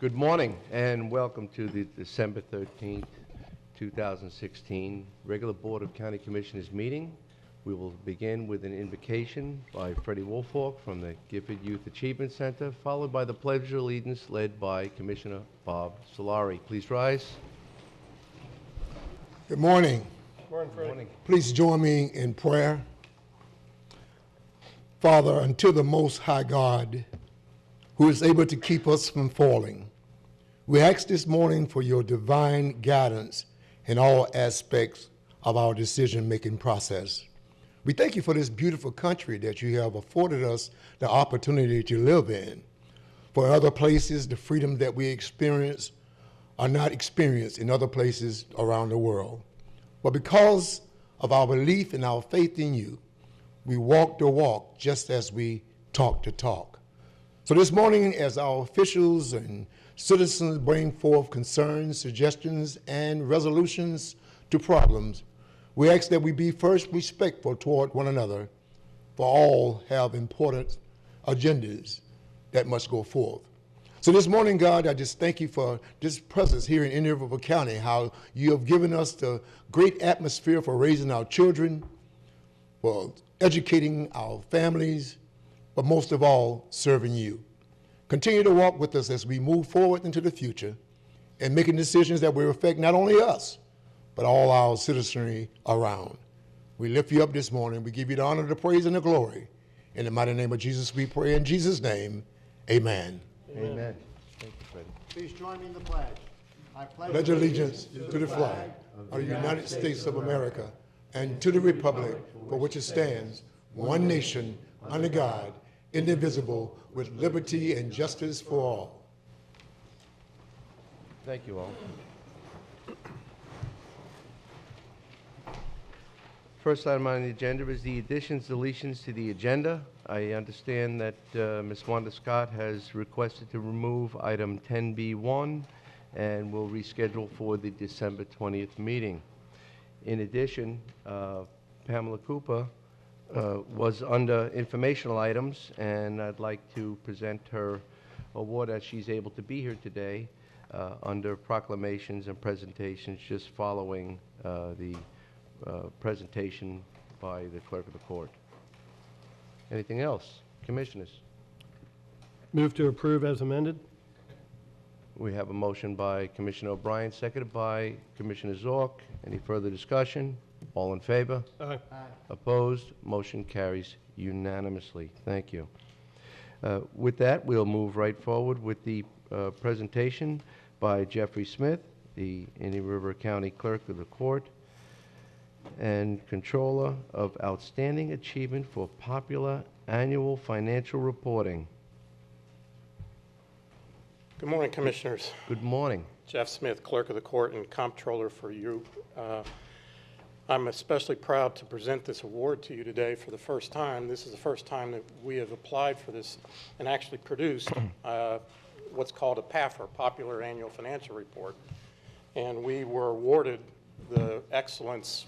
Good morning and welcome to the December 13th, 2016 regular Board of County Commissioners meeting. We will begin with an invocation by Freddie Woolfolk from the Gifford Youth Achievement Center, followed by the Pledge of Allegiance led by Commissioner Bob Solari. Please rise. Good morning. Good morning, Freddie. Good morning. Please join me in prayer. Father, unto the Most High God, who is able to keep us from falling, we ask this morning for your divine guidance in all aspects of our decision-making process. We thank you for this beautiful country that you have afforded us the opportunity to live in. For other places, the freedom that we experience are not experienced in other places around the world. But because of our belief and our faith in you, we walk the walk just as we talk the talk. So this morning, as our officials and citizens bring forth concerns, suggestions, and resolutions to problems, we ask that we be first respectful toward one another, for all have important agendas that must go forth. So this morning, God, I just thank you for this presence here in Indian River County, how you have given us the great atmosphere for raising our children, for educating our families, but most of all, serving you. Continue to walk with us as we move forward into the future and making decisions that will affect not only us, but all our citizenry around. We lift you up this morning. We give you the honor, the praise, and the glory. In the mighty name of Jesus, we pray. In Jesus' name, amen. Amen. Thank you, Freddie. Please join me in the pledge. I Pledge allegiance to the flag of the United States of America and to the republic for which it stands, one nation, under God, indivisible, with liberty and justice for all. Thank you all. First item on the agenda is the additions, deletions to the agenda. I understand that Ms. Wanda Scott has requested to remove item 10B1 and will reschedule for the December 20th meeting. In addition, Pamela Cooper was under informational items, and I'd like to present her award as she's able to be here today under proclamations and presentations, just following the presentation by the clerk of the court. Anything else? Commissioners? Move to approve as amended. We have a motion by Commissioner O'Brien, seconded by Commissioner Zorc. Any further discussion? All in favor? Aye. Opposed? Motion carries unanimously. Thank you. With that, we'll move right forward with the presentation by Jeffrey Smith, the Indian River County Clerk of the Court and Controller of Outstanding Achievement for Popular Annual Financial Reporting. Good morning, Commissioners. Good morning. Jeff Smith, Clerk of the Court and Comptroller for you. I'm especially proud to present this award to you today for the first time. This is the first time that we have applied for this and actually produced what's called a PAFR, Popular Annual Financial Report. And we were awarded the excellence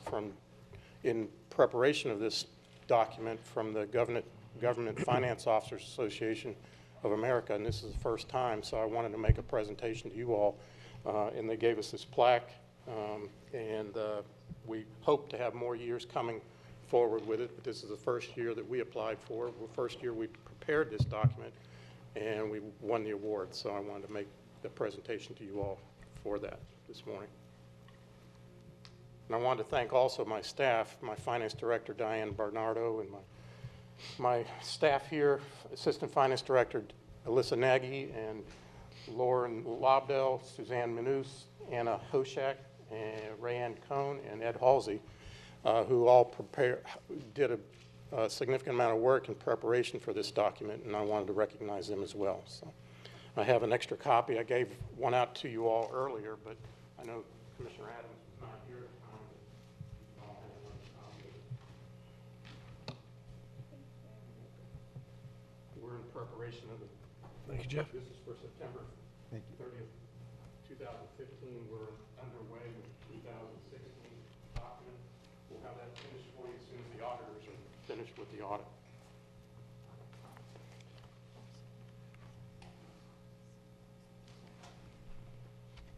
in preparation of this document from the Government Finance Officers Association of America, and this is the first time, so I wanted to make a presentation to you all, and they gave us this plaque, and we hope to have more years coming forward with it, but this is the first year that we applied for. The first year we prepared this document, and we won the award, so I wanted to make the presentation to you all for that this morning. And I wanted to thank also my staff, my Finance Director, Diane Barnardo, and my staff here, Assistant Finance Director, Alyssa Nagy, and Lauren Lobdell, Suzanne Manous, Anna Hoshak, and Rayanne Cohn, and Ed Halsey, who all did a significant amount of work in preparation for this document, and I wanted to recognize them as well. So I have an extra copy. I gave one out to you all earlier, but I know Commissioner Adams is not here. We're in preparation of the. Thank you, Jeff. This is for September 30th, 2015. We're underway with 2016 document. We'll have that finished for you as soon as the auditors are finished with the audit.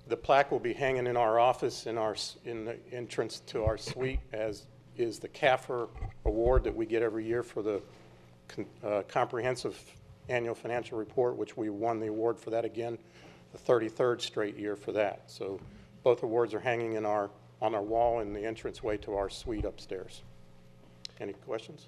The plaque will be hanging in our office in the entrance to our suite, as is the CAFR award that we get every year for the comprehensive annual financial report, which we won the award for that again, the 33rd straight year for that. So both awards are hanging on our wall in the entranceway to our suite upstairs. Any questions?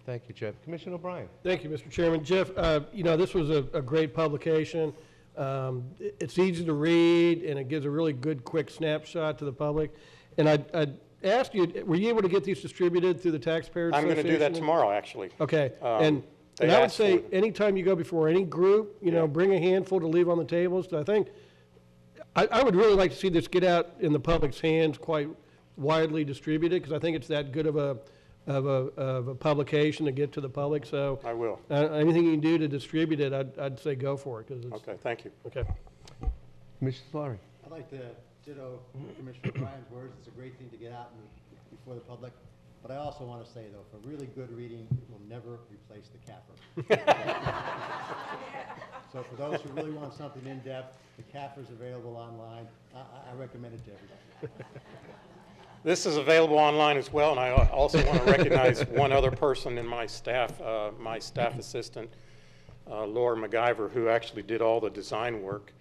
Thank you, Jeff. Commissioner O'Brien. Thank you, Mr. Chairman. Jeff, this was a great publication. It's easy to read, and it gives a really good, quick snapshot to the public. And I'd ask you, were you able to get these distributed through the Taxpayers I'm Association? going to do that tomorrow, actually. Okay. they And I would asked say, for it. anytime you go before any group, bring a handful to leave on the tables. I think, I would really like to see this get out in the public's hands quite widely distributed, because I think it's that good of a publication to get to the public. So I will. anything you can do to distribute it, I'd say go for it. 'Cause it's, Okay, thank you. okay. Commissioner Solari. I'd like to ditto Commissioner Bryan's words. It's a great thing to get out before the public. But I also want to say, though, for really good reading, it will never replace the CAFR. So for those who really want something in-depth, the CAFR is available online. I recommend it to everybody. This is available online as well, and I also want to recognize one other person in my staff assistant, Laura MacGyver, who actually did all the design work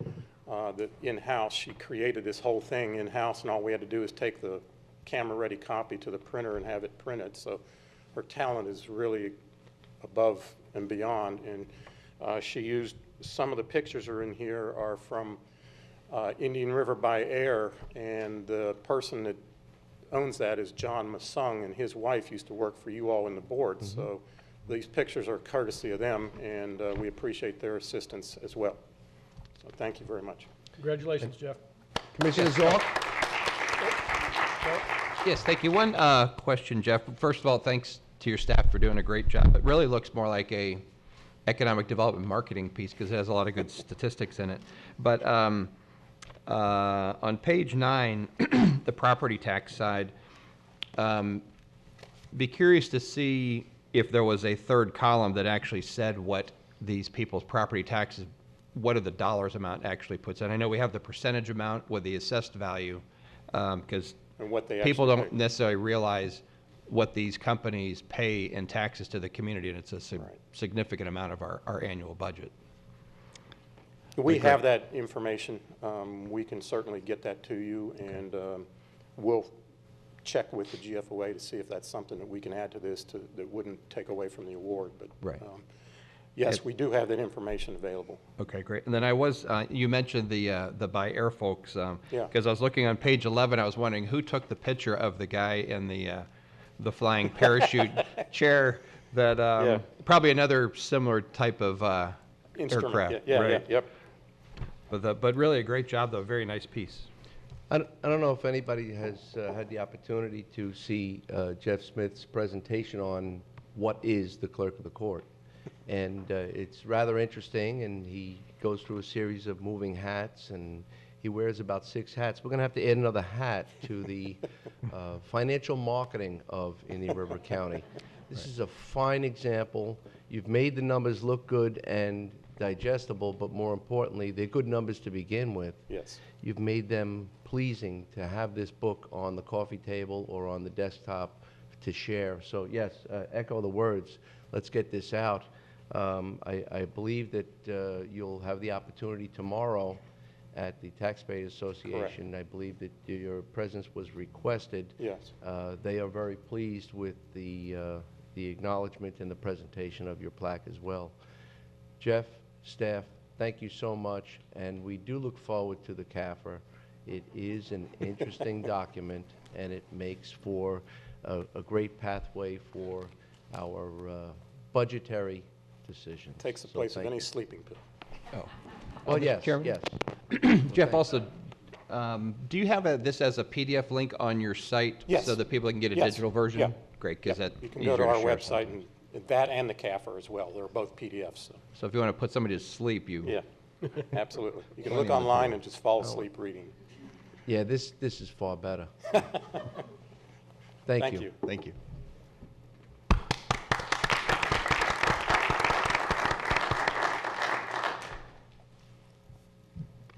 in-house. She created this whole thing in-house, and all we had to do is take the camera-ready copy to the printer and have it printed. So her talent is really above and beyond, and she used, some of the pictures are in here are from Indian River by Air, and the person that owns that is John Masung, and his wife used to work for you all in the board. Mm-hmm. So these pictures are courtesy of them, and we appreciate their assistance as well. So thank you very much. Congratulations, Jeff. Commissioner Zorc. Yes, thank you. One question, Jeff. First of all, thanks to your staff for doing a great job. It really looks more like a economic development marketing piece because it has a lot of good statistics in it. But on page 9, the property tax side, be curious to see if there was a third column that actually said what these people's property taxes, what are the dollars amount actually puts in. I know we have the percentage amount with the assessed value, because And what they people actually don't pay. necessarily realize what these companies pay in taxes to the community, and it's a significant amount of our annual budget. We have that information. We can certainly get that to you, and we'll check with the GFOA to see if that's something that we can add to this that wouldn't take away from the award. But Right. Yes, we do have that information available. Okay, great. And then I was, you mentioned the by air folks. Yeah. Because I was looking on page 11, I was wondering who took the picture of the guy in the flying parachute chair that, Yeah. probably another similar type of Instrument, aircraft. yeah, right. yep. But really a great job, though. Very nice piece. I don't know if anybody has had the opportunity to see Jeff Smith's presentation on what is the clerk of the court. And it's rather interesting, and he goes through a series of moving hats, and he wears about 6 hats. We're going to have to add another hat to the financial marketing of Indian River County. This is a fine example. You've made the numbers look good and digestible, but more importantly, they're good numbers to begin with. Yes. You've made them pleasing to have this book on the coffee table or on the desktop to share. So yes, echo the words. Let's get this out. I believe that you'll have the opportunity tomorrow at the Taxpayers Association. I believe that your presence was requested. Yes. They are very pleased with the acknowledgement and the presentation of your plaque as well. Jeff, staff, thank you so much, and we do look forward to the CAFR. It is an interesting document, and it makes for a great pathway for our budgetary decisions. Takes the So place of thank any you. sleeping pill. Oh. Well, yes, Chairman? yes. Jeff, also, do you have this as a PDF link on your site? Yes. So that people can get a Yes. digital version? Yeah. Great, because Yeah, that you can go to easier our share website, something. and that and the CAFR as well. They're both PDFs. So if you want to put somebody to sleep, you. Yeah, absolutely. You can Plenty look of online and just fall asleep reading. Yeah, this is far better. Thank you. Thank you.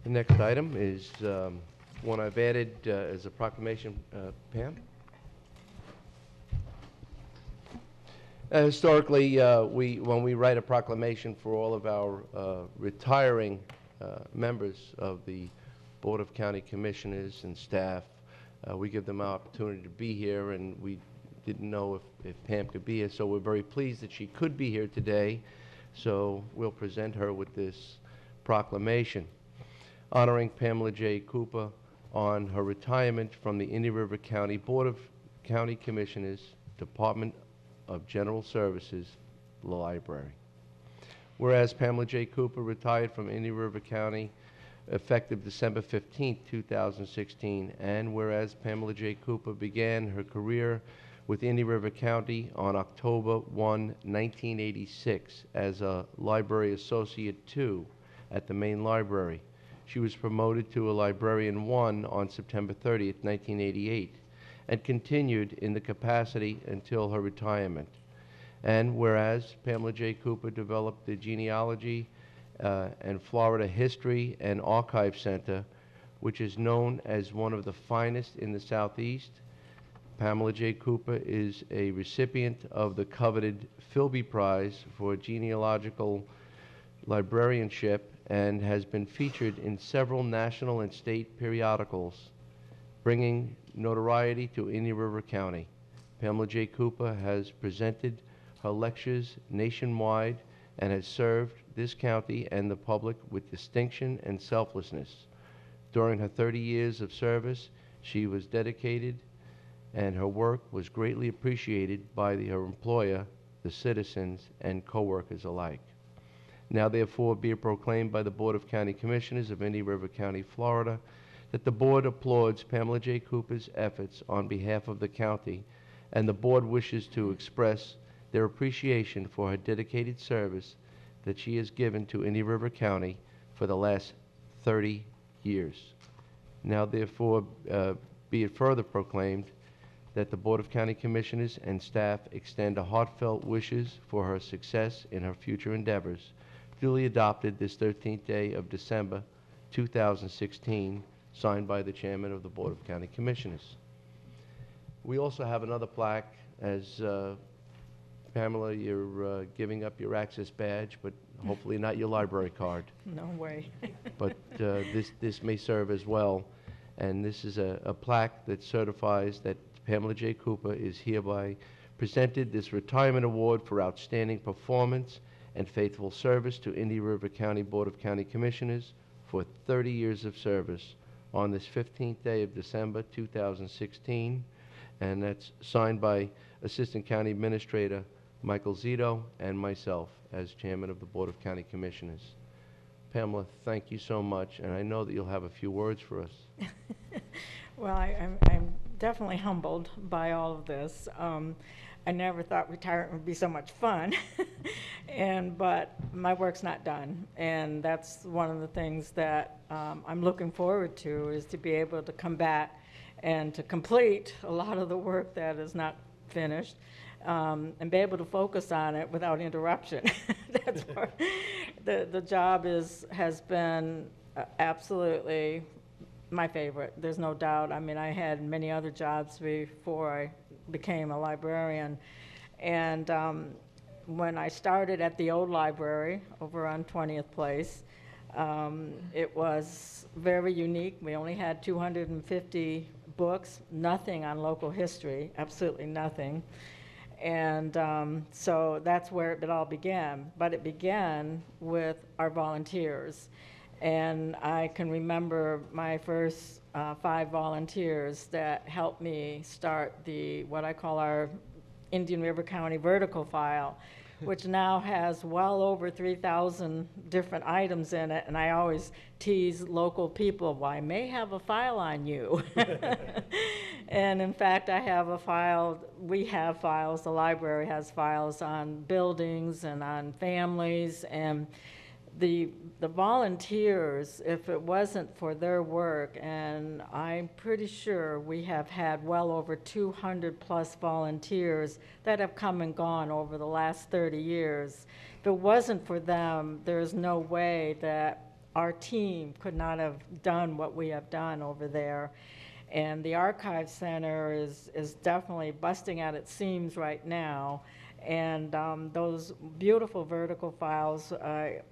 The next item is one I've added as a proclamation. Pam? Historically, when we write a proclamation for all of our retiring members of the Board of County Commissioners and staff, we give them an opportunity to be here, and we didn't know if Pam could be here, so we're very pleased that she could be here today. So we'll present her with this proclamation honoring Pamela J. Cooper on her retirement from the Indian River County Board of County Commissioners, Department of General Services, Library. Whereas Pamela J. Cooper retired from Indian River County effective December 15, 2016, and whereas Pamela J. Cooper began her career with Indian River County on October 1, 1986 as a Library Associate 2 at the main library. She was promoted to a Librarian 1 on September 30, 1988, and continued in the capacity until her retirement. And whereas Pamela J. Cooper developed the Genealogy and Florida History and Archive Center, which is known as one of the finest in the Southeast, Pamela J. Cooper is a recipient of the coveted Philby Prize for Genealogical Librarianship and has been featured in several national and state periodicals, bringing notoriety to Indian River County. Pamela J. Cooper has presented her lectures nationwide and has served this county and the public with distinction and selflessness. During her 30 years of service, she was dedicated, and her work was greatly appreciated by her employer, the citizens, and co-workers alike. Now therefore be it proclaimed by the Board of County Commissioners of Indian River County, Florida, that the Board applauds Pamela J. Cooper's efforts on behalf of the county, and the Board wishes to express their appreciation for her dedicated service that she has given to Indian River County for the last 30 years. Now therefore be it further proclaimed that the Board of County Commissioners and staff extend a heartfelt wishes for her success in her future endeavors, duly adopted this 13th day of December 2016, signed by the Chairman of the Board of County Commissioners. We also have another plaque, as Pamela, you're giving up your access badge, but hopefully not your library card. No way. But this may serve as well. And this is a plaque that certifies that Pamela J. Cooper is hereby presented this retirement award for outstanding performance and faithful service to Indian River County Board of County Commissioners for 30 years of service on this 15th day of December 2016. And that's signed by Assistant County Administrator Michael Zito and myself as Chairman of the Board of County Commissioners. Pamela, thank you so much, and I know that you'll have a few words for us. Well, I'm definitely humbled by all of this. I never thought retirement would be so much fun, but my work's not done, and that's one of the things that I'm looking forward to, is to be able to come back and to complete a lot of the work that is not finished, and be able to focus on it without interruption. That's part. The job has been absolutely my favorite. There's no doubt. I mean, I had many other jobs before I became a librarian, and when I started at the old library over on 20th Place, it was very unique. We only had 250 books, nothing on local history, absolutely nothing. And so that's where it all began. But it began with our volunteers. And I can remember my first 5 volunteers that helped me start what I call our Indian River County vertical file, which now has well over 3,000 different items in it. And I always tease local people, well, I may have a file on you. And in fact, I have a file, we have files, the library has files on buildings and on families, and the volunteers, if it wasn't for their work, and I'm pretty sure we have had well over 200 plus volunteers that have come and gone over the last 30 years. If it wasn't for them, there's no way that our team could not have done what we have done over there. And the Archive Center is definitely busting at its seams right now. And those beautiful vertical files,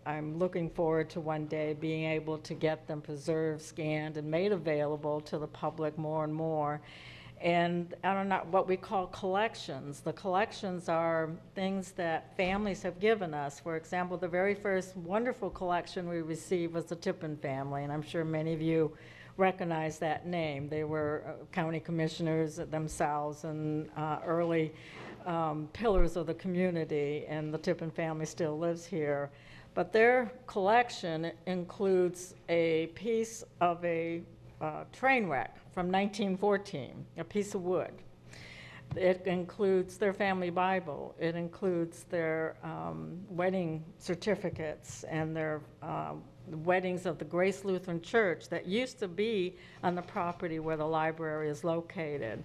I'm looking forward to one day being able to get them preserved, scanned, and made available to the public more and more. And I don't know what we call collections. The collections are things that families have given us. For example, the very first wonderful collection we received was the Tippin family, and I'm sure many of you recognize that name. They were county commissioners themselves and early pillars of the community, and the Tippin family still lives here. But their collection includes a piece of a train wreck from 1914, a piece of wood. It includes their family Bible. It includes their wedding certificates and their weddings of the Grace Lutheran Church that used to be on the property where the library is located.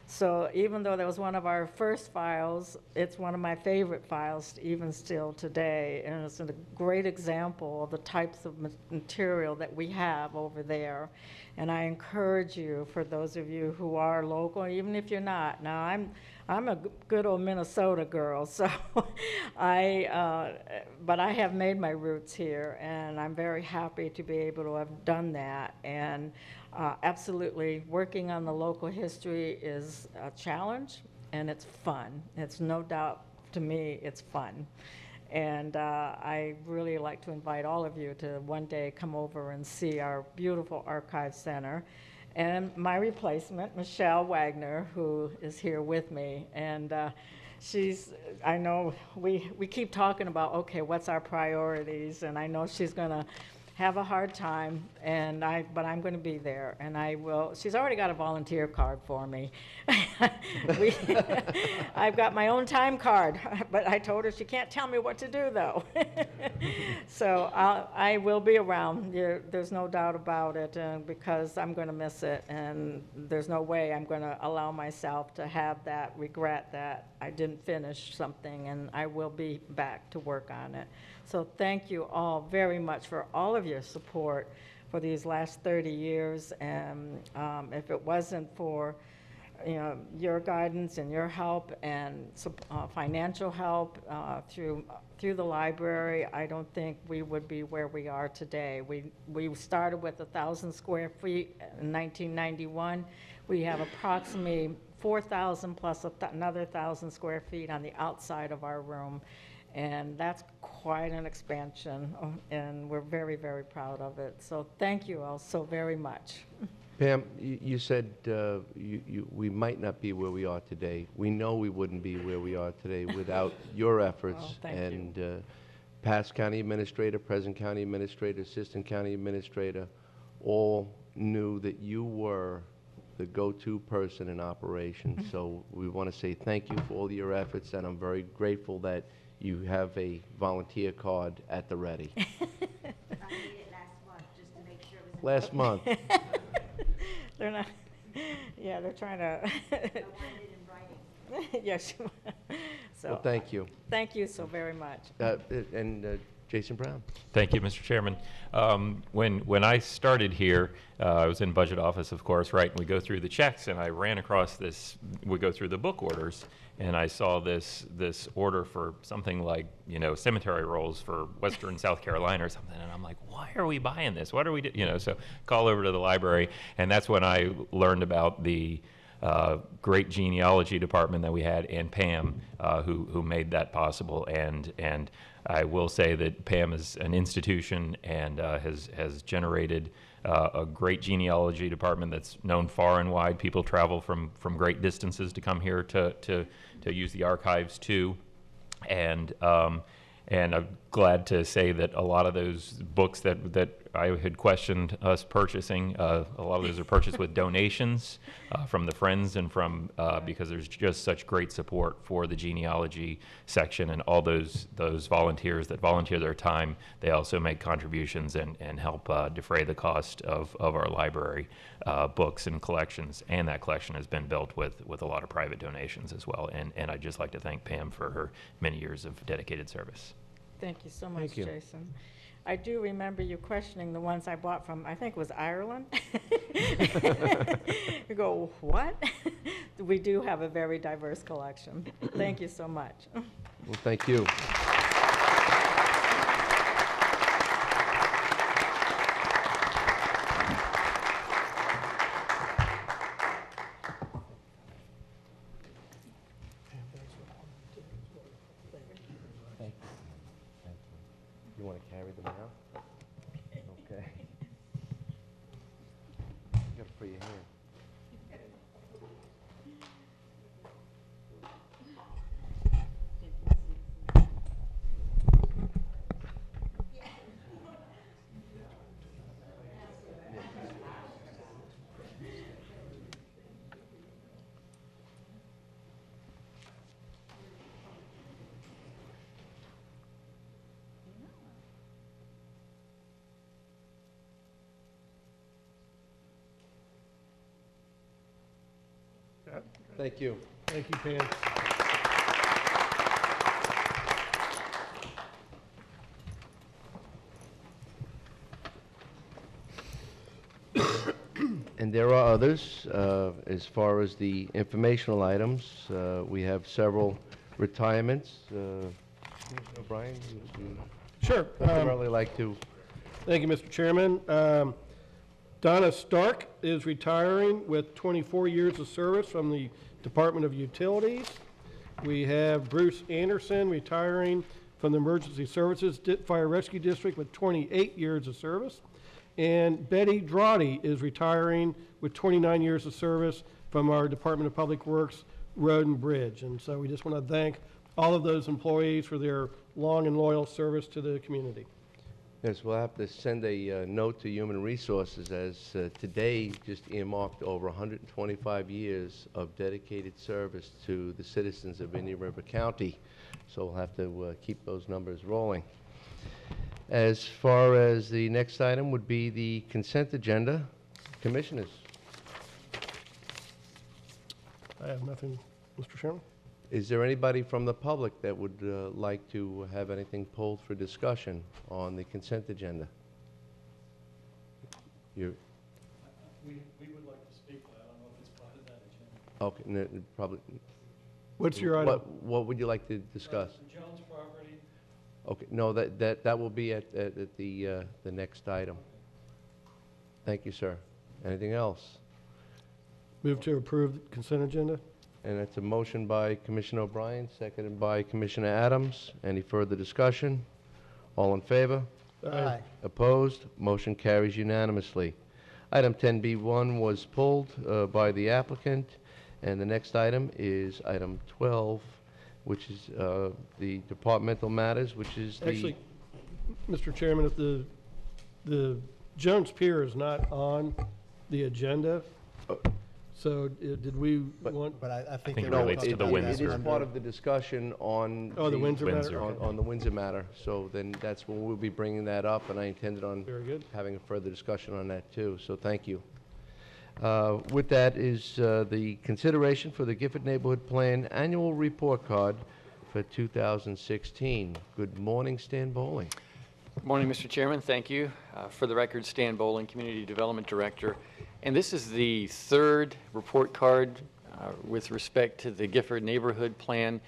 So even though that was one of our first files, it's one of my favorite files even still today. And it's a great example of the types of material that we have over there. And I encourage you, for those of you who are local, even if you're not. Now, I'm a good old Minnesota girl, so but I have made my roots here, and I'm very happy to be able to have done that. And absolutely, working on the local history is a challenge, and it's fun. It's no doubt, to me, it's fun. And I really like to invite all of you to one day come over and see our beautiful archive center. And my replacement, Michelle Wagner, who is here with me. And I know we keep talking about, okay, what's our priorities? And I know she's going to have a hard time, but I'm going to be there, and I will. She's already got a volunteer card for me. I've got my own time card, but I told her she can't tell me what to do, though. So I will be around. There's no doubt about it, because I'm going to miss it, and there's no way I'm going to allow myself to have that regret that I didn't finish something, and I will be back to work on it. So thank you all very much for all of your support for these last 30 years. And if it wasn't for your guidance and your help and financial help through the library, I don't think we would be where we are today. We started with 1,000 square feet in 1991. We have approximately 4,000 plus another 1,000 square feet on the outside of our room. And that's quite an expansion, and we're very, very proud of it. So thank you all so very much. Pam, you said we might not be where we are today. We know we wouldn't be where we are today without your efforts. Oh, thank and you. Past county administrator, present county administrator, assistant county administrator, all knew that you were the go-to person in operations. So we want to say thank you for all your efforts, and I'm very grateful that you have a volunteer card at the ready. I did it last month, just to make sure it was. Last month. They're not, yeah, they're trying to. I wanted it in writing. Yes. So Well, thank you. thank you so very much. And Jason Brown. Thank you, Mr. Chairman. When I started here, I was in budget office, of course, right? And we go through the checks, and I ran across this. We go through the book orders, and I saw this order for something like cemetery rolls for Western South Carolina or something, and I'm like, why are we buying this? What are we doing? So call over to the library, and that's when I learned about the great genealogy department that we had, and Pam, who made that possible. And I will say that Pam is an institution and has generated a great genealogy department that's known far and wide. People travel from great distances to come here to use the archives too. And I'm glad to say that a lot of those books that I had questioned us purchasing, a lot of those are purchased with donations from the friends and from because there's just such great support for the genealogy section, and all those volunteers that volunteer their time, they also make contributions and help defray the cost of our library books and collections, and that collection has been built with a lot of private donations as well. And I'd just like to thank Pam for her many years of dedicated service. Thank you so much, Thank you. Jason. I do remember you questioning the ones I bought from, I think it was Ireland. You go, what? We do have a very diverse collection. Thank you so much. Well, thank you. You want to carry them out? Okay. You got to put your hand. Thank you. Thank you, Pam. And there are others. As far as the informational items, we have several retirements. Commissioner O'Brien, you Sure. really like to... Thank you, Mr. Chairman. Donna Stark is retiring with 24 years of service from the Department of Utilities. We have Bruce Anderson retiring from the Emergency Services Fire Rescue District with 28 years of service. And Betty Drawdy is retiring with 29 years of service from our Department of Public Works Road and Bridge. And so we just want to thank all of those employees for their long and loyal service to the community. Yes, we'll have to send a note to Human Resources as today just earmarked over 125 years of dedicated service to the citizens of Indian River County. So we'll have to keep those numbers rolling. As far as the next item would be the consent agenda. Commissioners, I have nothing, Mr. Chairman. is there anybody from the public that would like to have anything pulled for discussion on the consent agenda? You, We would like to speak, but I don't know if it's part of that agenda. okay, probably. What's your item? What would you like to discuss? The Jones property, Okay, no, that will be at the next item. Thank you, sir. Anything else? Move to approve the consent agenda? And that's a motion by Commissioner O'Brien, seconded by Commissioner Adams. Any further discussion? All in favor? Aye. Opposed? Motion carries unanimously. Item 10B1 was pulled by the applicant, and the next item is item 12, which is the departmental matters, which is the... Actually, Mr. Chairman, if the Jones Pier is not on the agenda, so did we want, But I think. think it they were relates to talking the about that It is Windsor. part of the discussion on... oh, the Windsor matter? Windsor. Okay. On the Windsor matter. So then that's when we'll be bringing that up, and I intended on Very good. having a further discussion on that, too. So thank you. With that is the consideration for the Gifford Neighborhood Plan Annual Report Card for 2016. Good morning, Stan Bowling. Good morning, Mr. Chairman. Thank you. For the record, Stan Bowling, Community Development Director. And this is the third report card with respect to the Gifford Neighborhood Plan.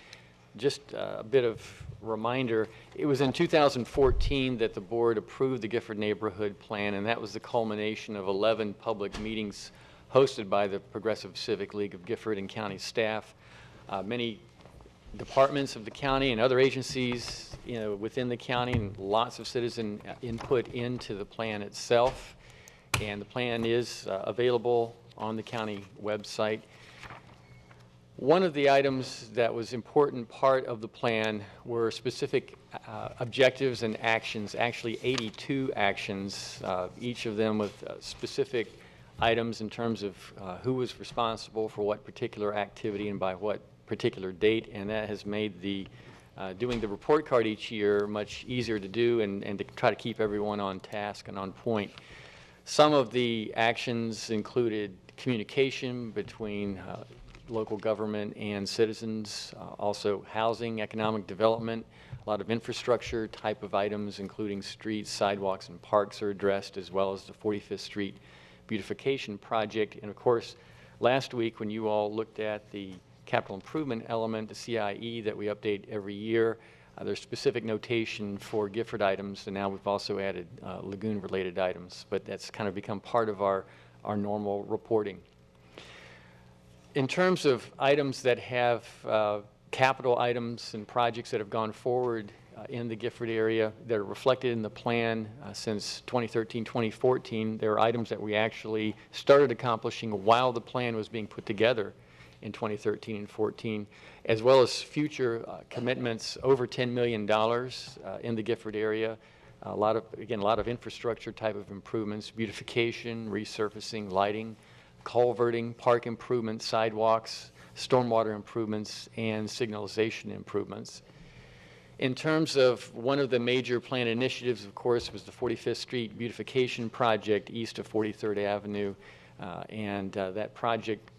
Just a bit of reminder, it was in 2014 that the board approved the Gifford Neighborhood Plan, and that was the culmination of 11 public meetings hosted by the Progressive Civic League of Gifford and county staff. Many departments of the county and other agencies, within the county, and lots of citizen input into the plan itself. And the plan is available on the county website. One of the items that was important part of the plan were specific objectives and actions, actually 82 actions, each of them with specific items in terms of who was responsible for what particular activity and by what particular date, and that has made the doing the report card each year much easier to do and to try to keep everyone on task and on point. Some of the actions included communication between local government and citizens, also housing, economic development, a lot of infrastructure type of items, including streets, sidewalks, and parks are addressed, as well as the 45th Street beautification project. And of course, last week when you all looked at the capital improvement element, the CIE that we update every year, there's specific notation for Gifford items, and now we've also added lagoon-related items, but that's kind of become part of our normal reporting. In terms of items that have capital items and projects that have gone forward in the Gifford area that are reflected in the plan since 2013, 2014, there are items that we actually started accomplishing while the plan was being put together in 2013 and 14, as well as future commitments over $10 million in the Gifford area. A lot of infrastructure type of improvements, beautification, resurfacing, lighting, culverting, park improvements, sidewalks, stormwater improvements, and signalization improvements. In terms of one of the major plan initiatives, of course, was the 45th Street beautification project east of 43rd Avenue, and that project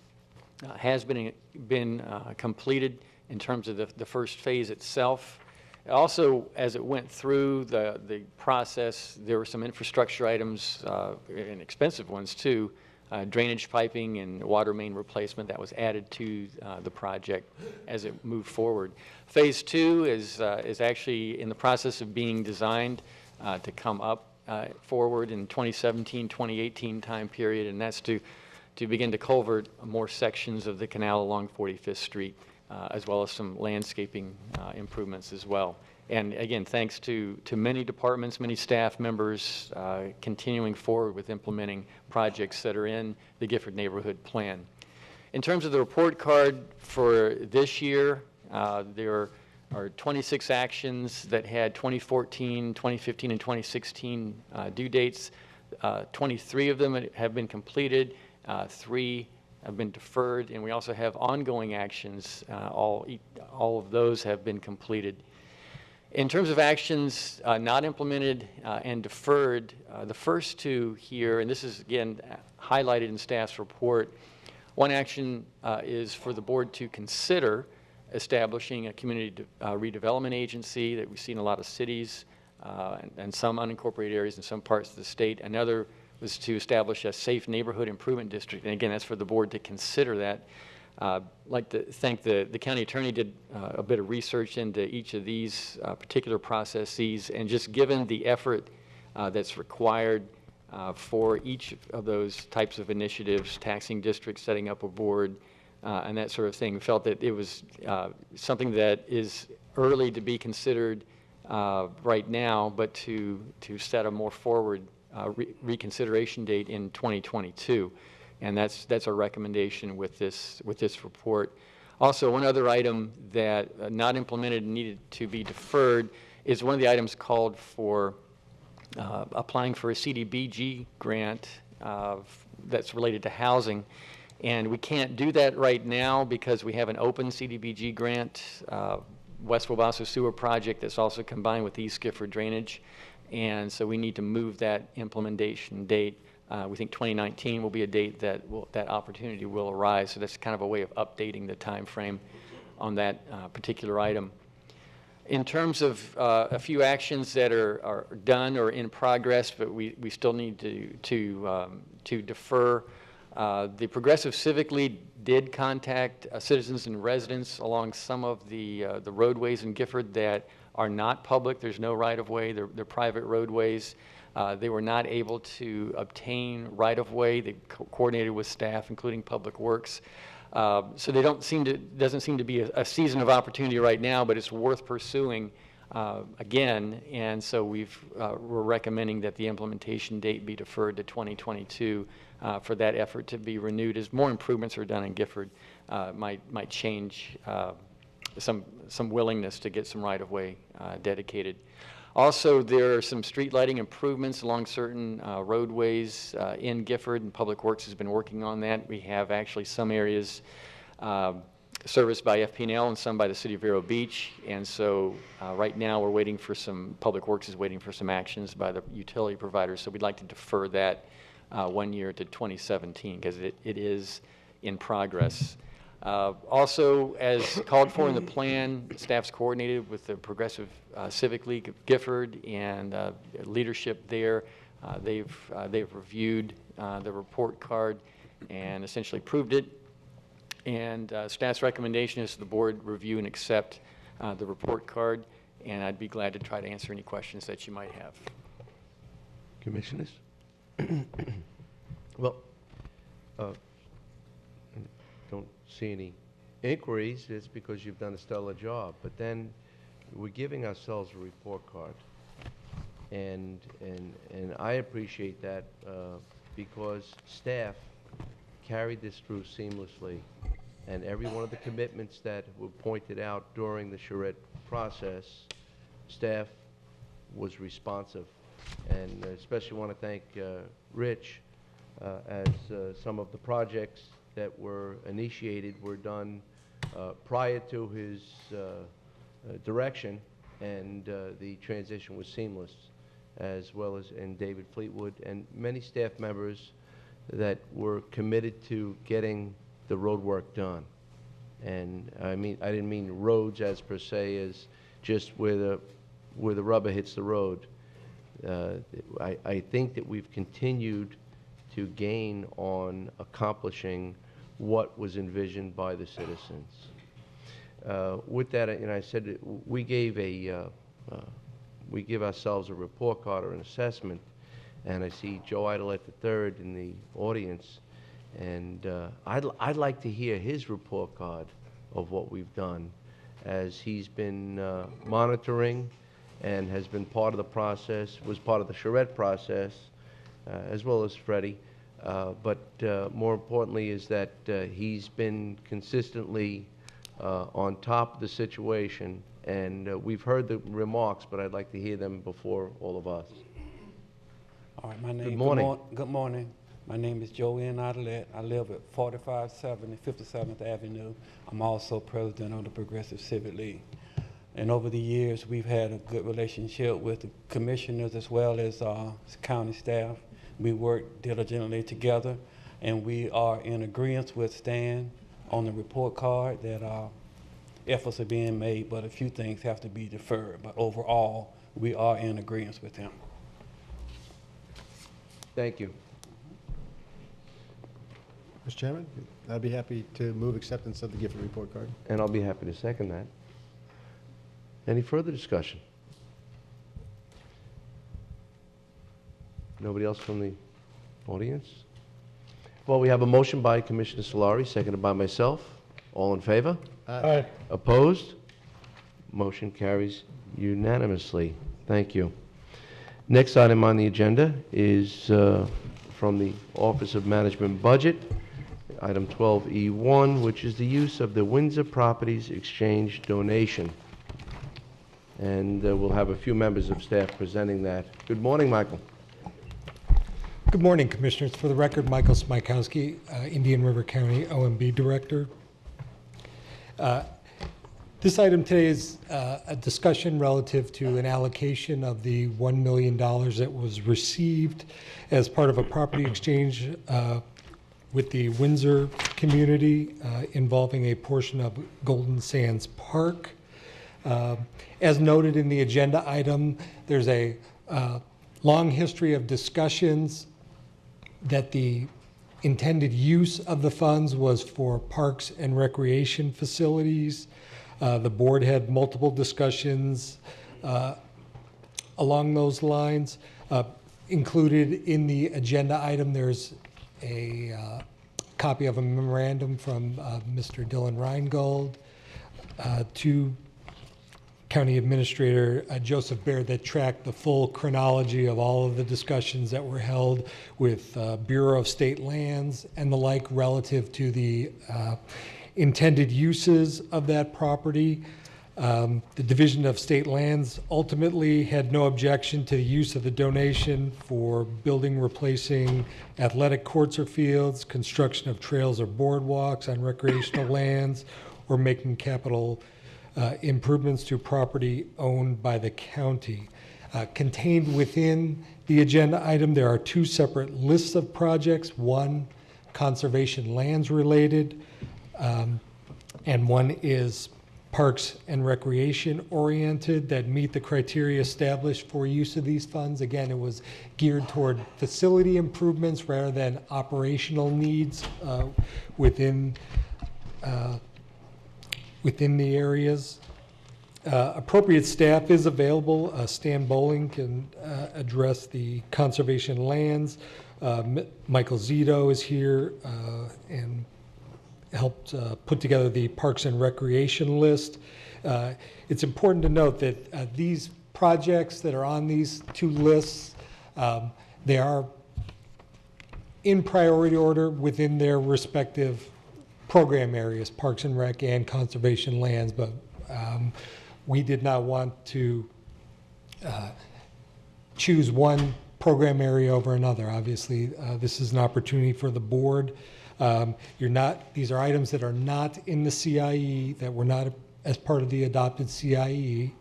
has been completed in terms of the first phase itself. Also, as it went through the process, there were some infrastructure items, and expensive ones too, drainage piping and water main replacement that was added to the project as it moved forward. Phase 2 is actually in the process of being designed to come up forward in 2017, 2018 time period, and that's to begin to culvert more sections of the canal along 45th Street, as well as some landscaping improvements as well. And again, thanks to many departments, many staff members continuing forward with implementing projects that are in the Gifford Neighborhood Plan. In terms of the report card for this year, there are 26 actions that had 2014, 2015, and 2016 due dates. 23 of them have been completed. 3 have been deferred, and we also have ongoing actions. All of those have been completed. In terms of actions not implemented and deferred, the first 2 here, and this is again highlighted in staff's report, one action is for the board to consider establishing a community redevelopment agency that we see in a lot of cities and some unincorporated areas in some parts of the state. Another was to establish a safe neighborhood improvement district. And again, that's for the board to consider that. I'd like to thank the county attorney did a bit of research into each of these particular processes, and just given the effort that's required for each of those types of initiatives, taxing districts, setting up a board, and that sort of thing, we felt that it was something that is early to be considered right now, but to set a more forward reconsideration date in 2022, and that's our recommendation with this report. Also, one other item that not implemented and needed to be deferred is one of the items called for applying for a CDBG grant that's related to housing, and we can't do that right now because we have an open CDBG grant, West Wabasso Sewer Project, that's also combined with East Gifford Drainage. And so we need to move that implementation date. We think 2019 will be a date that opportunity will arise. So that's kind of a way of updating the time frame on that particular item. In terms of a few actions that are done or in progress, but we still need to defer. The Progressive Civic League did contact citizens and residents along some of the roadways in Gifford that are not public. There's no right-of-way. They're private roadways. They were not able to obtain right-of-way. They coordinated with staff, including Public Works. So they doesn't seem to be a season of opportunity right now, but it's worth pursuing again. And so we're recommending that the implementation date be deferred to 2022 for that effort to be renewed as more improvements are done in Gifford. Might change some willingness to get some right-of-way dedicated. Also, there are some street lighting improvements along certain roadways in Gifford, and Public Works has been working on that. We have actually some areas serviced by FP&L and some by the City of Vero Beach, and so right now we're waiting for Public Works is waiting for some actions by the utility providers, so we'd like to defer that 1 year to 2017 because it is in progress. Also, as called for in the plan, staff's coordinated with the Progressive Civic League of Gifford and leadership there. They've reviewed the report card and essentially approved it. And staff's recommendation is the board review and accept the report card, and I'd be glad to try to answer any questions that you might have. Commissioners? Well, don't see any inquiries. It's because you've done a stellar job. But then we're giving ourselves a report card. And I appreciate that because staff carried this through seamlessly. And every one of the commitments that were pointed out during the charrette process, staff was responsive. And especially want to thank Rich as some of the projects that were initiated were done prior to his direction, and the transition was seamless, as well as in David Fleetwood and many staff members that were committed to getting the road work done. And I didn't mean roads as per se as just where the rubber hits the road. I think that we've continued to gain on accomplishing what was envisioned by the citizens. With that, I said that we give ourselves a report card or an assessment, and I see Joe Idelette III in the audience, and I'd like to hear his report card of what we've done, as he's been monitoring and has been part of the process, was part of the charrette process, as well as Freddie. But more importantly is that he's been consistently on top of the situation, and we've heard the remarks, but I'd like to hear them before all of us. All right, my name. Good morning. Good morning. My name is Joanne Idelette. I live at 4570 57th Avenue. I'm also president of the Progressive Civic League. And over the years, we've had a good relationship with the commissioners as well as county staff. We work diligently together, and we are in agreement with Stan on the report card that efforts are being made, but a few things have to be deferred. But overall, we are in agreement with him. Thank you. Mr. Chairman, I'd be happy to move acceptance of the Gifford report card. And I'll be happy to second that. Any further discussion? Nobody else from the audience? Well, we have a motion by Commissioner Solari, seconded by myself. All in favor? Aye. Opposed? Motion carries unanimously. Thank you. Next item on the agenda is from the Office of Management Budget, item 12E1, which is the use of the Windsor Properties Exchange donation. And we'll have a few members of staff presenting that. Good morning, Michael. Good morning, Commissioners. For the record, Michael Smykowski, Indian River County OMB Director. This item today is a discussion relative to an allocation of the $1 million that was received as part of a property exchange with the Windsor community involving a portion of Golden Sands Park. As noted in the agenda item, there's a long history of discussions that the intended use of the funds was for parks and recreation facilities. The board had multiple discussions along those lines. Included in the agenda item, there's a copy of a memorandum from Mr. Dylan Reingold to County Administrator Joseph Baird that tracked the full chronology of all of the discussions that were held with Bureau of State Lands and the like relative to the intended uses of that property. The Division of State Lands ultimately had no objection to the use of the donation for building, replacing athletic courts or fields, construction of trails or boardwalks on recreational lands, or making capital improvements to property owned by the county. Contained within the agenda item, there are two separate lists of projects. One, conservation lands related, and one is Parks and Recreation oriented that meet the criteria established for use of these funds. Again, it was geared toward facility improvements rather than operational needs within the areas. Appropriate staff is available. Stan Bowling can address the conservation lands. Michael Zito is here and helped put together the Parks and Recreation list. It's important to note that these projects that are on these two lists, they are in priority order within their respective program areas, Parks and Rec and Conservation Lands, but we did not want to choose one program area over another. Obviously, this is an opportunity for the board. These are items that are not in the CIE, that were not as part of the adopted CIE.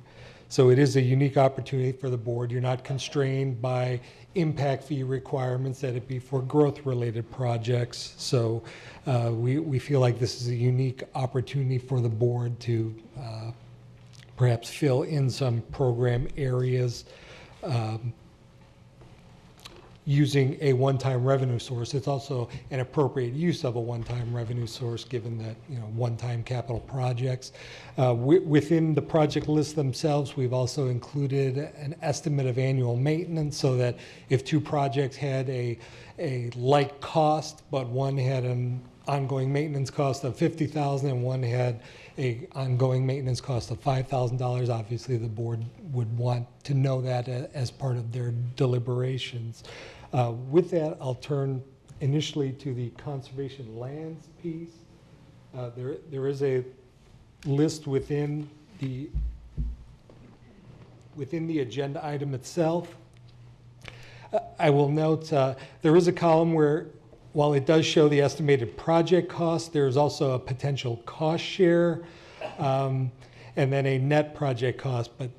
So it is a unique opportunity for the board. You're not constrained by impact fee requirements that it be for growth-related projects. So we feel like this is a unique opportunity for the board to perhaps fill in some program areas using a one-time revenue source. It's also an appropriate use of a one-time revenue source given that, one-time capital projects. Within the project list themselves, we've also included an estimate of annual maintenance so that if two projects had a like cost, but one had an ongoing maintenance cost of $50,000 and one had a ongoing maintenance cost of $5,000, obviously the board would want to know that as part of their deliberations. With that, I'll turn initially to the conservation lands piece. There is a list within the agenda item itself. I will note there is a column where, while it does show the estimated project cost, there's also a potential cost share and then a net project cost. But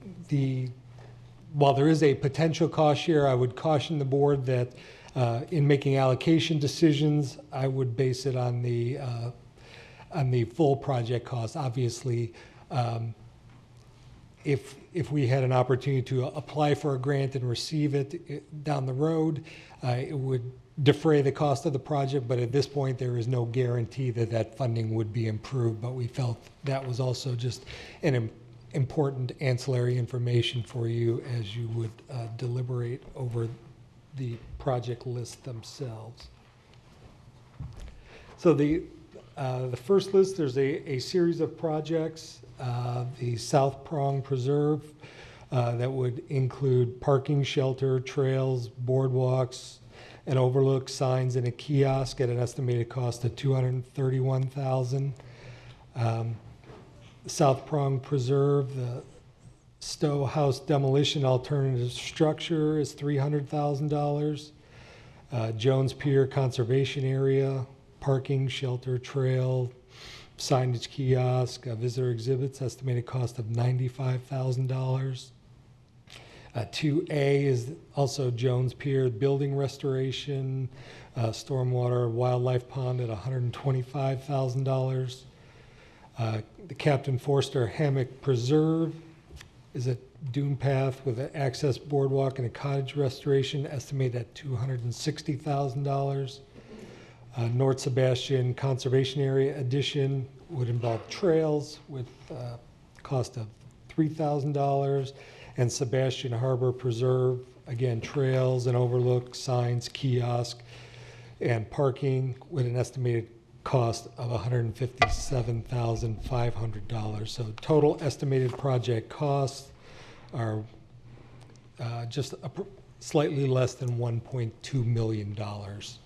while there is a potential cost share, I would caution the board that in making allocation decisions, I would base it on the full project cost. Obviously, if we had an opportunity to apply for a grant and receive it down the road, it would defray the cost of the project, but at this point there is no guarantee that that funding would be improved. But we felt that was also just an important ancillary information for you as you would deliberate over the project list themselves. So the first list, there's a series of projects. The South Prong Preserve that would include parking, shelter, trails, boardwalks, an overlook, signs, and a kiosk at an estimated cost of $231,000. South Prong Preserve, the Stowe House demolition alternative structure is $300,000. Jones Pier Conservation Area, parking, shelter, trail, signage, kiosk, visitor exhibits, estimated cost of $95,000. 2A is also Jones Pier building restoration, stormwater wildlife pond at $125,000. The Captain Forster Hammock Preserve is a dune path with an access boardwalk and a cottage restoration estimated at $260,000. North Sebastian Conservation Area addition would involve trails with cost of $3,000. And Sebastian Harbor Preserve, again, trails and overlook, signs, kiosk, and parking with an estimated cost of $157,500. So total estimated project costs are just slightly less than $1.2 million. Mr.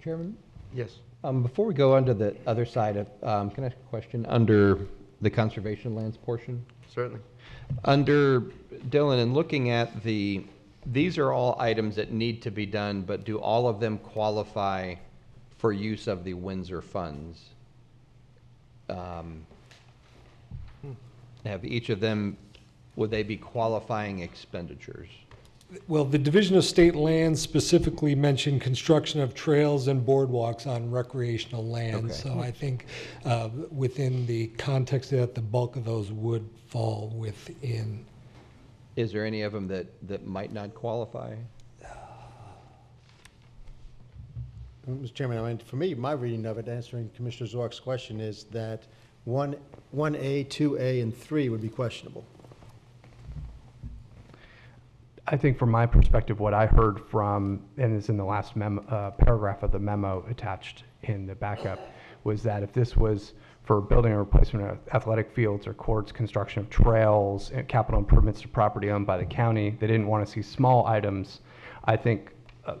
Chairman? Yes. Before we go on to the other side of, can I ask a question under the conservation lands portion? Certainly. Under Dylan, and looking at these are all items that need to be done, but do all of them qualify for use of the Windsor funds? Have each of them, would they be qualifying expenditures? Well, the Division of State Lands specifically mentioned construction of trails and boardwalks on recreational land. Okay. So I think within the context of that, the bulk of those would fall within. Is there any of them that might not qualify? Mr. Chairman, I mean, for me, my reading of it, answering Commissioner Zork's question, is that 1A, 2A, and 3 would be questionable. I think from my perspective, what I heard from, and it's in the last paragraph of the memo attached in the backup, was that if this was for building or replacement of athletic fields or courts, construction of trails, and capital improvements to property owned by the county, they didn't want to see small items. I think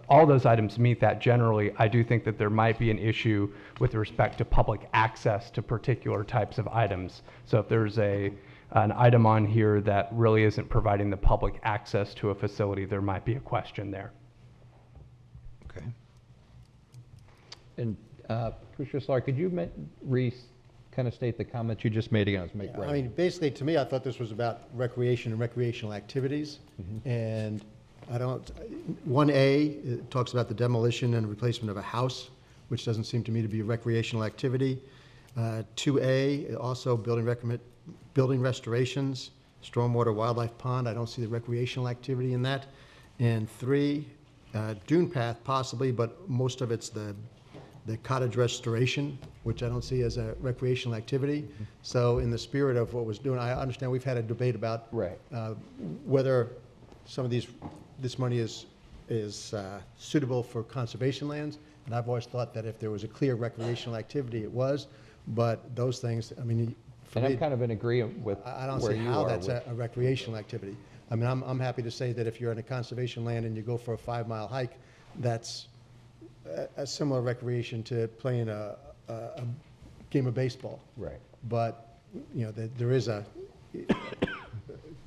all those items meet that generally. I do think that there might be an issue with respect to public access to particular types of items. So if there's an item on here that really isn't providing the public access to a facility, there might be a question there. Okay. And Commissioner Solar, could you kind of state the comment you just made again? I mean, basically, to me, I thought this was about recreation and recreational activities. And I don't, 1A, it talks about the demolition and replacement of a house, which doesn't seem to me to be a recreational activity. 2A, also building restorations, stormwater wildlife pond, I don't see the recreational activity in that. And 3, dune path possibly, but most of it's the cottage restoration, which I don't see as a recreational activity. So in the spirit of what was doing, I understand we've had a debate about whether some of this money is suitable for conservation lands. And I've always thought that if there was a clear recreational activity, it was. But those things, I mean, for and me, I'm kind of in agreement with I don't where see you how are that's with- a recreational activity. I mean, I'm happy to say that if you're in a conservation land and you go for a 5-mile hike, that's a similar recreation to playing a game of baseball. Right. But, you know, there is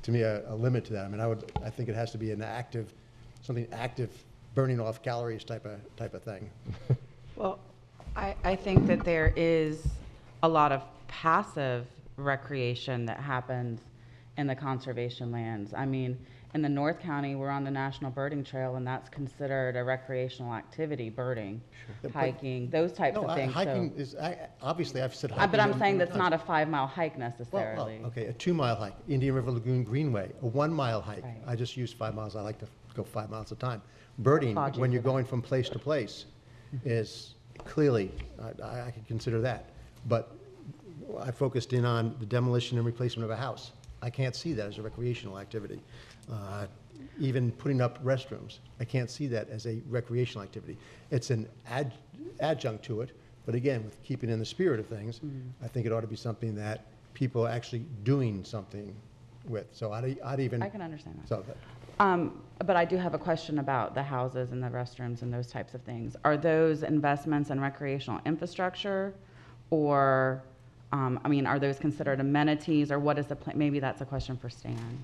to me, a limit to that. I mean, I think it has to be something active, burning off calories type of thing. Well, I think that there is a lot of passive recreation that happens in the conservation lands. I mean, in the North County, we're on the National Birding Trail, and that's considered a recreational activity, birding, hiking, those types of things. Hiking is, obviously, I've said hiking. But I'm saying many that's not a times. 5-mile hike necessarily. Okay, a 2-mile hike, Indian River Lagoon Greenway, a 1-mile hike. Right. I just use 5 miles. I like to go 5 miles at a time. Birding, Applaud you when for you're that. going from place to place, is clearly, I could consider that. But I focused in on the demolition and replacement of a house. I can't see that as a recreational activity. Even putting up restrooms, I can't see that as a recreational activity. It's an adjunct to it, but again, with keeping in the spirit of things, I think it ought to be something that people are actually doing something with. So I'd even. I can understand that. So, But I do have a question about the houses and the restrooms and those types of things. Are those investments in recreational infrastructure, or, I mean, are those considered amenities, or what is the plan? Maybe that's a question for Stan.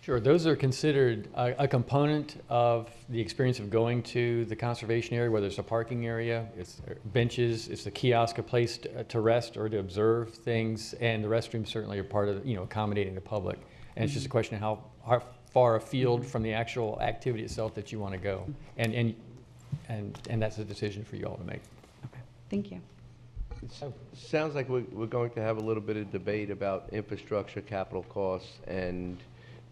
Sure, those are considered a component of the experience of going to the conservation area, whether it's a parking area, it's benches, it's a kiosk, a place to rest or to observe things, and the restrooms certainly are part of, accommodating the public. And it's just a question of how far afield from the actual activity itself that you want to go. And that's a decision for you all to make. Okay, thank you. Sounds like we're going to have a little bit of debate about infrastructure, capital costs, and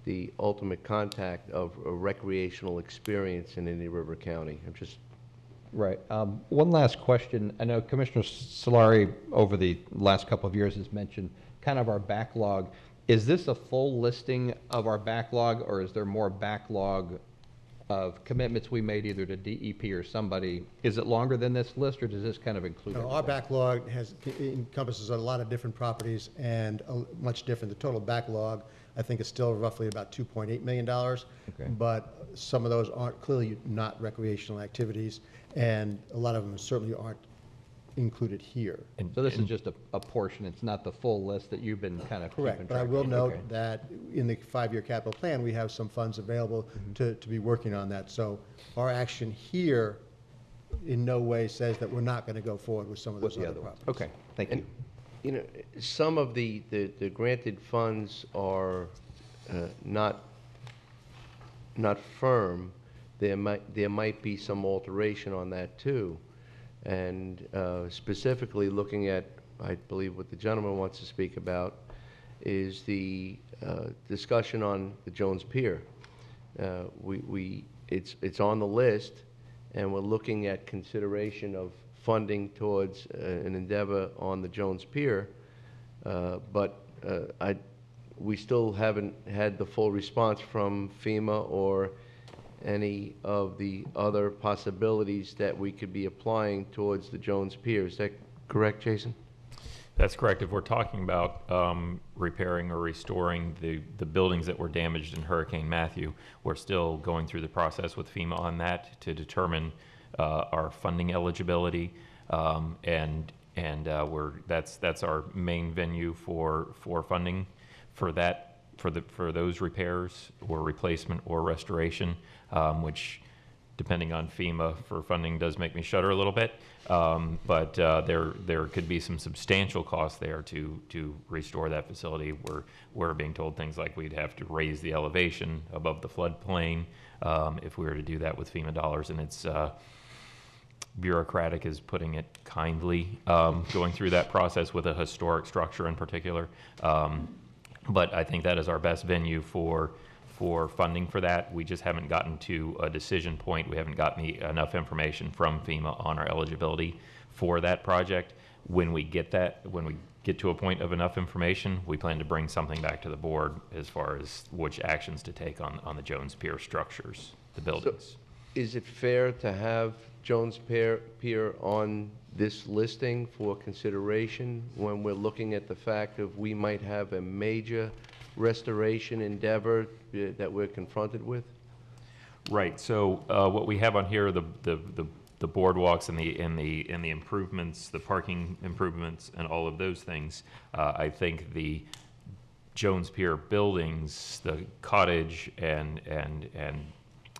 the ultimate contact of a recreational experience in Indian River County. I'm just. Right. One last question. I know Commissioner Solari over the last couple of years has mentioned kind of our backlog. Is this a full listing of our backlog, or is there more backlog of commitments we made either to DEP or somebody? Is it longer than this list, or does this kind of include No, our backlog encompasses a lot of different properties and much different. The total backlog, I think, is still roughly about $2.8 million. Okay. But some of those aren't clearly not recreational activities, and a lot of them certainly aren't included here. So this is just a portion. It's not the full list that you've been kind of keeping Correct, but I track will of. note Okay. that in the 5-year capital plan, we have some funds available to be working on that. So our action here in no way says that we're not going to go forward with some of those With the other other ones. properties. Okay, thank you. Some of the granted funds are not firm, there might be some alteration on that too. And specifically looking at, I believe what the gentleman wants to speak about is the discussion on the Jones Pier. It's on the list, and we're looking at consideration of funding towards an endeavor on the Jones Pier, but we still haven't had the full response from FEMA or any of the other possibilities that we could be applying towards the Jones Pier. Is that correct, Jason? That's correct. If we're talking about repairing or restoring the buildings that were damaged in Hurricane Matthew, we're still going through the process with FEMA on that to determine our funding eligibility, and that's our main venue for funding for that, for those repairs or replacement or restoration, which, depending on FEMA for funding, does make me shudder a little bit. But there could be some substantial costs there to restore that facility. We're being told things like we'd have to raise the elevation above the floodplain if we were to do that with FEMA dollars, and it's bureaucratic is putting it kindly, going through that process with a historic structure in particular. But I think that is our best venue for funding for that. We just haven't gotten to a decision point. We haven't gotten enough information from FEMA on our eligibility for that project. When we get to a point of enough information, we plan to bring something back to the board as far as which actions to take on the Jones Pier structures, the buildings. So, is it fair to have Jones Pier on this listing for consideration when we're looking at the fact of we might have a major restoration endeavor that we're confronted with? Right. So what we have on here are the boardwalks and the improvements, the parking improvements, and all of those things. I think the Jones Pier buildings, the cottage, and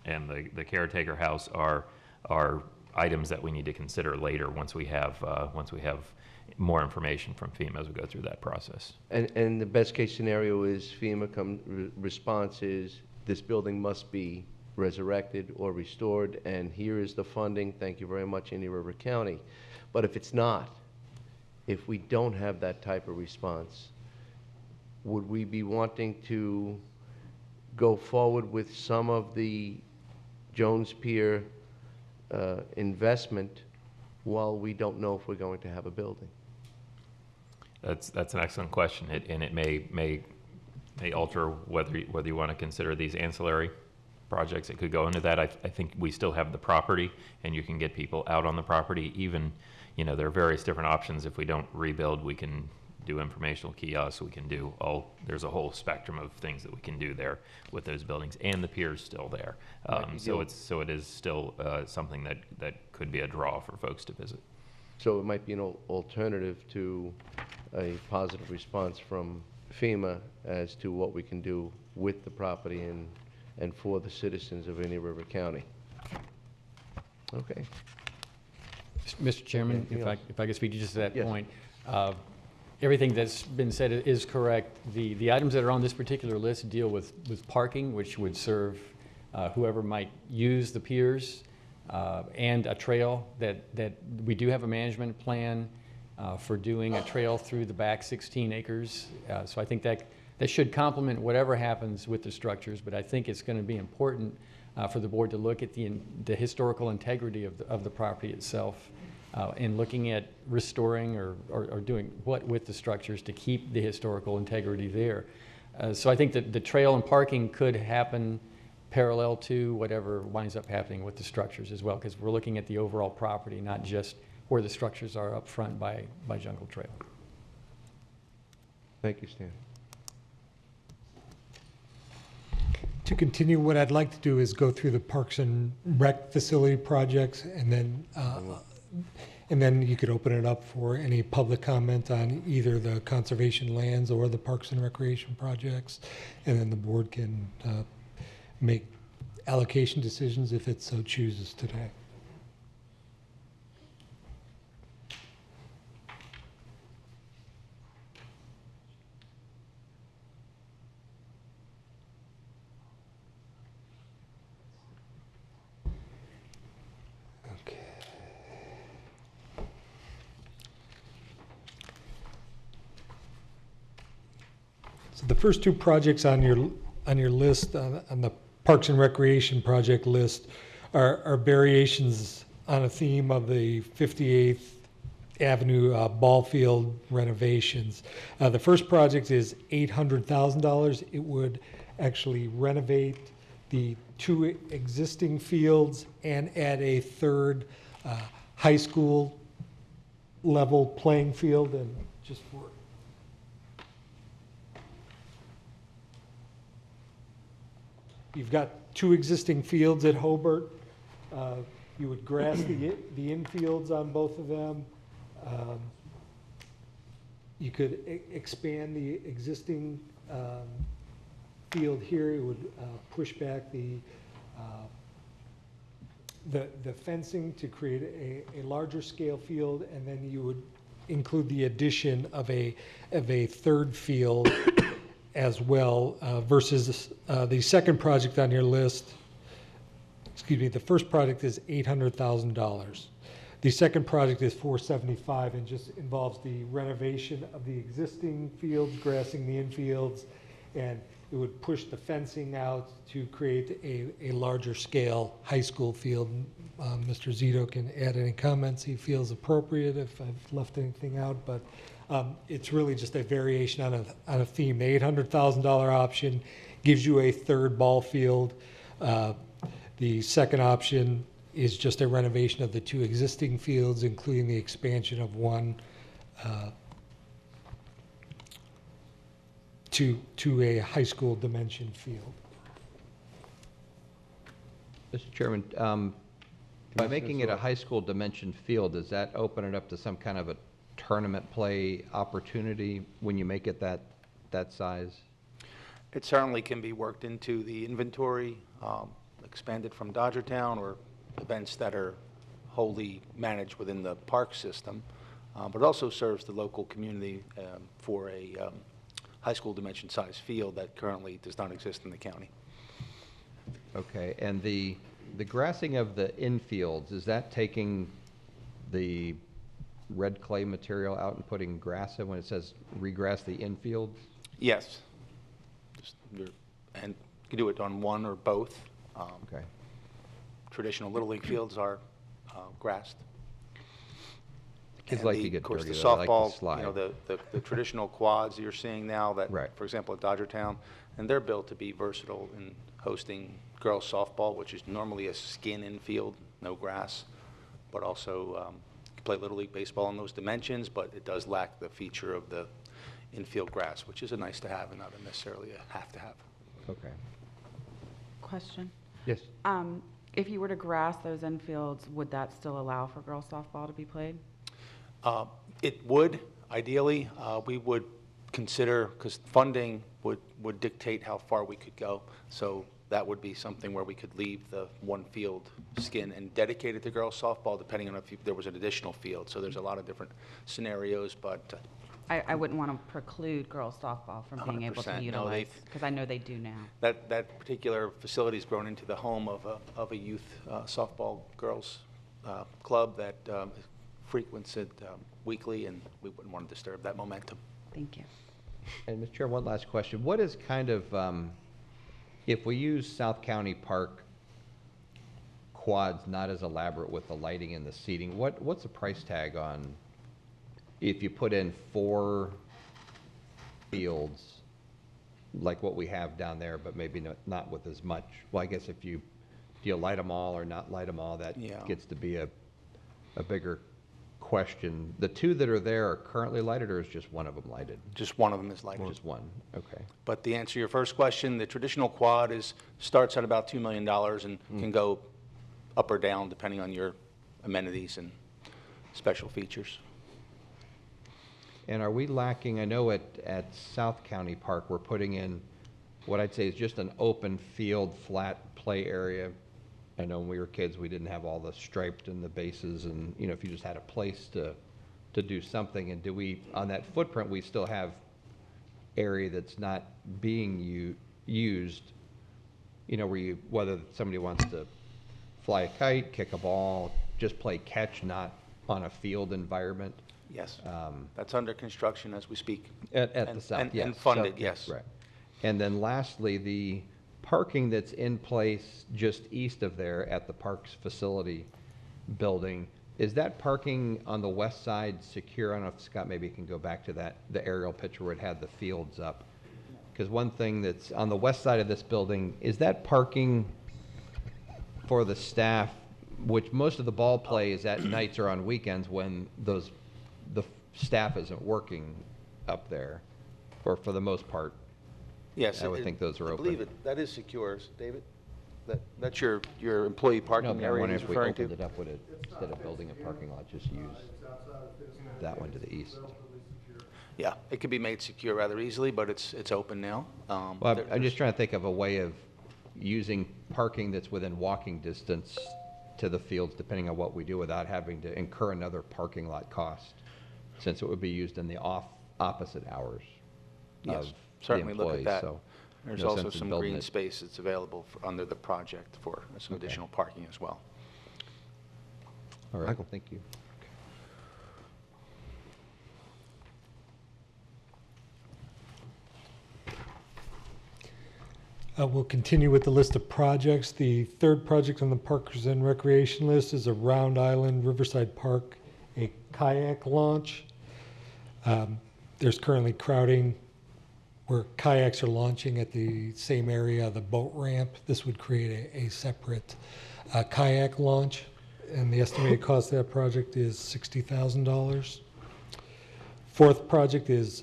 the caretaker house are items that we need to consider later once we have more information from FEMA as we go through that process. And the best case scenario is FEMA response is this building must be resurrected or restored, and here is the funding. Thank you very much, Indian River County. But if it's not, if we don't have that type of response, would we be wanting to go forward with some of the Jones Pier investment while we don't know if we're going to have a building? That's an excellent question, and it may alter whether you want to consider these ancillary projects. It could go into that. I think we still have the property, and you can get people out on the property. Even, there are various different options. If we don't rebuild, we can do informational kiosks. We can do there's a whole spectrum of things that we can do there with those buildings, and the pier's still there. So it is still something that could be a draw for folks to visit. So it might be an alternative to a positive response from FEMA as to what we can do with the property and for the citizens of Indian River County. Okay. Mr. Chairman, Anything else? if I could speak to just that Yes. point. Everything that's been said is correct. The items that are on this particular list deal with parking, which would serve whoever might use the piers, and a trail that we do have a management plan for doing a trail through the back 16 acres. So I think that should complement whatever happens with the structures, but I think it's going to be important for the board to look at the historical integrity of the property itself, and looking at restoring or doing what with the structures to keep the historical integrity there. So I think that the trail and parking could happen parallel to whatever winds up happening with the structures as well, because we're looking at the overall property, not just where the structures are up front by Jungle Trail. Thank you, Stan. To continue, what I'd like to do is go through the Parks and Rec facility projects, and then you could open it up for any public comment on either the conservation lands or the Parks and Recreation projects, and then the board can make allocation decisions if it so chooses today. So the first two projects on your list, on the Parks and Recreation project list, are variations on a theme of the 58th Avenue ball field renovations. The first project is $800,000. It would actually renovate the two existing fields and add a third high school level playing field. And just for you've got two existing fields at Hobart. You would grass the infields on both of them. You could expand the existing field here. It would push back the fencing to create a larger scale field, and then you would include the addition of a third field as well, versus the second project on your list. Excuse me, the first project is $800,000. The second project is $475 and just involves the renovation of the existing fields, grassing the infields, and it would push the fencing out to create a larger scale high school field. Mr. Zito can add any comments he feels appropriate if I've left anything out, but it's really just a variation on a theme. The $800,000 option gives you a third ball field. The second option is just a renovation of the two existing fields, including the expansion of one to a high school dimension field. Mr. Chairman, by making it a high school dimension field, does that open it up to some kind of a tournament play opportunity when you make it that size? It certainly can be worked into the inventory, expanded from Dodgertown, or events that are wholly managed within the park system, but it also serves the local community for a high school dimension size field that currently does not exist in the county. Okay, and the grassing of the infields, is that taking the red clay material out and putting grass in when it says regrass the infields? Yes. And you can do it on one or both. Okay. Traditional Little League fields are grassed. Kids And like to get of course, dirty, the though. They like to softball, slide. you know, the traditional quads you're seeing now that, Right. for example, at Dodgertown, and they're built to be versatile in hosting girls softball, which is normally a skin infield, no grass, but also you can play Little League baseball in those dimensions, but it does lack the feature of the infield grass, which is a nice to have and not necessarily a have to have. Okay. Question. Yes. If you were to grass those infields, would that still allow for girls softball to be played? It would, ideally. We would consider, because funding would dictate how far we could go. So that would be something where we could leave the one field skin and dedicate it to girls softball, depending on if there was an additional field. So there's a lot of different scenarios, but I wouldn't want to preclude girls softball from being able 100%. to No, utilize, because I know they do now. that particular facility's grown into the home of a youth softball girls club that frequents it weekly, and we wouldn't want to disturb that momentum. Thank you. And Mr. Chair, one last question. What is kind of, if we use South County Park quads not as elaborate with the lighting and the seating, what's the price tag on if you put in 4 fields like what we have down there, but maybe not with as much? Well, I guess if do you light them all or not light them all, that gets to be a bigger question. The 2 that are there are currently lighted, or is just one of them lighted? Just one of them is lighted. Just one, okay. But to answer your first question, the traditional quad starts at about $2 million and can go up or down depending on your amenities and special features. And are we lacking, I know at South County Park, we're putting in what I'd say is just an open field, flat play area. I know when we were kids, we didn't have all the striped and the bases, and, you know, if you just had a place to do something. And do we, on that footprint, we still have area that's not being used, you know, whether somebody wants to fly a kite, kick a ball, just play catch, not on a field environment? Yes, that's under construction as we speak. At the And- south, and- yes. and funded, South, yes. Right. And then lastly, the parking that's in place just east of there at the Parks Facility building, is that parking on the west side secure? I don't know if Scott maybe can go back to that, the aerial picture where it had the fields up. Because one thing that's on the west side of this building, is that parking for the staff, which most of the ball play is at nights or on weekends when the staff isn't working up there, or for the most part? Yes. I would think those are I open. believe that is secure, David? That's your employee No, parking but I'm area wondering he's if we referring to? opened it up, would it, instead of building a parking lot, just use that one to the east? Yeah, it could be made secure rather easily, but it's open now. Well, I'm just trying to think of a way of using parking that's within walking distance to the fields, depending on what we do, without having to incur another parking lot cost, since it would be used in the opposite hours of Yes, the certainly look at employees, that. so There's no also sense in some building green it. space that's available under the project for some Okay. additional parking as well. All right, thank you. We'll continue with the list of projects. The third project on the Parks and Recreation list is a Round Island Riverside Park, a kayak launch. There's currently crowding where kayaks are launching at the same area of the boat ramp. This would create a separate kayak launch, and the estimated cost of that project is $60,000. Fourth project is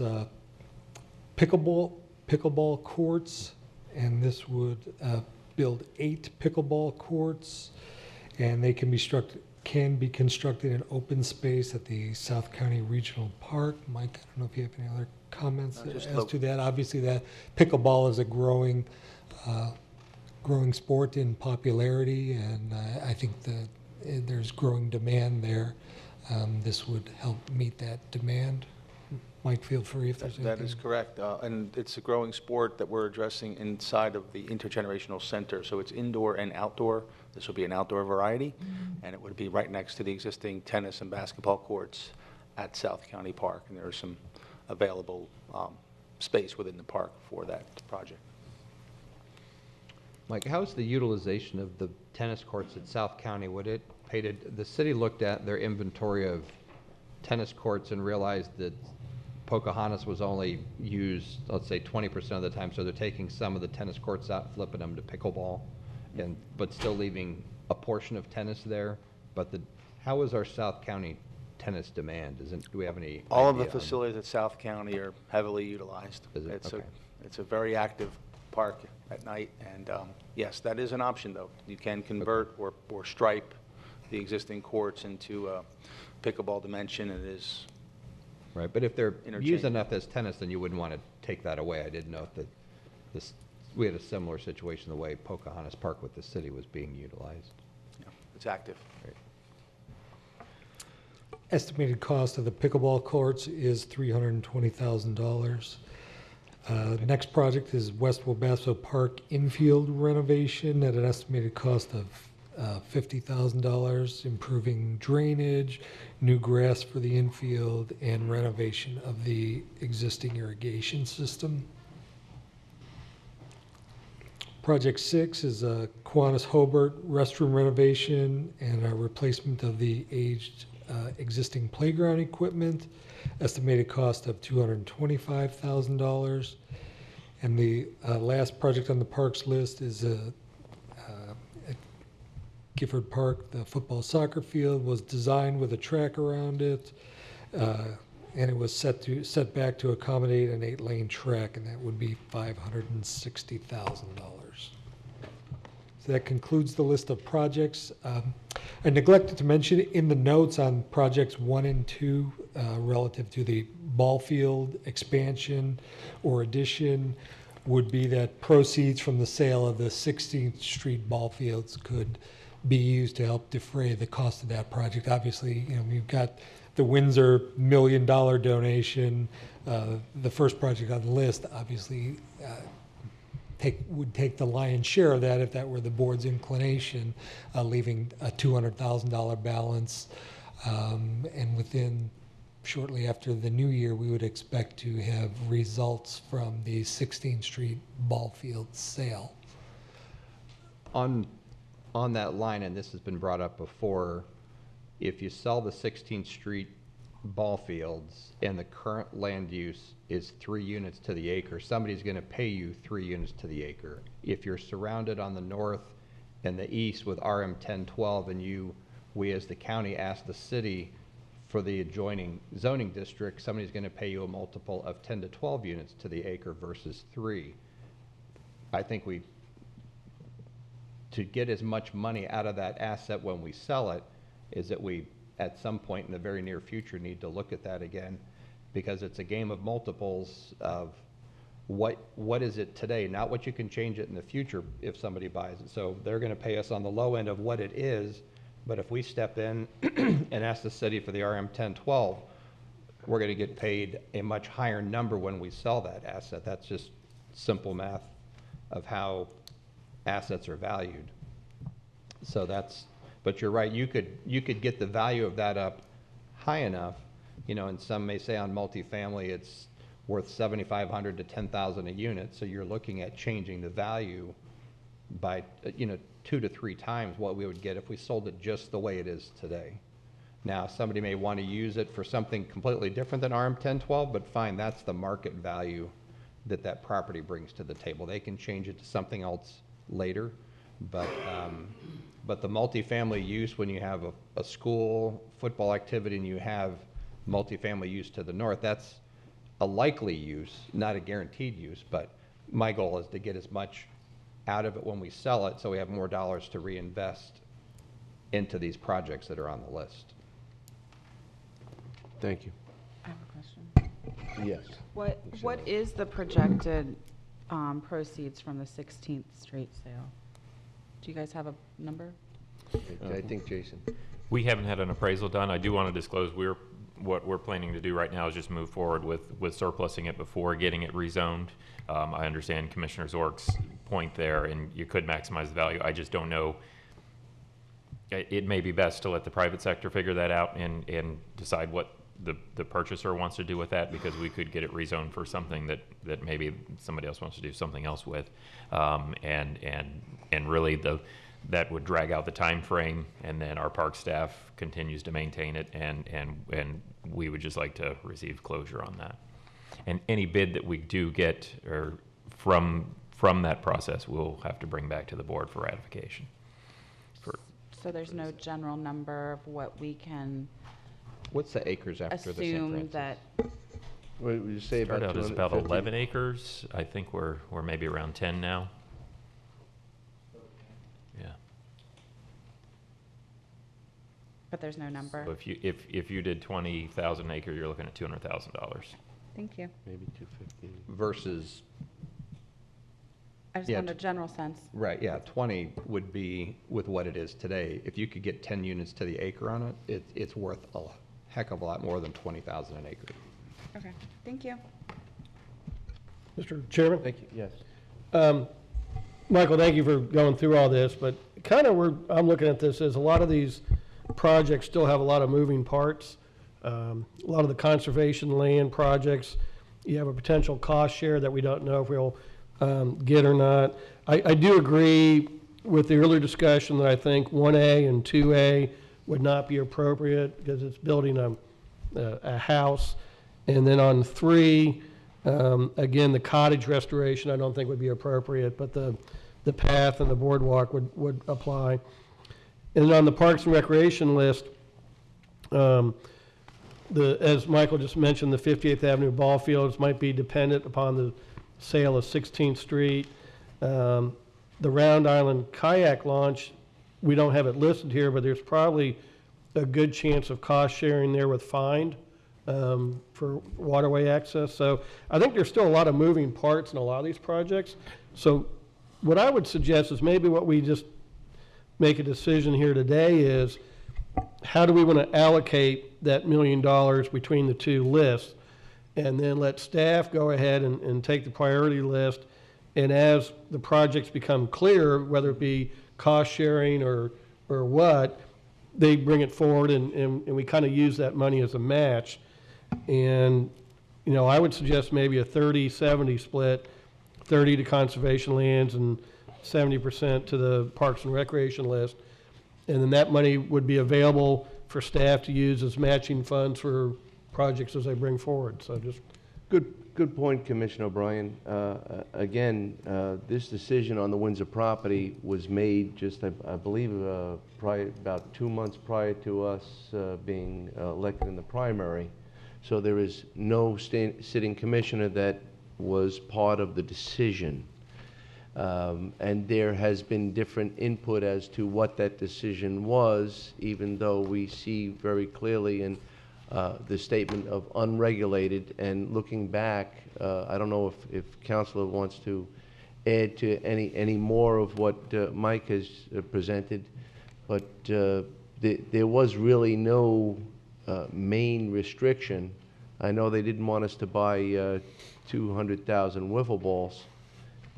pickleball courts, and this would build 8 pickleball courts, and they can be constructed in open space at the South County Regional Park. Mike, I don't know if you have any other comments Just as look- to that. Obviously, that pickleball is a growing sport in popularity, and I think there's growing demand there. This would help meet that demand. Mike, feel free if there's anything. That is correct, and it's a growing sport that we're addressing inside of the intergenerational center, so it's indoor and outdoor. This will be an outdoor variety, and it would be right next to the existing tennis and basketball courts at South County Park, and there's some available space within the park for that project. Mike, how's the utilization of the tennis courts at South County? The city looked at their inventory of tennis courts and realized that Pocahontas was only used, let's say, 20% of the time, so they're taking some of the tennis courts out, flipping them to pickleball, but still leaving a portion of tennis there. But how is our South County tennis demand? Do we have any All of the idea on- facilities at South County are heavily utilized. Is it? Okay. It's a very active park at night, and yes, that is an option, though. You can convert or stripe the existing courts into a pickleball dimension. It is Right, but if they're used interchangeable. enough as tennis, then you wouldn't want to take that away. I didn't know if we had a similar situation the way Pocahontas Park with the city was being utilized. Yeah, it's active. Estimated cost of the pickleball courts is $320,000. Next project is West Wabasso Park infield renovation at an estimated cost of $50,000, improving drainage, new grass for the infield, and renovation of the existing irrigation system. Project 6 is a Kiwanis Hobart restroom renovation and a replacement of the aged existing playground equipment, estimated cost of $225,000. And the last project on the parks list is at Gifford Park. The football soccer field was designed with a track around it, and it was set back to accommodate an 8-lane track, and that would be $560,000. So that concludes the list of projects. I neglected to mention in the notes on projects 1 and 2 relative to the ball field expansion or addition would be that proceeds from the sale of the 16th Street ball fields could be used to help defray the cost of that project. Obviously, we've got the Windsor $1 million donation. The first project on the list, obviously, would take the lion's share of that if that were the board's inclination, leaving a $200,000 balance. And within shortly after the new year, we would expect to have results from the 16th Street ball field sale. On that line, and this has been brought up before, if you sell the 16th Street ball fields and the current land use is 3 units to the acre, somebody's going to pay you 3 units to the acre. If you're surrounded on the north and the east with RM 1012 and we as the county ask the city for the adjoining zoning district, somebody's going to pay you a multiple of 10 to 12 units to the acre versus 3. I think to get as much money out of that asset when we sell it is that we, at some point in the very near future, need to look at that again, because it's a game of multiples of what is it today, not what you can change it in the future if somebody buys it. So they're going to pay us on the low end of what it is, but if we step in and ask the city for the RM 1012, we're going to get paid a much higher number when we sell that asset. That's just simple math of how assets are valued. So but you're right, you could get the value of that up high enough, and some may say on multifamily it's worth $7,500 to $10,000 a unit, so you're looking at changing the value by 2 to 3 times what we would get if we sold it just the way it is today. Now, somebody may want to use it for something completely different than RM 1012, but fine, that's the market value that property brings to the table. They can change it to something else later, but the multifamily use, when you have a school football activity and you have multifamily use to the north, that's a likely use, not a guaranteed use, but my goal is to get as much out of it when we sell it so we have more dollars to reinvest into these projects that are on the list. Thank you. I have a question. Yes. What is the projected proceeds from the 16th Street sale? Do you guys have a number? I think Jason. We haven't had an appraisal done. I do want to disclose what we're planning to do right now is just move forward with surplusing it before getting it rezoned. I understand Commissioner Zork's point there, and you could maximize the value. I just don't know. It may be best to let the private sector figure that out and decide what the purchaser wants to do with that, because we could get it rezoned for something that maybe somebody else wants to do something else with, and really that would drag out the time frame, and then our park staff continues to maintain it, and we would just like to receive closure on that. And any bid that we do get or from that process, we'll have to bring back to the board for ratification. So there's no general number of what we can What's the acres after the St. assume Francis? that What would you say about Start out as about 250? 11 acres. I think we're maybe around 10 now. Yeah. but there's no number? So if you did 20,000 an acre, you're looking at $200,000. Thank you. Maybe 250. Versus, I just Yeah, want a general sense. right, yeah, 20 would be with what it is today. If you could get 10 units to the acre on it, it's worth a heck of a lot more than 20,000 an acre. Okay, thank you. Mr. Chairman? Thank you, yes. Michael, thank you for going through all this, but kind of I'm looking at this as a lot of these projects still have a lot of moving parts. A lot of the conservation land projects, you have a potential cost share that we don't know if we'll get or not. I do agree with the earlier discussion that I think 1A and 2A would not be appropriate because it's building a house. And then on 3, again, the cottage restoration I don't think would be appropriate, but the path and the boardwalk would apply. And on the Parks and Recreation list, as Michael just mentioned, the 58th Avenue ball fields might be dependent upon the sale of 16th Street. The Round Island kayak launch, we don't have it listed here, but there's probably a good chance of cost sharing there with Find for waterway access. So I think there's still a lot of moving parts in a lot of these projects. So what I would suggest is maybe what we just make a decision here today is how do we want to allocate that $1 million between the two lists, and then let staff go ahead and take the priority list, and as the projects become clear, whether it be cost sharing or what, they bring it forward and we kind of use that money as a match. And, you know, I would suggest maybe a 30-70 split, 30 to conservation lands and 70% to the Parks and Recreation list. And then that money would be available for staff to use as matching funds for projects as they bring forward. So just Good point, Commissioner O'Brien. Again, this decision on the Windsor property was made just, I believe, about 2 months prior to us being elected in the primary. So there is no sitting commissioner that was part of the decision. And there has been different input as to what that decision was, even though we see very clearly in the statement of unregulated. And looking back, I don't know if Councilor wants to add to any more of what Mike has presented, but there was really no main restriction. I know they didn't want us to buy 200,000 wiffle balls,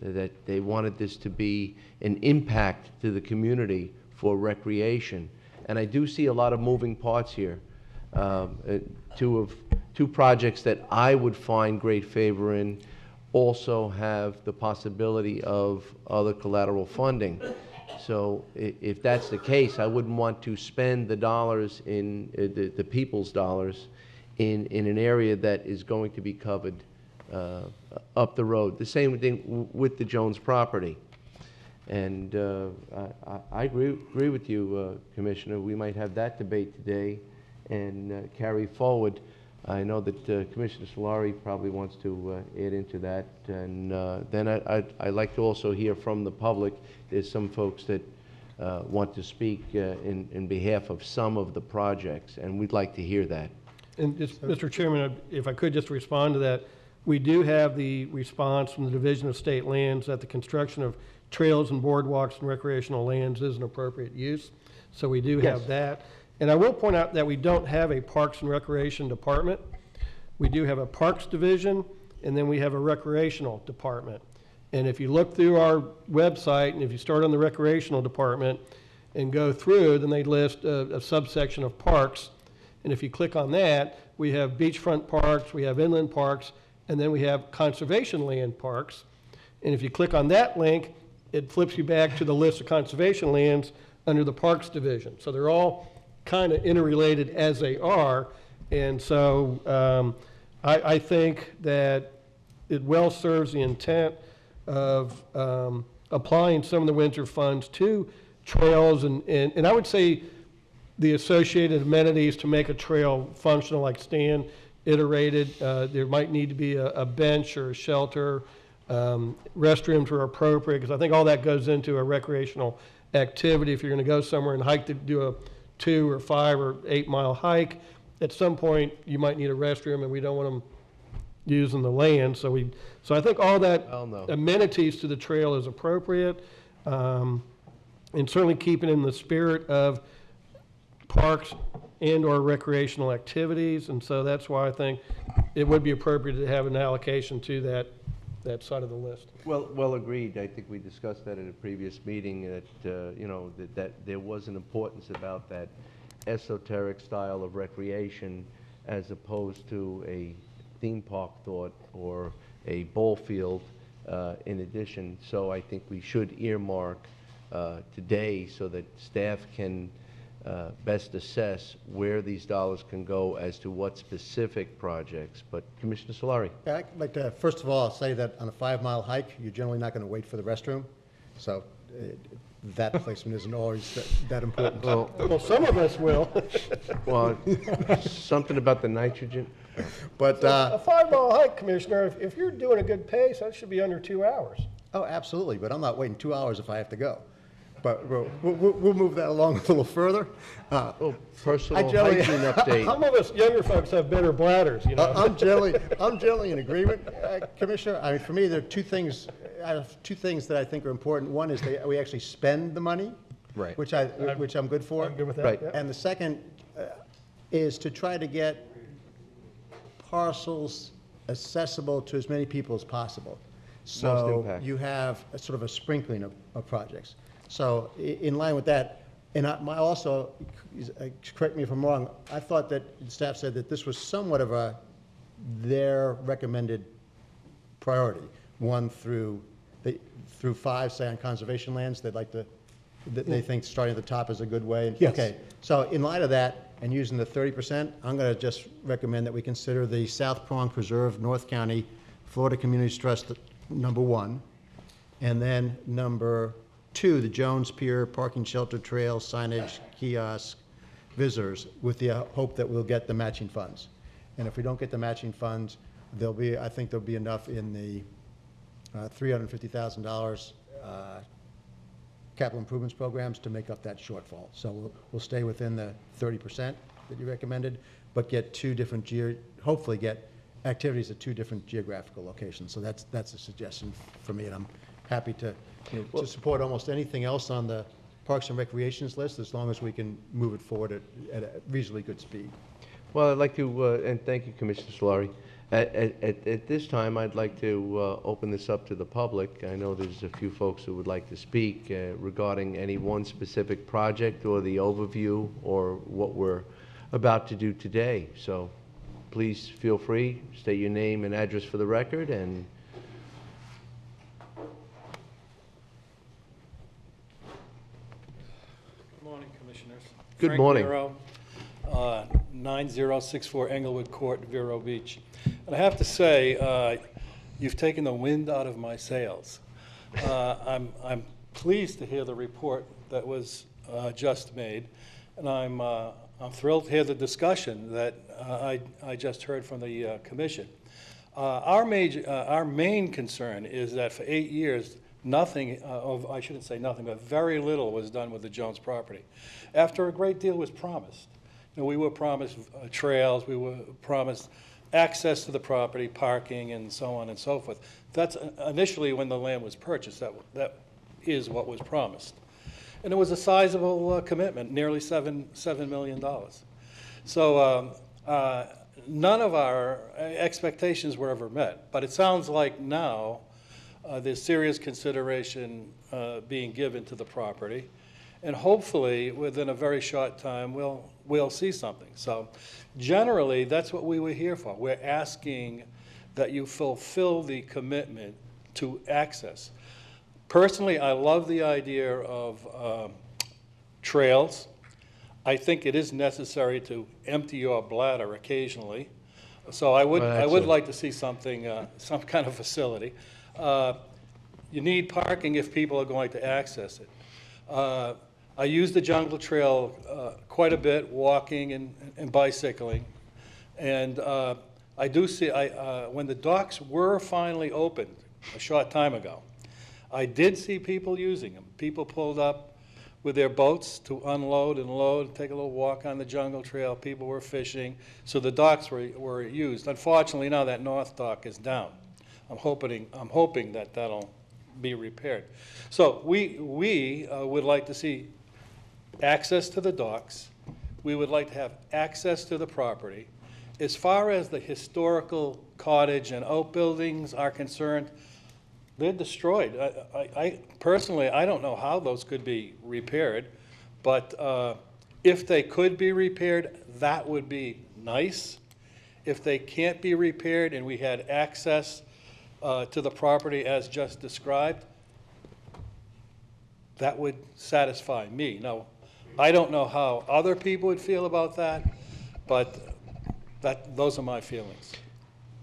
that they wanted this to be an impact to the community for recreation. And I do see a lot of moving parts here. Two projects that I would find great favor in also have the possibility of other collateral funding. So if that's the case, I wouldn't want to spend the dollars in the people's dollars in an area that is going to be covered up the road. The same thing with the Jones property. And I agree with you, Commissioner. We might have that debate today and carry forward. I know that Commissioner Solari probably wants to add into that. And then I'd like to also hear from the public. There's some folks that want to speak in behalf of some of the projects, and we'd like to hear that. And just, Mr. Chairman, if I could just respond to that, we do have the response from the Division of State Lands that the construction of trails and boardwalks and recreational lands is an appropriate use. So we do have that. And I will point out that we don't have a Parks and Recreation Department. We do have a Parks Division, and then we have a Recreational Department. And if you look through our website, and if you start on the Recreational Department and go through, then they list a subsection of parks. And if you click on that, we have beachfront parks, we have inland parks, and then we have conservation land parks. And if you click on that link, it flips you back to the list of conservation lands under the Parks Division. So they're all kind of interrelated as they are. And so I think that it well serves the intent of applying some of the winter funds to trails and I would say the associated amenities to make a trail functional, like Stan iterated. There might need to be a bench or a shelter. Restrooms are appropriate, because I think all that goes into a recreational activity. If you're going to go somewhere and hike to do a 2 or 5 or 8 mile hike, at some point you might need a restroom, and we don't want them using the land. So I think all that amenities to the trail is appropriate, and certainly keeping in the spirit of parks and or recreational activities. And so that's why I think it would be appropriate to have an allocation to that side of the list. Well agreed. I think we discussed that at a previous meeting, that you know, that there was an importance about that esoteric style of recreation as opposed to a theme park thought or a ball field in addition. So I think we should earmark today so that staff can best assess where these dollars can go as to what specific projects. But Commissioner Solari. Yeah, I'd like to, first of all, say that on a 5 mile hike, you're generally not going to wait for the restroom. So that placement isn't always that important. Well, some of us will. Well, something about the nitrogen. But a 5 mile hike, Commissioner, if you're doing a good pace, that should be under 2 hours. Oh, absolutely. But I'm not waiting 2 hours if I have to go. But we'll move that along a little further. Personal hygiene update. Some of us younger folks have better bladders, you know. I'm generally in agreement, Commissioner. I mean, for me, there are two things that I think are important. One is we actually spend the money, right? Which I'm good for. I'm good with that. Right. Yeah. And the second is to try to get parcels accessible to as many people as possible. So you have a sort of a sprinkling of projects. So in line with that, and also, correct me if I'm wrong, I thought that the staff said that this was somewhat of a their recommended priority, 1 through 5, say, on conservation lands, they'd like to, they think starting at the top is a good way. Yes. Okay, so in light of that, and using the 30%, I'm going to just recommend that we consider the South Prong Preserve, North County, Florida Communities Trust, number 1, and then number 2, the Jones Pier Parking Shelter Trail Signage Kiosk Visitors, with the hope that we'll get the matching funds. And if we don't get the matching funds, I think there'll be enough in the $350,000 capital improvements programs to make up that shortfall. So we'll stay within the 30% that you recommended, but get hopefully get activities at 2 different geographical locations. So that's a suggestion for me, and I'm happy to, to support almost anything else on the Parks and Recreations list, as long as we can move it forward at a reasonably good speed. Well, I'd like to, and thank you, Commissioner Solari. At this time, I'd like to open this up to the public. I know there's a few folks who would like to speak regarding any one specific project or the overview or what we're about to do today. So please feel free, state your name and address for the record, and Good morning, Commissioners. Good morning. Frank Vero, 9064 Englewood Court, Vero Beach. And I have to say, you've taken the wind out of my sails. I'm pleased to hear the report that was just made, and I'm thrilled to hear the discussion that I just heard from the commission. Our main concern is that for 8 years, I shouldn't say nothing, but very little was done with the Jones property. After a great deal was promised. We were promised trails, we were promised access to the property, parking, and so on and so forth. That's initially when the land was purchased. That is what was promised. And it was a sizable commitment, nearly $7 million. So none of our expectations were ever met. But it sounds like now there's serious consideration being given to the property. And hopefully, within a very short time, we'll see something. So generally, that's what we were here for. We're asking that you fulfill the commitment to access. Personally, I love the idea of trails. I think it is necessary to empty your bladder occasionally. So I would like to see something, some kind of facility. You need parking if people are going to access it. I use the Jungle Trail quite a bit, walking and bicycling. And I do see, when the docks were finally opened a short time ago, I did see people using them. People pulled up with their boats to unload and load, take a little walk on the Jungle Trail. People were fishing, so the docks were used. Unfortunately, now that north dock is down. I'm hoping that that'll be repaired. So we would like to see access to the docks. We would like to have access to the property. As far as the historical cottage and outbuildings are concerned, they're destroyed. I personally, I don't know how those could be repaired, but if they could be repaired, that would be nice. If they can't be repaired and we had access to the property as just described, that would satisfy me. Now, I don't know how other people would feel about that, but those are my feelings.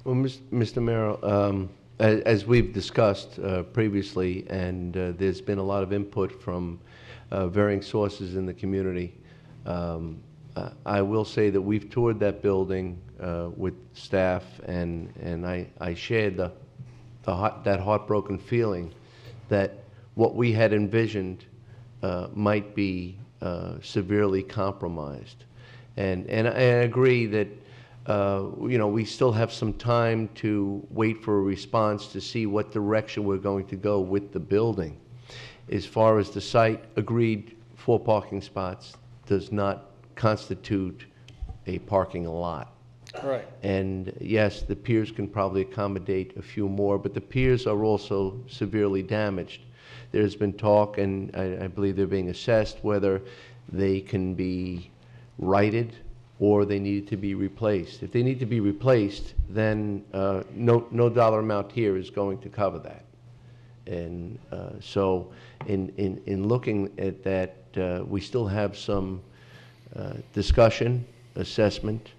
well, Mr. Merrill, as we've discussed previously, and there's been a lot of input from varying sources in the community, I will say that we've toured that building with staff, and I shared that heartbroken feeling that what we had envisioned might be severely compromised. And I agree that we still have some time to wait for a response to see what direction we're going to go with the building. As far as the site, agreed, 4 parking spots does not constitute a parking lot. Right. And yes, the piers can probably accommodate a few more, but the piers are also severely damaged. There's been talk, and I believe they're being assessed, whether they can be righted or they needed to be replaced. If they need to be replaced, then no dollar amount here is going to cover that. And so in looking at that, we still have some discussion, assessment,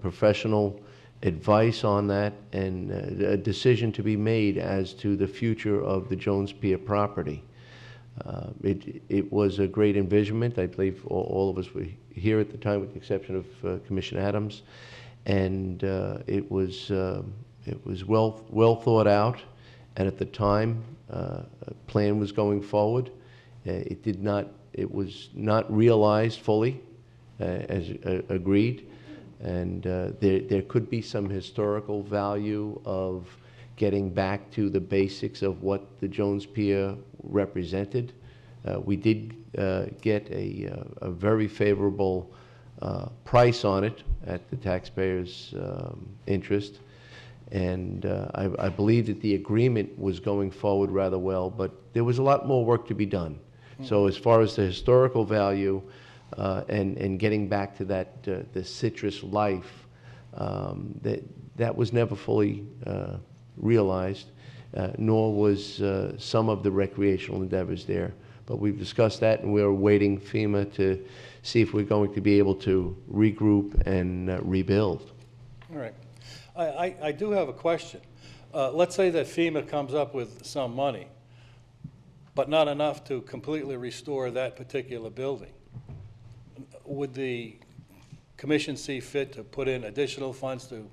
professional advice on that, and a decision to be made as to the future of the Jones Pier property. It was a great envisionment. I believe all of us were here at the time, with the exception of Commissioner Adams, and it was well thought out. And at the time, a plan was going forward. It was not realized fully, as agreed. And there could be some historical value of getting back to the basics of what the Jones Pier represented. We did get a very favorable price on it at the taxpayers' interest. And I believe that the agreement was going forward rather well, but there was a lot more work to be done. So as far as the historical value and getting back to that the citrus life, that was never fully realized, nor was some of the recreational endeavors there. But we've discussed that, and we're awaiting FEMA to see if we're going to be able to regroup and rebuild. All right. I do have a question. Let's say that FEMA comes up with some money, but not enough to completely restore that particular building. Would the commission see fit to put in additional funds to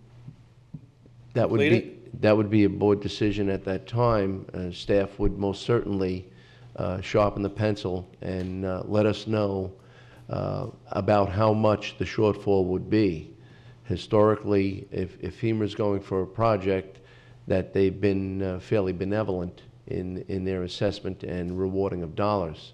complete it? That would be a board decision at that time. Staff would most certainly sharpen the pencil and let us know about how much the shortfall would be. Historically, if FEMA is going for a project, that they've been fairly benevolent in their assessment and rewarding of dollars.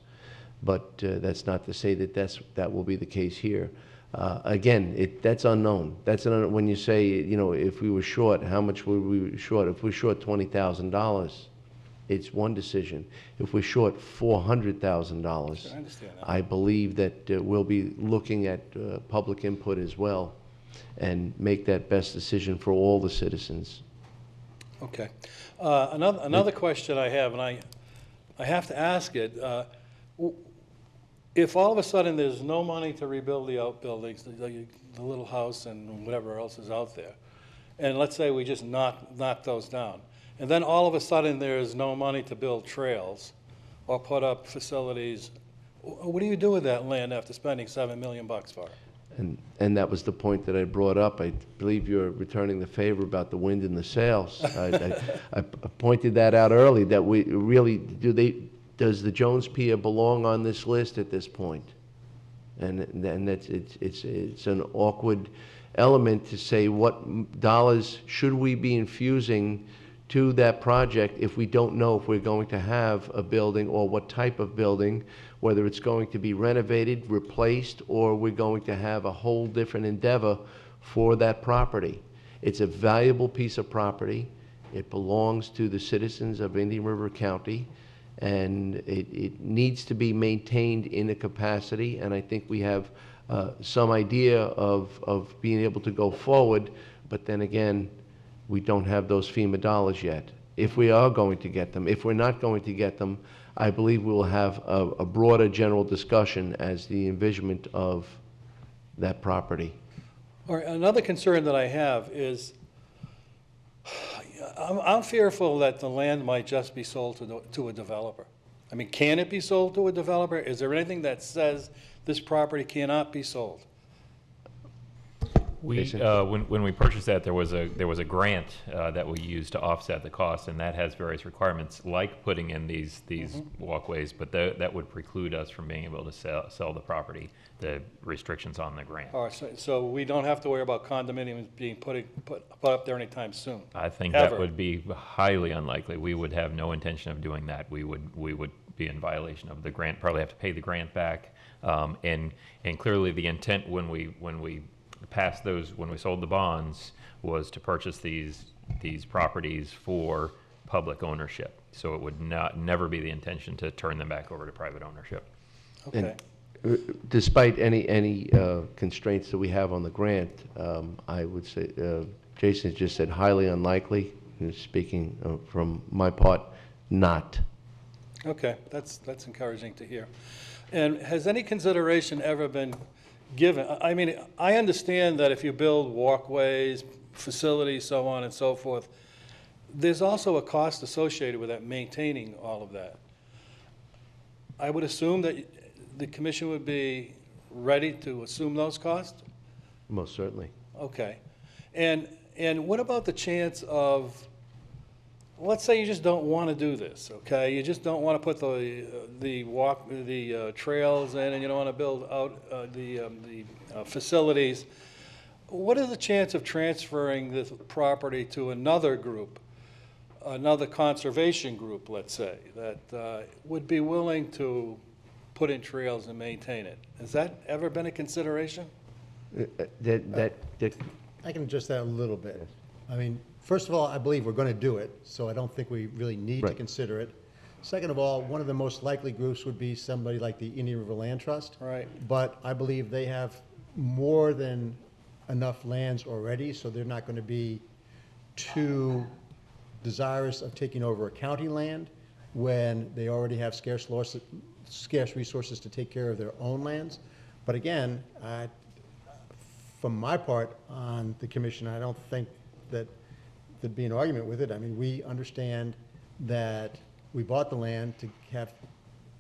But that's not to say that that will be the case here. Again, that's unknown. That's when you say, if we were short, how much were we short? If we're short $20,000, it's one decision. If we're short $400,000, I believe that we'll be looking at public input as well and make that best decision for all the citizens. Okay. Another question I have, and I have to ask it, if all of a sudden there's no money to rebuild the outbuildings, the little house and whatever else is out there, and let's say we just knock those down, and then all of a sudden there's no money to build trails or put up facilities, what do you do with that land after spending $7 million for it? And that was the point that I brought up. I believe you're returning the favor about the wind and the sails. I pointed that out early, that we really, does the Jones Pier belong on this list at this point? And it's an awkward element to say what dollars should we be infusing to that project if we don't know if we're going to have a building or what type of building, whether it's going to be renovated, replaced, or we're going to have a whole different endeavor for that property. It's a valuable piece of property. It belongs to the citizens of Indian River County, and it needs to be maintained in a capacity, and I think we have some idea of being able to go forward, but then again, we don't have those FEMA dollars yet. If we are going to get them, if we're not going to get them, I believe we will have a broader general discussion as the envisionment of that property. All right, another concern that I have is I'm fearful that the land might just be sold to a developer. I mean, can it be sold to a developer? Is there anything that says this property cannot be sold? When we purchased that, there was a grant that we used to offset the cost, and that has various requirements, like putting in these walkways, but that would preclude us from being able to sell the property, the restrictions on the grant. All right, so we don't have to worry about condominiums being put up there anytime soon? I think that would be highly unlikely. We would have no intention of doing that. We would be in violation of the grant, probably have to pay the grant back, and clearly the intent when we passed those, when we sold the bonds, was to purchase these properties for public ownership. So it would never be the intention to turn them back over to private ownership. Okay. Despite any constraints that we have on the grant, I would say, Jason just said highly unlikely. Speaking from my part, not. Okay, that's encouraging to hear. And has any consideration ever been given? I mean, I understand that if you build walkways, facilities, so on and so forth, there's also a cost associated with that, maintaining all of that. I would assume that the commission would be ready to assume those costs? Most certainly. Okay. And what about the chance of, let's say you just don't want to do this, okay? You just don't want to put the trails in, and you don't want to build out the facilities. What is the chance of transferring this property to another group, another conservation group, let's say, that would be willing to put in trails and maintain it? Has that ever been a consideration? I can adjust that a little bit. I mean, first of all, I believe we're going to do it, so I don't think we really need to consider it. Second of all, one of the most likely groups would be somebody like the Indian River Land Trust. Right. But I believe they have more than enough lands already, so they're not going to be too desirous of taking over a county land when they already have scarce resources to take care of their own lands. But again, from my part on the commission, I don't think that there'd be an argument with it. I mean, we understand that we bought the land to have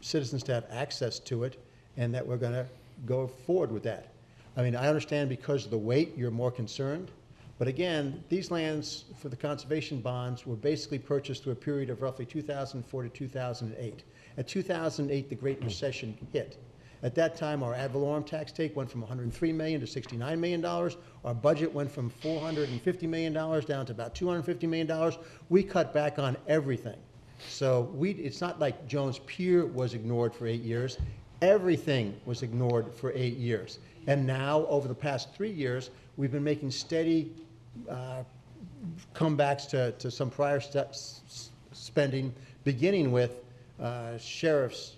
citizens to have access to it, and that we're going to go forward with that. I mean, I understand because of the weight, you're more concerned. But again, these lands for the conservation bonds were basically purchased through a period of roughly 2004 to 2008. At 2008, the Great Recession hit. At that time, our ad valorem tax take went from $103 million to $69 million. Our budget went from $450 million down to about $250 million. We cut back on everything. So it's not like Jones Pier was ignored for 8 years. Everything was ignored for 8 years. And now, over the past 3 years, we've been making steady comebacks to some prior spending, beginning with sheriff's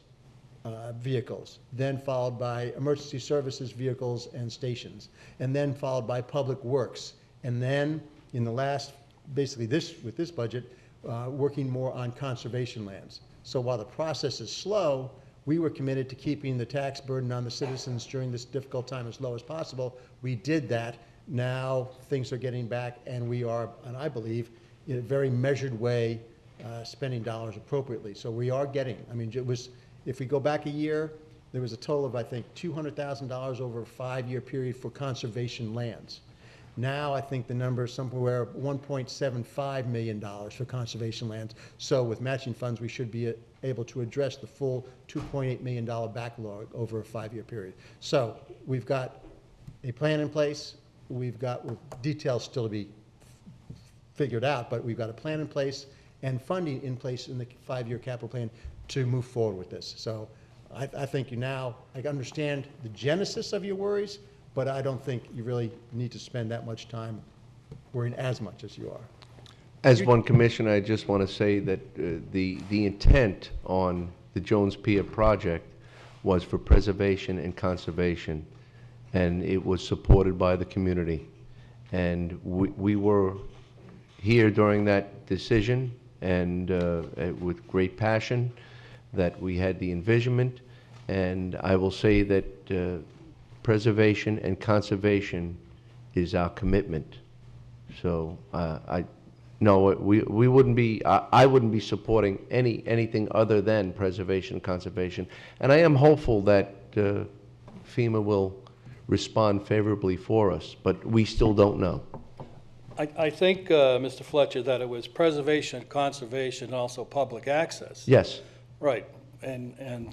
vehicles, then followed by emergency services vehicles and stations, and then followed by public works. And then in the last, basically with this budget, working more on conservation lands. So while the process is slow, we were committed to keeping the tax burden on the citizens during this difficult time as low as possible. We did that. Now things are getting back, and we are, and I believe, in a very measured way, spending dollars appropriately. So we are getting, I mean, it was, if we go back a year, there was a total of, I think, $200,000 over a 5-year period for conservation lands. Now I think the number is somewhere $1.75 million for conservation lands. So with matching funds, we should be able to address the full $2.8 million backlog over a 5-year period. So we've got a plan in place. We've got details still to be figured out, but we've got a plan in place and funding in place in the 5-year capital plan to move forward with this. So I think you now, I understand the genesis of your worries, but I don't think you really need to spend that much time worrying as much as you are. As one commissioner, I just want to say that the intent on the Jones Pier project was for preservation and conservation, and it was supported by the community. And we were here during that decision, and with great passion, that we had the envisionment. And I will say that preservation and conservation is our commitment. So we wouldn't be, I wouldn't be supporting anything other than preservation and conservation. And I am hopeful that FEMA will respond favorably for us, but we still don't know. I think, Mr. Fletcher, that it was preservation, conservation, and also public access. Yes. Right, and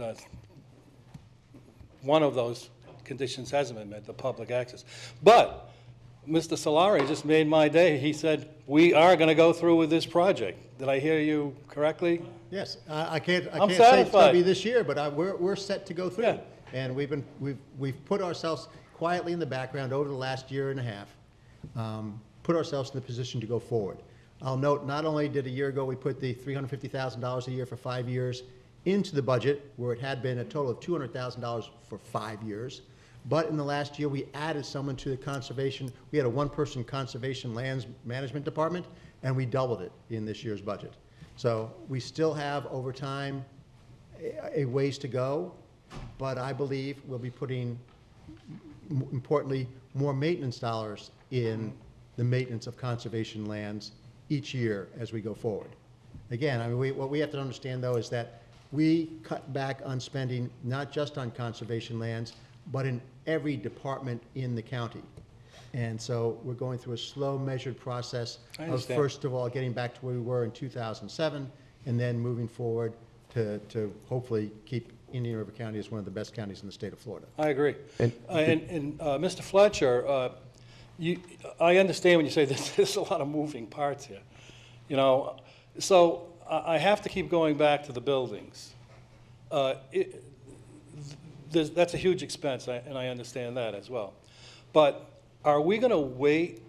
one of those conditions hasn't been met, the public access. But Mr. Solari just made my day. He said, we are going to go through with this project. Did I hear you correctly? Yes, I can't say it's satisfied. going to be this year, but we're set to go through. Yeah. And we've put ourselves quietly in the background over the last year and a half, put ourselves in the position to go forward. I'll note, not only did a year ago we put the $350,000 a year for 5 years into the budget, where it had been a total of $200,000 for 5 years. But in the last year, we added someone to the conservation. We had a one-person conservation lands management department, and we doubled it in this year's budget. So we still have, over time, a ways to go, but I believe we'll be putting, importantly, more maintenance dollars in the maintenance of conservation lands each year as we go forward. Again, I mean, what we have to understand, though, is that we cut back on spending not just on conservation lands, but in every department in the county. And so we're going through a slow, measured process of, first of all, getting back to where we were in 2007, and then moving forward to hopefully keep Indian River County as one of the best counties in the state of Florida. I agree. And Mr. Fletcher, I understand when you say there's a lot of moving parts here. You know, so I have to keep going back to the buildings. That's a huge expense, and I understand that as well. But are we going to wait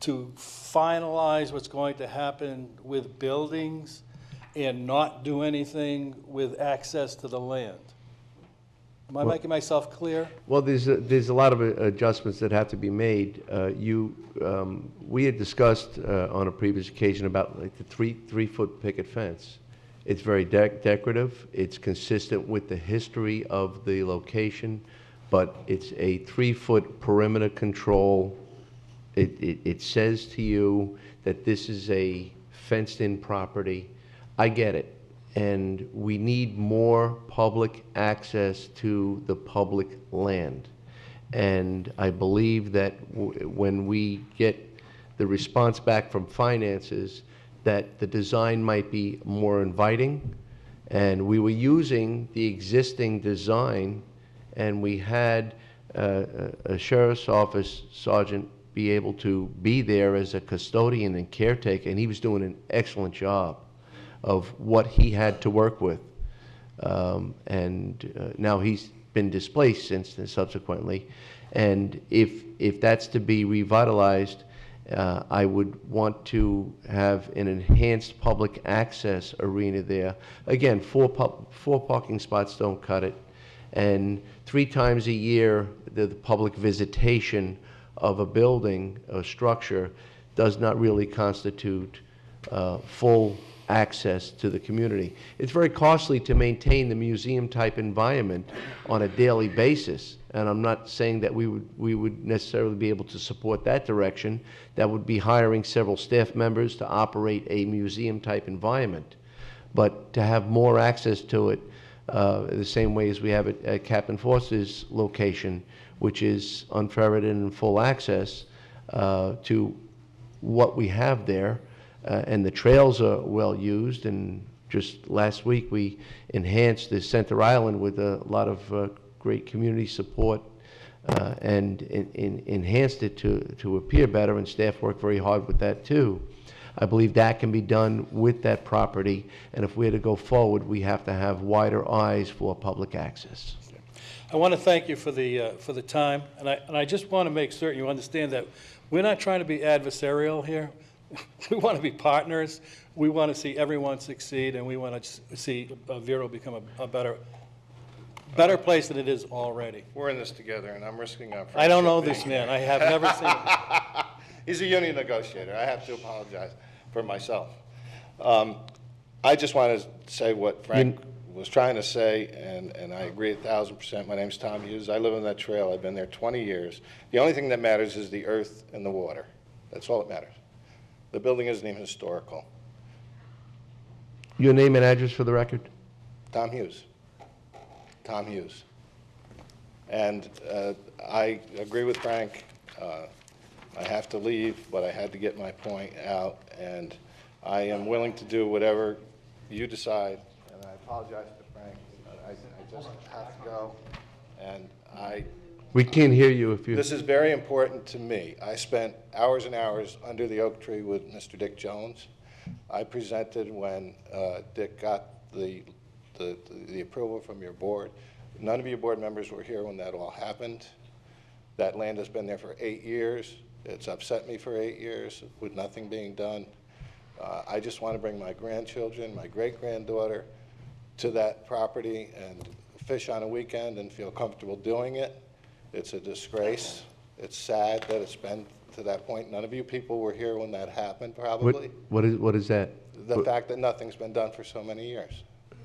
to finalize what's going to happen with buildings and not do anything with access to the land? Am I making myself clear? Well, there's a lot of adjustments that have to be made. We had discussed on a previous occasion about like the three-foot picket fence. It's very decorative. It's consistent with the history of the location, but it's a 3-foot perimeter control. It says to you that this is a fenced-in property. I get it. And we need more public access to the public land. And I believe that when we get the response back from finances, that the design might be more inviting. And we were using the existing design, and we had a sheriff's office sergeant be able to be there as a custodian and caretaker, and he was doing an excellent job of what he had to work with. Now he's been displaced since then subsequently. And if that's to be revitalized, I would want to have an enhanced public access arena there. Again, four parking spots don't cut it. And 3 times a year, the public visitation of a building or structure does not really constitute full access to the community. It's very costly to maintain the museum-type environment on a daily basis, and I'm not saying that we would necessarily be able to support that direction. That would be hiring several staff members to operate a museum-type environment. But to have more access to it, the same way as we have it at Captain Foster's location, which is unferreted and full access to what we have there, and the trails are well used. And just last week we enhanced the Center Island with a lot of great community support and enhanced it to appear better, and staff worked very hard with that too. I believe that can be done with that property, and if we're to go forward, we have to have wider eyes for public access. I want to thank you for the time, and I just want to make certain you understand that we're not trying to be adversarial here. We want to be partners. We want to see everyone succeed, and we want to see Vero become a better place than it is already. We're in this together, and I'm risking our friendship. I don't know this man. I have never seen him. He's a union negotiator. I have to apologize for myself. I just want to say what Frank was trying to say, and I agree 1,000%. My name's Tom Hughes. I live on that trail. I've been there 20 years. The only thing that matters is the earth and the water. That's all that matters. The building isn't even historical. Your name and address for the record? Tom Hughes. Tom Hughes. And I agree with Frank. I have to leave, but I had to get my point out, and I am willing to do whatever you decide. And I apologize to Frank. I just have to go, and We can't hear you if you... This is very important to me. I spent hours and hours under the oak tree with Mr. Dick Jones. I presented when Dick got the approval from your board. None of your board members were here when that all happened. That land has been there for 8 years. It's upset me for 8 years with nothing being done. I just want to bring my grandchildren, my great-granddaughter, to that property and fish on a weekend and feel comfortable doing it. It's a disgrace. It's sad that it's been to that point. None of you people were here when that happened, probably. What is that? The fact that nothing's been done for so many years.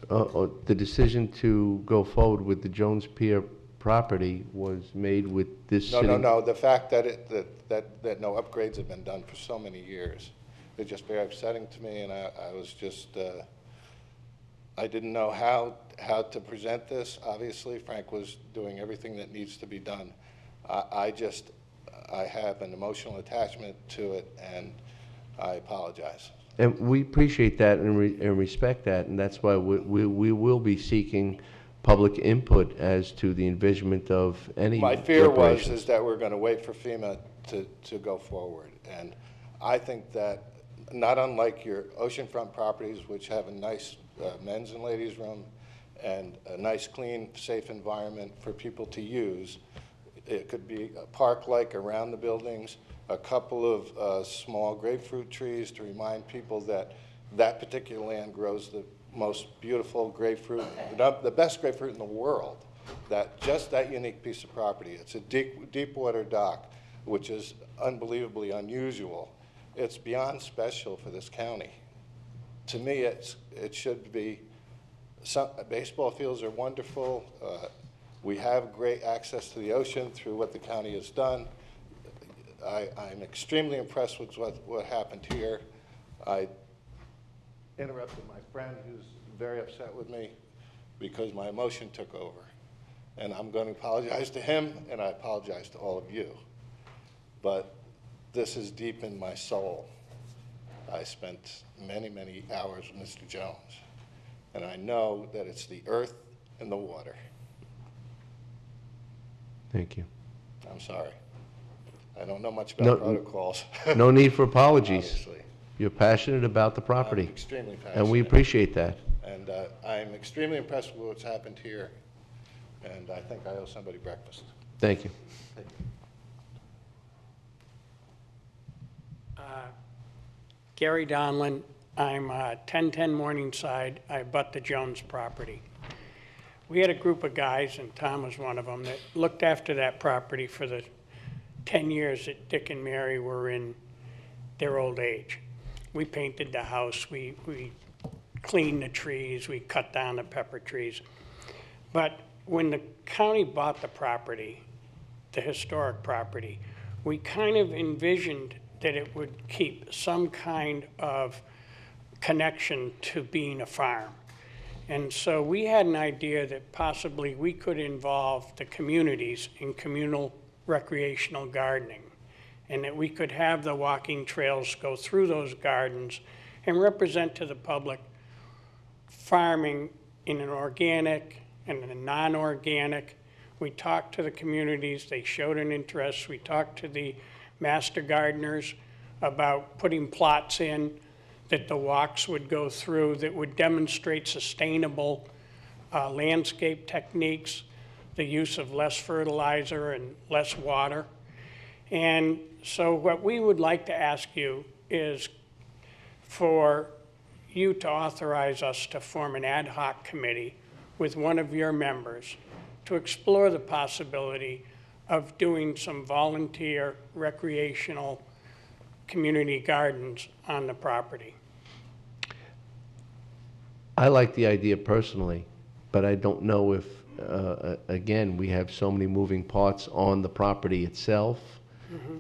The decision to go forward with the Jones Pier property was made with this No, sitting... no, no, the fact that that no upgrades have been done for so many years. It's just very upsetting to me, and I was just, I didn't know how to present this. Obviously, Frank was doing everything that needs to be done. I have an emotional attachment to it, and I apologize. And we appreciate that and respect that, and that's why we will be seeking public input as to the envisionment of any My fear was reparations. is that we're going to wait for FEMA to go forward. And I think that, not unlike your oceanfront properties, which have a nice men's and ladies' room and a nice, clean, safe environment for people to use, it could be a park-like around the buildings, a couple of small grapefruit trees to remind people that that particular land grows the most beautiful grapefruit, the best grapefruit in the world, just that unique piece of property. It's a deep water dock, which is unbelievably unusual. It's beyond special for this county. To me, it should be, baseball fields are wonderful. We have great access to the ocean through what the county has done. I'm extremely impressed with what happened here. I interrupted my friend who's very upset with me because my emotion took over. And I'm going to apologize to him, and I apologize to all of you. But this is deep in my soul. I spent many, many hours with Mr. Jones, and I know that it's the earth and the water. Thank you. I'm sorry. I don't know much about protocols. No need for apologies. Obviously. You're passionate about the property. I'm extremely passionate. And we appreciate that. And I'm extremely impressed with what's happened here, and I think I owe somebody breakfast. Thank you. Thank you. Gary Donlin, I'm 1010 Morningside. I abut the Jones property. We had a group of guys, and Tom was one of them, that looked after that property for the 10 years that Dick and Mary were in their old age. We painted the house, we cleaned the trees, we cut down the pepper trees. But when the county bought the property, the historic property, we kind of envisioned that it would keep some kind of connection to being a farm. And so we had an idea that possibly we could involve the communities in communal recreational gardening, and that we could have the walking trails go through those gardens and represent to the public farming in an organic and a non-organic. We talked to the communities, they showed an interest. We talked to the master gardeners about putting plots in that the walks would go through that would demonstrate sustainable landscape techniques, the use of less fertilizer and less water. And so what we would like to ask you is for you to authorize us to form an ad hoc committee with one of your members to explore the possibility of doing some volunteer recreational community gardens on the property. I like the idea personally, but I don't know if, again, we have so many moving parts on the property itself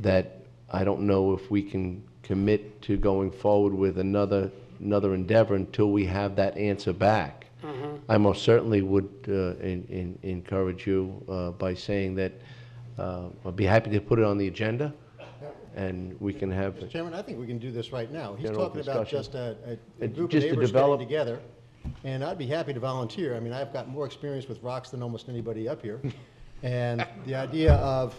that I don't know if we can commit to going forward with another endeavor until we have that answer back. I most certainly would encourage you by saying that I'd be happy to put it on the agenda, and we can have... Mr. Chairman, I think we can do this right now. He's General talking about discussion. just a group of Just to neighbors develop- getting together, and I'd be happy to volunteer. I mean, I've got more experience with rocks than almost anybody up here. And the idea of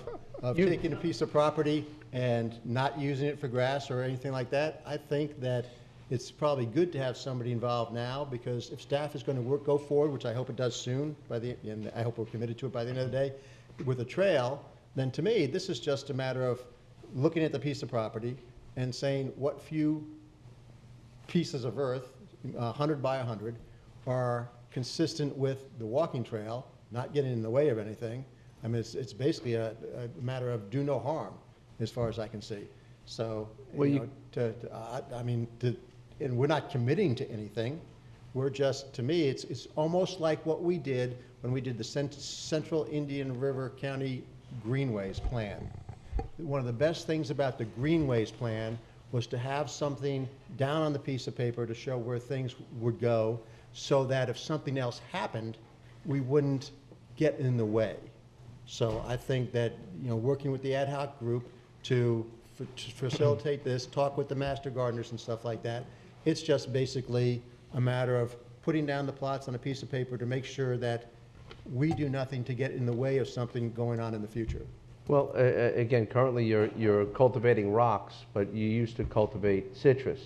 taking a piece of property and not using it for grass or anything like that, I think that it's probably good to have somebody involved now, because if staff is going to go forward, which I hope it does soon, and I hope we're committed to it by the end of the day, with a trail, then to me, this is just a matter of looking at the piece of property and saying what few pieces of earth, 100 by 100, are consistent with the walking trail, not getting in the way of anything. I mean, it's basically a matter of do no harm, as far as I can see. So, Well, you know, and we're not committing to anything. We're just, to me, it's almost like what we did when we did the Central Indian River County Greenways Plan. One of the best things about the Greenways Plan was to have something down on the piece of paper to show where things would go, so that if something else happened, we wouldn't get in the way. So I think that, you know, working with the ad hoc group to facilitate this, talk with the master gardeners and stuff like that, it's just basically a matter of putting down the plots on a piece of paper to make sure that we do nothing to get in the way of something going on in the future. Well, again, currently you're cultivating rocks, but you used to cultivate citrus.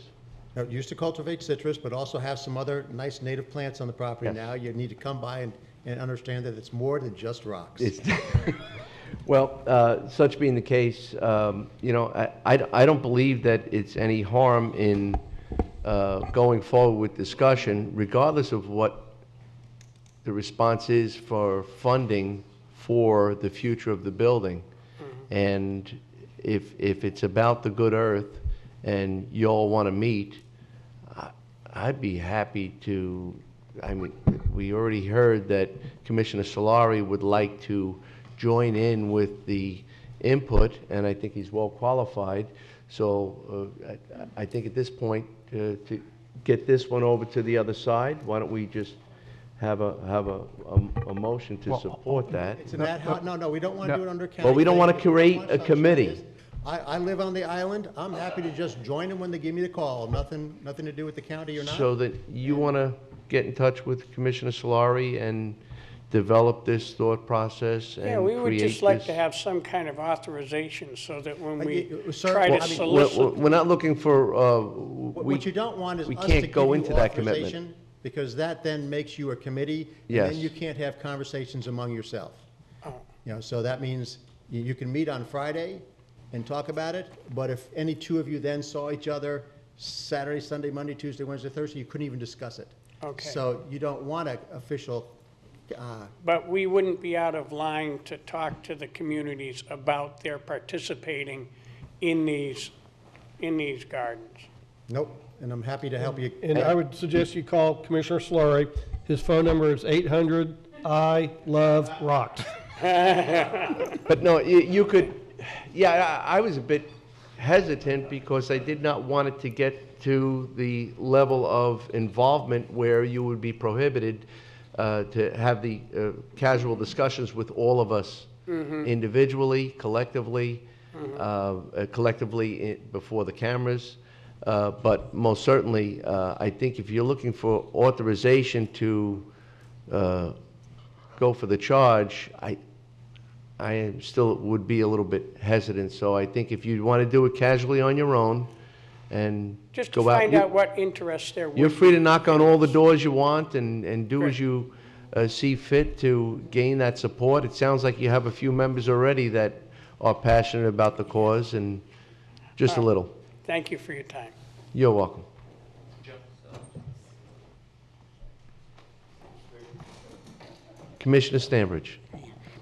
Now, used to cultivate citrus, but also have some other nice native plants on the property Yes. now. You need to come by and understand that it's more than just rocks. Well, such being the case, you know, I don't believe that it's any harm in going forward with discussion, regardless of what the response is for funding for the future of the building. And if it's about the good earth and you all want to meet, I'd be happy to. I mean, we already heard that Commissioner Solari would like to join in with the input, and I think he's well qualified. So I think at this point, to get this one over to the other side, why don't we just have a motion to support that? It's an ad hoc, no, we don't want to do it under county. Well, we don't want to thing. create What a I'm committee. saying is, I live on the island. I'm happy to just join them when they give me the call. Nothing to do with the county or not. So that you want to get in touch with Commissioner Solari and develop this thought process and create this? Yeah, we would just like to have some kind of authorization so that when we Sir, try to I mean, solicit. We're not looking for, What you don't want is we us can't to go give into you that commitment. authorization, because that then makes you a committee. And Yes. then you can't have conversations among yourself. Oh. You know, so that means you can meet on Friday and talk about it, but if any two of you then saw each other Saturday, Sunday, Monday, Tuesday, Wednesday, Thursday, you couldn't even discuss it. Okay. So you don't want an official, But we wouldn't be out of line to talk to the communities about their participating in these gardens. nope, and I'm happy to help you. And I would suggest you call Commissioner Slurry. His phone number is 800 I love rocks. But no, you could, yeah, I was a bit hesitant because I did not want it to get to the level of involvement where you would be prohibited to have the casual discussions with all of us individually, collectively, before the cameras. But most certainly, I think if you're looking for authorization to go for the charge, I still would be a little bit hesitant. So I think if you want to do it casually on your own and Just to go out, find out what interest there would be. you're free to knock on all the doors you want and do as you see fit to gain that support. It sounds like you have a few members already that are passionate about the cause, and just a little. Thank you for your time. You're welcome. Commissioner Stanbridge.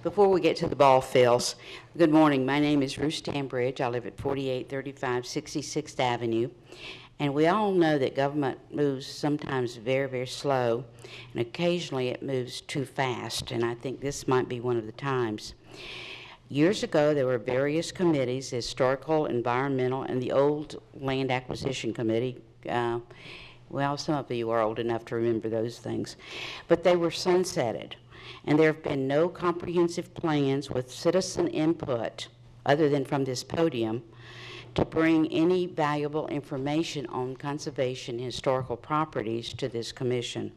Before we get to the ball fields, good morning. My name is Ruth Stanbridge. I live at 4835 66th Avenue. And we all know that government moves sometimes very, very slow, and occasionally it moves too fast, and I think this might be one of the times. Years ago, there were various committees, historical, environmental, and the old land acquisition committee. Well, some of you are old enough to remember those things. But they were sunsetted, and there have been no comprehensive plans with citizen input, other than from this podium, to bring any valuable information on conservation and historical properties to this commission.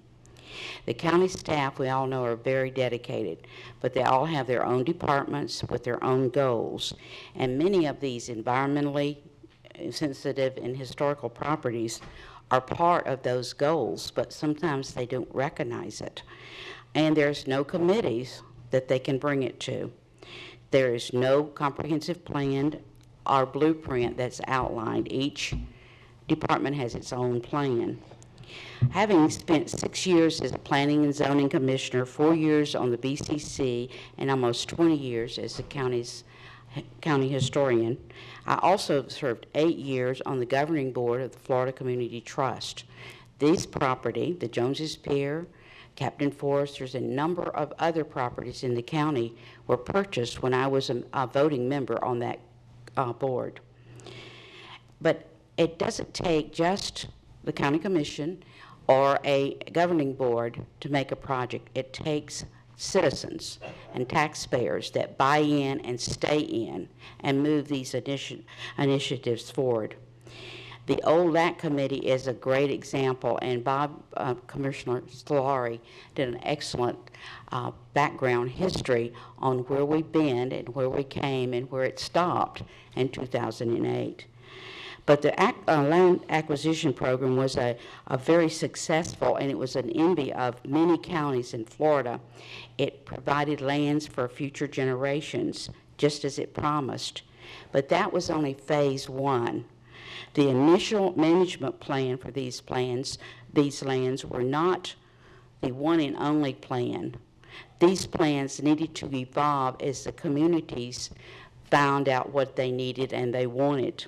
The county staff, we all know, are very dedicated, but they all have their own departments with their own goals. And many of these environmentally sensitive and historical properties are part of those goals, but sometimes they don't recognize it. And there's no committees that they can bring it to. There is no comprehensive plan or blueprint that's outlined. Each department has its own plan. Having spent 6 years as a planning and zoning commissioner, 4 years on the BCC, and almost 20 years as the county historian, I also served 8 years on the governing board of the Florida Community Trust. This property, the Joneses Pier, Captain Forrester's, and a number of other properties in the county were purchased when I was a voting member on that board. But it doesn't take just the county commission or a governing board to make a project. It takes citizens and taxpayers that buy in and stay in and move these initiatives forward. The old LAC committee is a great example, and Commissioner Stellari did an excellent background history on where we've been and where we came and where it stopped in 2008. But the land acquisition program was a very successful, and it was an envy of many counties in Florida. It provided lands for future generations, just as it promised. But that was only phase one. The initial management plan for these lands were not the one and only plan. These plans needed to evolve as the communities found out what they needed and they wanted.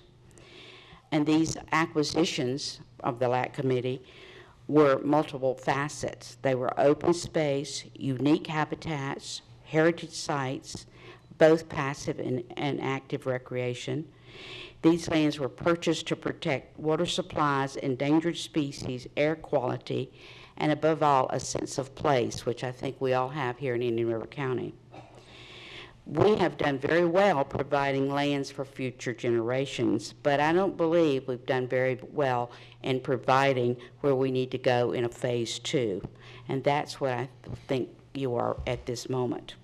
And these acquisitions of the LAC committee were multiple facets. They were open space, unique habitats, heritage sites, both passive and active recreation. These lands were purchased to protect water supplies, endangered species, air quality, and above all, a sense of place, which I think we all have here in Indian River County. We have done very well providing lands for future generations, but I don't believe we've done very well in providing where we need to go in a phase two, and that's what I think you are at this moment.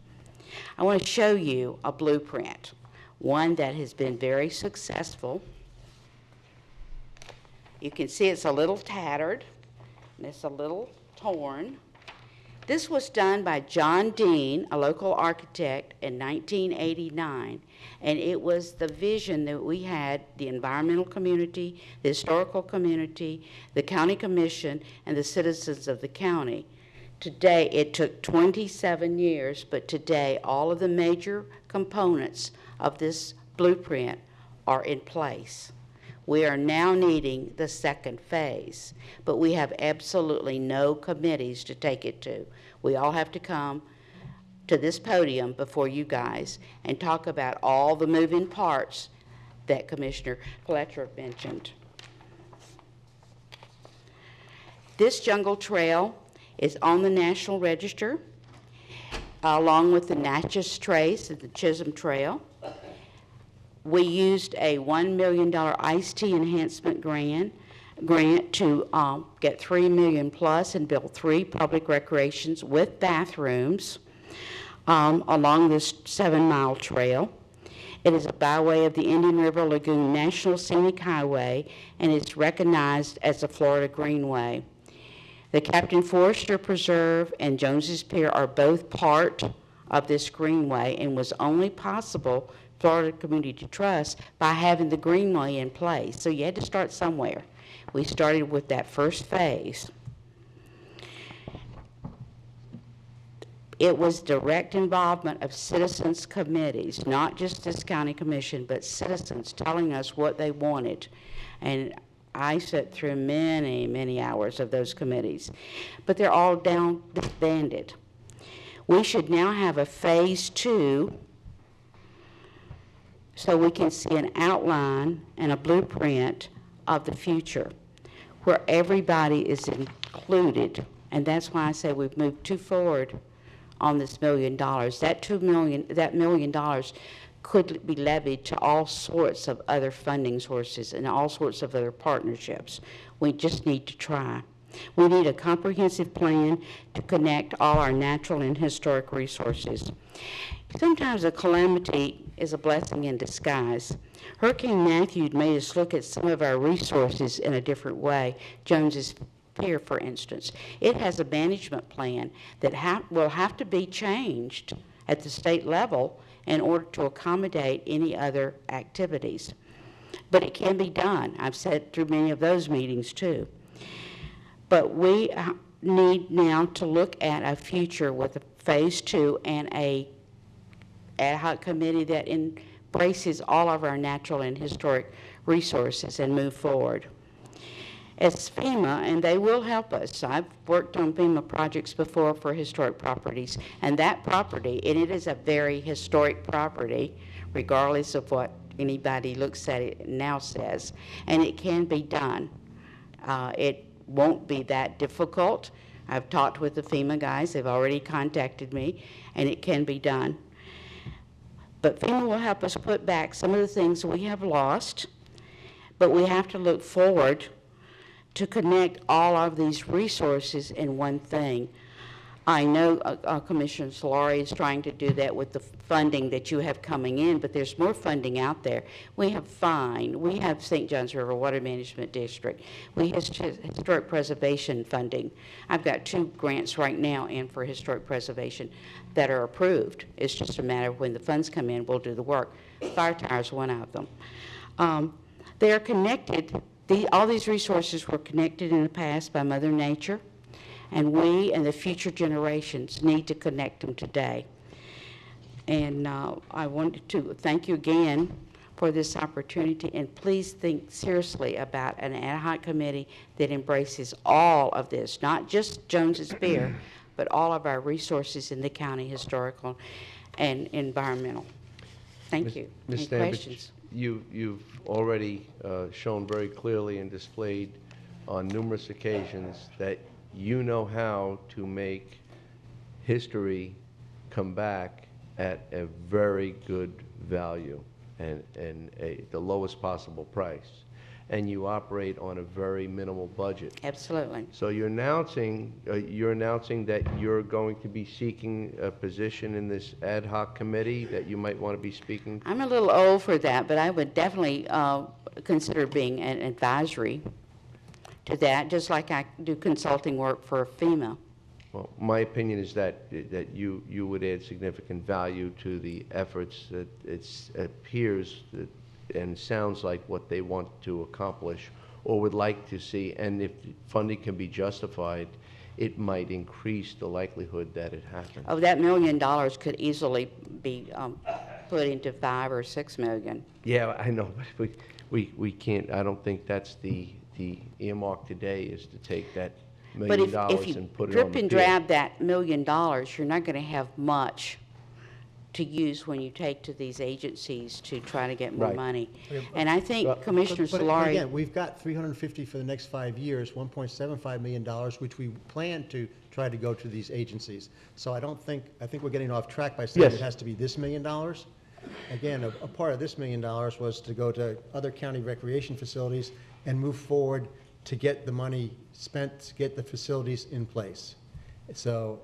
I want to show you a blueprint, one that has been very successful. You can see it's a little tattered, and it's a little torn. This was done by John Dean, a local architect, in 1989, and it was the vision that we had, the environmental community, the historical community, the county commission, and the citizens of the county. Today, it took 27 years, but today all of the major components of this blueprint are in place. We are now needing the second phase, but we have absolutely no committees to take it to. We all have to come to this podium before you guys and talk about all the moving parts that Commissioner Fletcher mentioned. This jungle trail is on the National Register, along with the Natchez Trace and the Chisholm Trail. We used a $1 million iced tea enhancement grant to get $3 million plus and build 3 public recreations with bathrooms along this 7-mile trail. It is a byway of the Indian River Lagoon National Scenic Highway, and it's recognized as a Florida Greenway. The Captain Forrester Preserve and Joneses Pier are both part of this greenway and was only possible, Florida Community Trust, by having the greenway in place. So you had to start somewhere. We started with that first phase. It was direct involvement of citizens committees, not just this county commission, but citizens telling us what they wanted. And I sat through many, many hours of those committees, but they're all disbanded. We should now have a phase 2 so we can see an outline and a blueprint of the future where everybody is included. And that's why I say we've moved too forward on this $1 million. That $1 million could be levied to all sorts of other funding sources and all sorts of other partnerships. We just need to try. We need a comprehensive plan to connect all our natural and historic resources. Sometimes a calamity is a blessing in disguise. Hurricane Matthew made us look at some of our resources in a different way. Joneses Pier, for instance. It has a management plan that will have to be changed at the state level in order to accommodate any other activities. But it can be done. I've sat through many of those meetings too. But we need now to look at a future with a phase 2 and a ad hoc committee that embraces all of our natural and historic resources and move forward. As FEMA, and they will help us. I've worked on FEMA projects before for historic properties, and that property, and it is a very historic property, regardless of what anybody looks at it now says, and it can be done. It won't be that difficult. I've talked with the FEMA guys. They've already contacted me, and it can be done. But FEMA will help us put back some of the things we have lost, but we have to look forward to connect all of these resources in one thing. I know Commissioner Solari is trying to do that with the funding that you have coming in, but there's more funding out there. We have FINE, we have St. Johns River Water Management District, we have historic preservation funding. I've got 2 grants right now in for historic preservation that are approved. It's just a matter of when the funds come in, we'll do the work. Fire Tower is one of them. They are connected. All these resources were connected in the past by Mother Nature, and we and the future generations need to connect them today. And I wanted to thank you again for this opportunity, and please think seriously about an ad hoc committee that embraces all of this, not just Jones's Beer, but all of our resources in the county, historical and environmental. Thank you. Ms. Any Stanbridge, questions? you've already shown very clearly and displayed on numerous occasions that you know how to make history come back at a very good value and the lowest possible price. And you operate on a very minimal budget. Absolutely. So you're announcing that you're going to be seeking a position in this ad hoc committee that you might want to be speaking. I'm a little old for that, but I would definitely consider being an advisory to that, just like I do consulting work for FEMA. Well, my opinion is that you would add significant value to the efforts that it appears that, and sounds like what they want to accomplish or would like to see. And if funding can be justified, it might increase the likelihood that it happens. Oh, that $1 million could easily be put into $5 or $6 million. Yeah, I know, but we can't. I don't think that's the earmark today, is to take that $1 million and put it on the field. But if you drip and drab that $1 million, you're not going to have much to use when you take to these agencies to try to get more Right. money. And I think Commissioner But Solari... again, we've got $350 for the next 5 years, $1.75 million, which we plan to try to go to these agencies. So I think we're getting off track by saying Yes. it has to be this $1 million. Again, a part of this $1 million was to go to other county recreation facilities and move forward to get the money spent, to get the facilities in place. So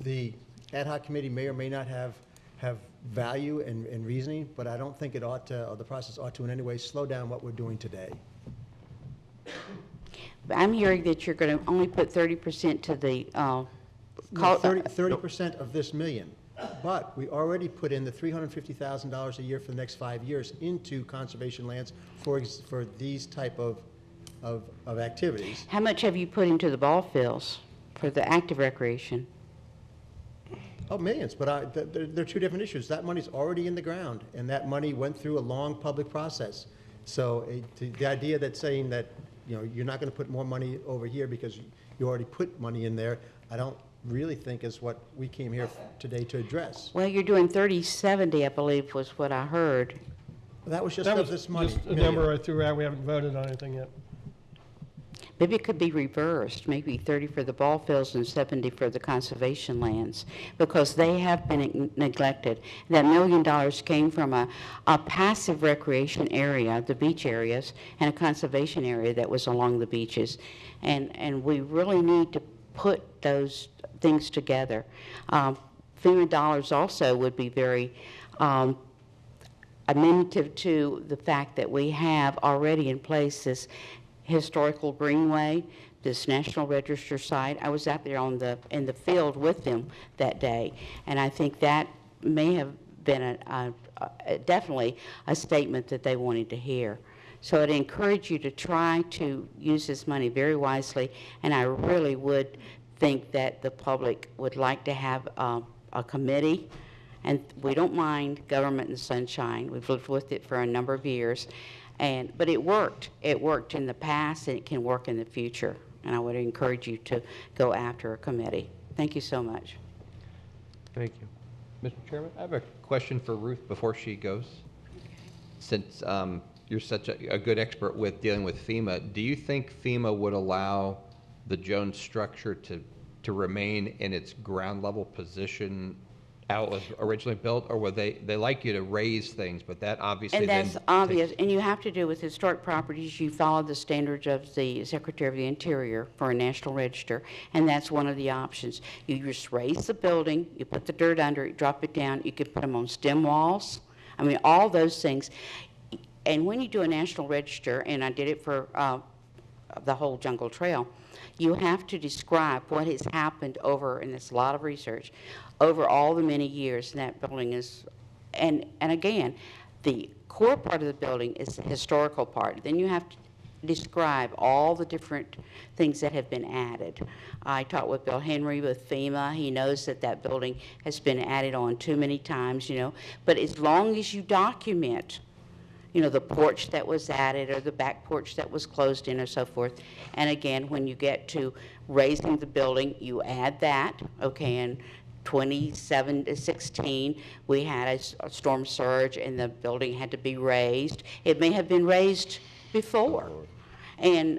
the ad hoc committee may or may not have value and reasoning, but I don't think it ought to, or the process ought to in any way slow down what we're doing today. I'm hearing that you're going to only put 30% to the... 30% of this $1 million. But we already put in the $350,000 a year for the next 5 years into conservation lands for these type of activities. How much have you put into the ball fields for the active recreation? Oh, millions, but they're 2 different issues. That money's already in the ground, and that money went through a long public process. So the idea that saying that, you're not going to put more money over here because you already put money in there, I don't really think is what we came here today to address. Well, you're doing 30/70, I believe, was what I heard. That was just That of was this money. just a number I threw out. We haven't voted on anything yet. Maybe it could be reversed, maybe 30 for the ball fields and 70 for the conservation lands, because they have been neglected. That $1 million came from a passive recreation area, the beach areas, and a conservation area that was along the beaches. And we really need to put those things together. FEMA dollars also would be very amenative to the fact that we have already in place this historical greenway, this National Register site. I was out there in the field with them that day, and I think that may have been definitely a statement that they wanted to hear. So I'd encourage you to try to use this money very wisely, and I really would think that the public would like to have a committee, and we don't mind government and sunshine. We've lived with it for a number of years, but it worked. It worked in the past, and it can work in the future, and I would encourage you to go after a committee. Thank you so much. Thank you. Mr. Chairman, I have a question for Ruth before she goes. Since you're such a good expert with dealing with FEMA, do you think FEMA would allow the Jones structure to remain in its ground level position out was originally built, or would they like you to raise things, but that obviously And then that's obvious, and you have to do with historic properties, you follow the standards of the Secretary of the Interior for a National Register, and that's one of the options. You just raise the building, you put the dirt under it, drop it down, you could put them on stem walls, I mean, all those things. And when you do a National Register, and I did it for the whole Jungle Trail, you have to describe what has happened over, and there's a lot of research, over all the many years that building is, and again, the core part of the building is the historical part. Then you have to describe all the different things that have been added. I talked with Bill Henry with FEMA. He knows that that building has been added on too many times, you know, but as long as you document, you know, the porch that was added or the back porch that was closed in or so forth. And again, when you get to raising the building, you add that, okay, in 2016, we had a storm surge and the building had to be raised. It may have been raised before. And,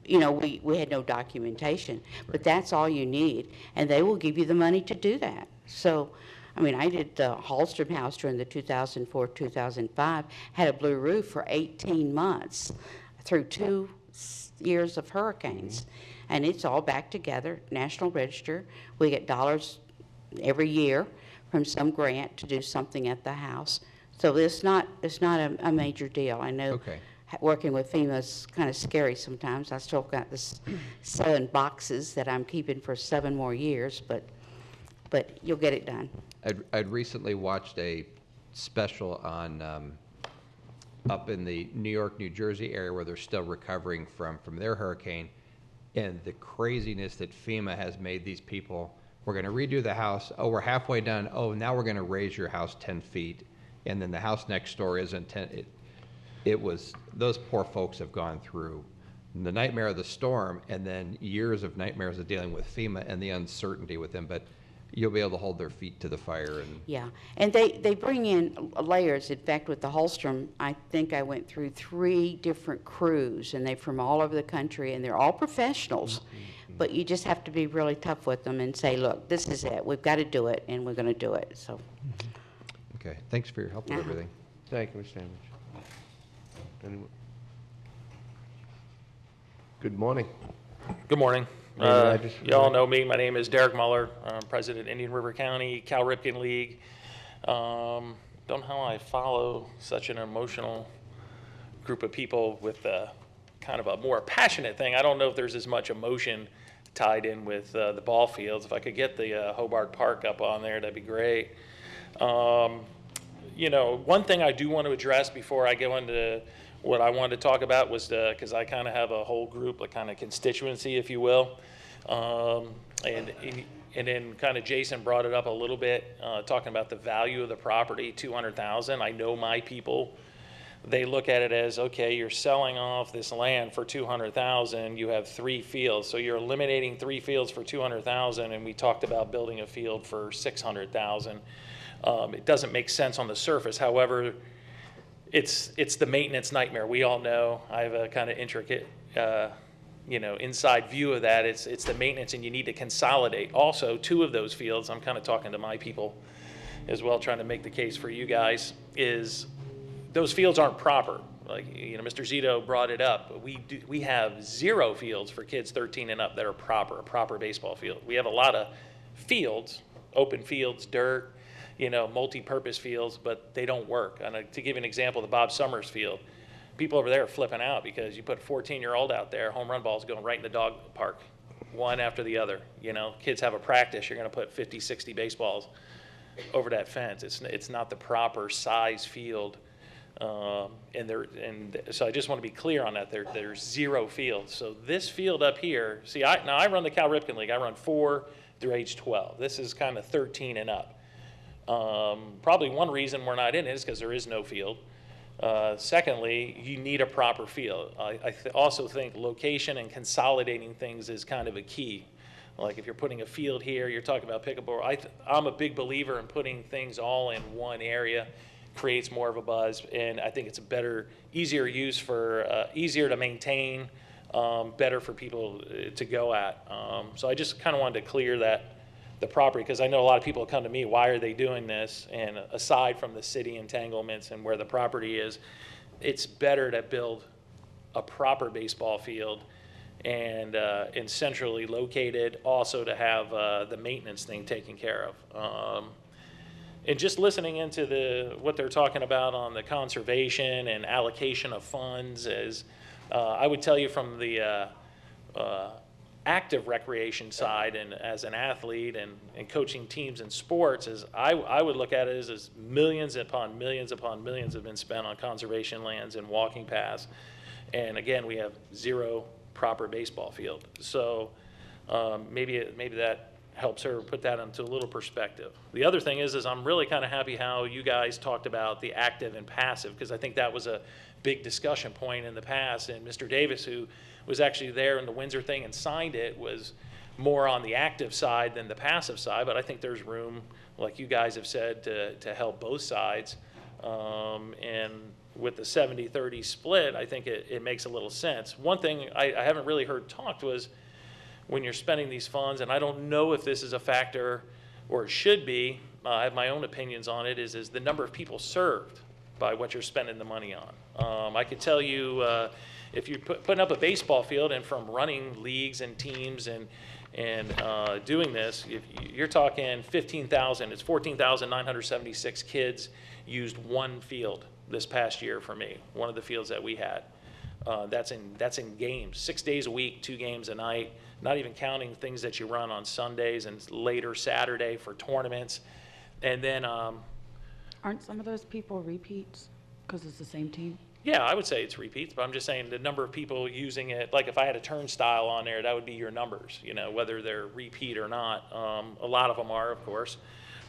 you know, we had no documentation, but that's all you need. And they will give you the money to do that. So, I mean, I did the Hallstrom House during the 2004-2005, had a blue roof for 18 months through 2 years of hurricanes. And it's all back together, National Register. We get dollars every year from some grant to do something at the house. So it's not a major deal. I know working with FEMA is kind of scary sometimes. I still got this 7 boxes that I'm keeping for 7 more years, but you'll get it done. I'd recently watched a special on up in the New York, New Jersey area where they're still recovering from their hurricane, and the craziness that FEMA has made these people. We're going to redo the house. Oh, we're halfway done. Oh, now we're going to raise your house 10 feet, and then the house next door isn't 10. It was, those poor folks have gone through the nightmare of the storm and then years of nightmares of dealing with FEMA and the uncertainty with them. But you'll be able to hold their feet to the fire. And yeah, and they bring in layers. In fact, with the Hallstrom, I think I went through 3 different crews, and they're from all over the country, and they're all professionals. But you just have to be really tough with them and say, look, this is it. We've got to do it, and we're going to do it. So. Okay, thanks for your help with everything. Thank you, Mr. Sandwich. Anyone? Good morning. Good morning. You all know me. My name is Derek Muller. I'm president of Indian River County, Cal Ripken League. Don't know how I follow such an emotional group of people with kind of a more passionate thing. I don't know if there's as much emotion tied in with the ball fields. If I could get the Hobart Park up on there, that'd be great. You know, one thing I do want to address before I go into what I wanted to talk about was because I kind of have a whole group, a kind of constituency, if you will. And then kind of Jason brought it up a little bit, talking about the value of the property, $200,000. I know my people, they look at it as, okay, you're selling off this land for $200,000. You have 3 fields, so you're eliminating 3 fields for $200,000. And we talked about building a field for $600,000. It doesn't make sense on the surface. However, it's the maintenance nightmare. We all know. I have a kind of intricate, you know, inside view of that. It's the maintenance, and you need to consolidate. Also, 2 of those fields, I'm kind of talking to my people as well, trying to make the case for you guys, is those fields aren't proper. Like, you know, Mr. Zito brought it up. We have 0 fields for kids 13 and up that are a proper baseball field. We have a lot of fields, open fields, dirt, you know, multi-purpose fields, but they don't work. And to give you an example, the Bob Summers field, people over there are flipping out because you put a 14-year-old out there, home run balls going right in the dog park, one after the other. You know, kids have a practice, you're going to put 50, 60 baseballs over that fence. It's not the proper size field And so I just want to be clear on that. There's 0 fields. So this field up here, see, now I run the Cal Ripken League. I run 4 through age 12. This is kind of 13 and up. Probably one reason we're not in it is because there is no field. Secondly, you need a proper field. I also think location and consolidating things is kind of a key. Like if you're putting a field here, you're talking about pickleball. I'm a big believer in putting things all in one area. Creates more of a buzz, and I think it's a better, easier use for, easier to maintain, better for people to go at. So I just kind of wanted to clear the property, because I know a lot of people come to me, why are they doing this? And aside from the city entanglements and where the property is, it's better to build a proper baseball field and centrally located, also to have the maintenance thing taken care of. And just listening into what they're talking about on the conservation and allocation of funds is, I would tell you from the active recreation side and as an athlete and coaching teams in sports, is I would look at it as millions upon millions upon millions have been spent on conservation lands and walking paths. And again, we have 0 proper baseball field. So maybe that helps her put that into a little perspective. The other thing is I'm really kind of happy how you guys talked about the active and passive, because I think that was a big discussion point in the past. And Mr. Davis, who was actually there in the Windsor thing and signed it, was more on the active side than the passive side. But I think there's room, like you guys have said, to help both sides. And with the 70-30 split, I think it makes a little sense. One thing I haven't really heard talked was, when you're spending these funds, and I don't know if this is a factor or it should be, I have my own opinions on it, is the number of people served by what you're spending the money on. I could tell you, if you're putting up a baseball field, and from running leagues and teams and doing this, if you're talking 15,000, it's 14,976 kids used one field this past year for me, one of the fields that we had. That's in games, 6 days a week, 2 games a night, not even counting things that you run on Sundays and later Saturday for tournaments. And then Aren't some of those people repeats because it's the same team? yeah, I would say it's repeats, but I'm just saying the number of people using it, like if I had a turnstile on there, that would be your numbers, whether they're repeat or not. A lot of them are, of course.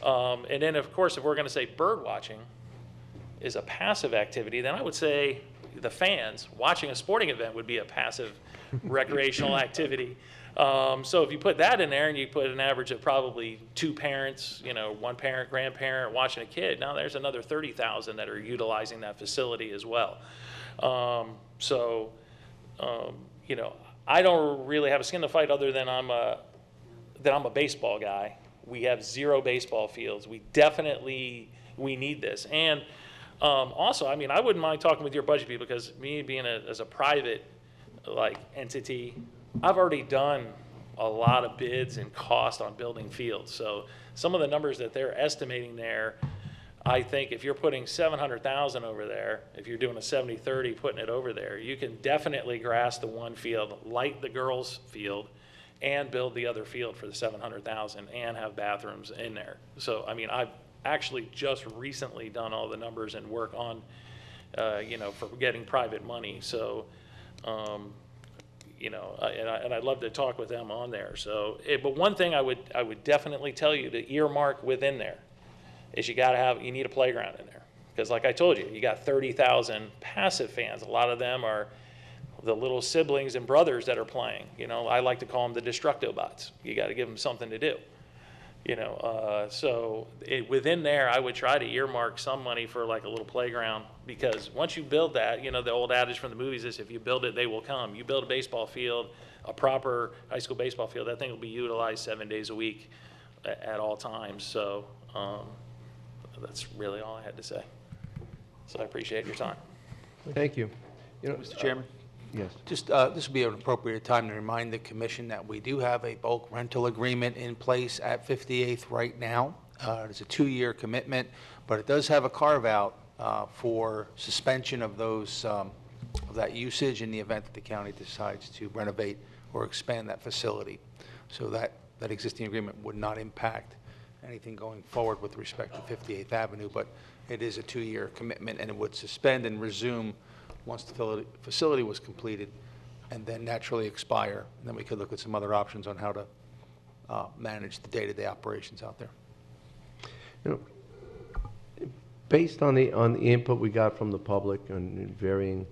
And then, of course, if we're going to say bird watching is a passive activity, then I would say the fans watching a sporting event would be a passive recreational activity. So if you put that in there and you put an average of probably 2 parents, 1 parent, grandparent watching a kid, now there's another 30,000 that are utilizing that facility as well. I don't really have a skin to fight other than I'm a baseball guy. We have 0 baseball fields. We need this. And also, I mean, I wouldn't mind talking with your budget people, because me being as a private entity, I've already done a lot of bids and cost on building fields. So some of the numbers that they're estimating there, I think if you're putting 700,000 over there, if you're doing a 70-30 putting it over there, you can definitely grass the one field, light the girls' field, and build the other field for the 700,000 and have bathrooms in there. So I mean, I've actually just recently done all the numbers and work on, for getting private money. So. And I'd love to talk with them on there. So, but one thing I would definitely tell you to earmark within there is you need a playground in there, because like I told you, you got 30,000 passive fans. A lot of them are the little siblings and brothers that are playing. I like to call them the Destructobots. You got to give them something to do. Within there, I would try to earmark some money for like a little playground, because once you build that, the old adage from the movies is if you build it, they will come. You build a baseball field, a proper high school baseball field, that thing will be utilized 7 days a week at all times. So that's really all I had to say. So I appreciate your time. Thank you. Mr. Chairman? Yes. Just, this would be an appropriate time to remind the commission that we do have a bulk rental agreement in place at 58th right now. It's a 2-year commitment, but it does have a carve-out for suspension of that usage in the event that the county decides to renovate or expand that facility. So that existing agreement would not impact anything going forward with respect to 58th Avenue, but it is a 2-year commitment, and it would suspend and resume once the facility was completed, and then naturally expire. And then we could look at some other options on how to manage the day-to-day operations out there. You know, based on the input we got from the public on varying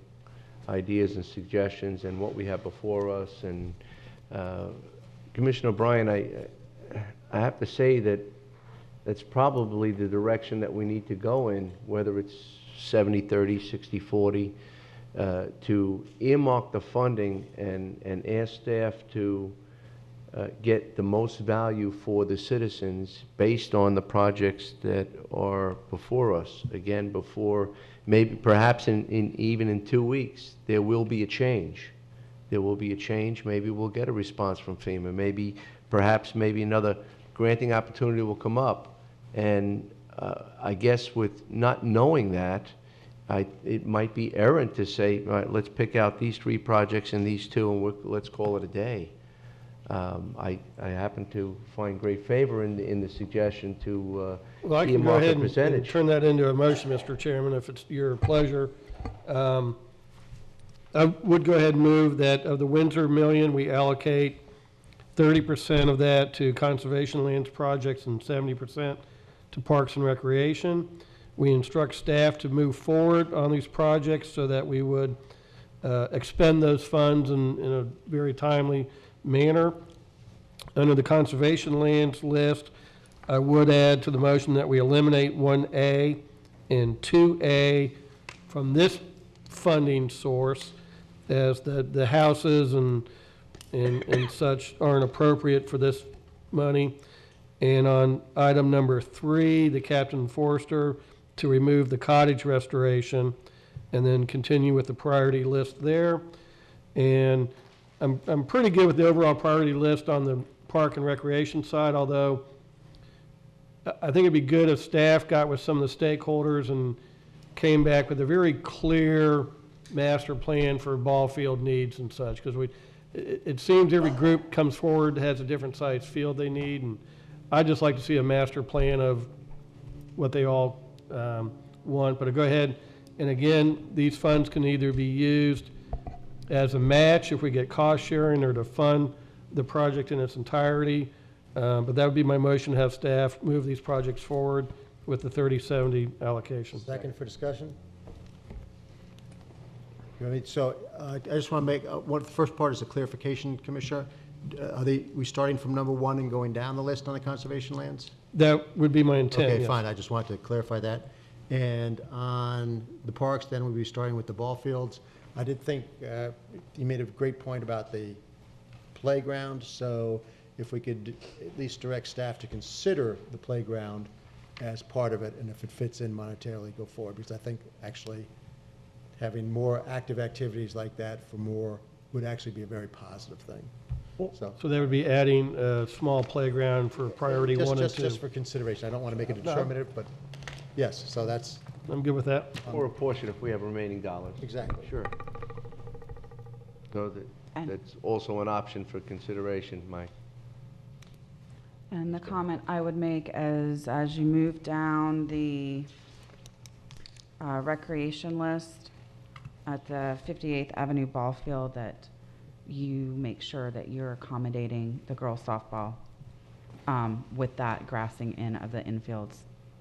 ideas and suggestions and what we have before us, and Commissioner O'Brien, I have to say that that's probably the direction that we need to go in, whether it's 70-30, 60-40, to earmark the funding and ask staff to get the most value for the citizens based on the projects that are before us. Again, before, maybe, perhaps even in 2 weeks, there will be a change. There will be a change. Maybe we'll get a response from FEMA. Maybe, perhaps, another granting opportunity will come up. And I guess with not knowing that, it might be errant to say, all right, let's pick out these 3 projects and these 2, and let's call it a day. I happen to find great favor in the suggestion to Well, I can go earmark a ahead and percentage. turn that into a motion, Mr. Chairman, if it's your pleasure. I would go ahead and move that of the Windsor million, we allocate 30% of that to conservation lands projects and 70% to parks and recreation. We instruct staff to move forward on these projects so that we would expend those funds in a very timely manner. Under the conservation lands list, I would add to the motion that we eliminate 1A and 2A from this funding source, as the houses and such aren't appropriate for this money. And on item number 3, the Captain Forester, to remove the cottage restoration and then continue with the priority list there. And I'm pretty good with the overall priority list on the park and recreation side, although I think it'd be good if staff got with some of the stakeholders and came back with a very clear master plan for ball field needs and such, because it seems every group comes forward, has a different size field they need, and I'd just like to see a master plan of what they all want. But I'll go ahead, and again, these funds can either be used as a match if we get cost sharing, or to fund the project in its entirety. But that would be my motion, to have staff move these projects forward with the 30/70 allocation. Second for discussion? So I just want to make, the first part is a clarification, Commissioner. Are we starting from number 1 and going down the list on the conservation lands? That would be my intent, Okay, yes. fine, I just wanted to clarify that. And on the parks, then we'll be starting with the ball fields. I did think you made a great point about the playground, so if we could at least direct staff to consider the playground as part of it, and if it fits in monetarily, go forward, because I think actually having more active activities like that for more would actually be a very positive thing. So that would be adding a small playground for priority 1 and 2. Just for consideration. I don't want to make it determinative, but yes, so that's. I'm good with that. Or a portion if we have remaining dollars. Exactly. Sure. So that's also an option for consideration, Mike. And the comment I would make is, as you move down the recreation list at the 58th Avenue ball field, that you make sure that you're accommodating the girls softball with that grassing in of the infields.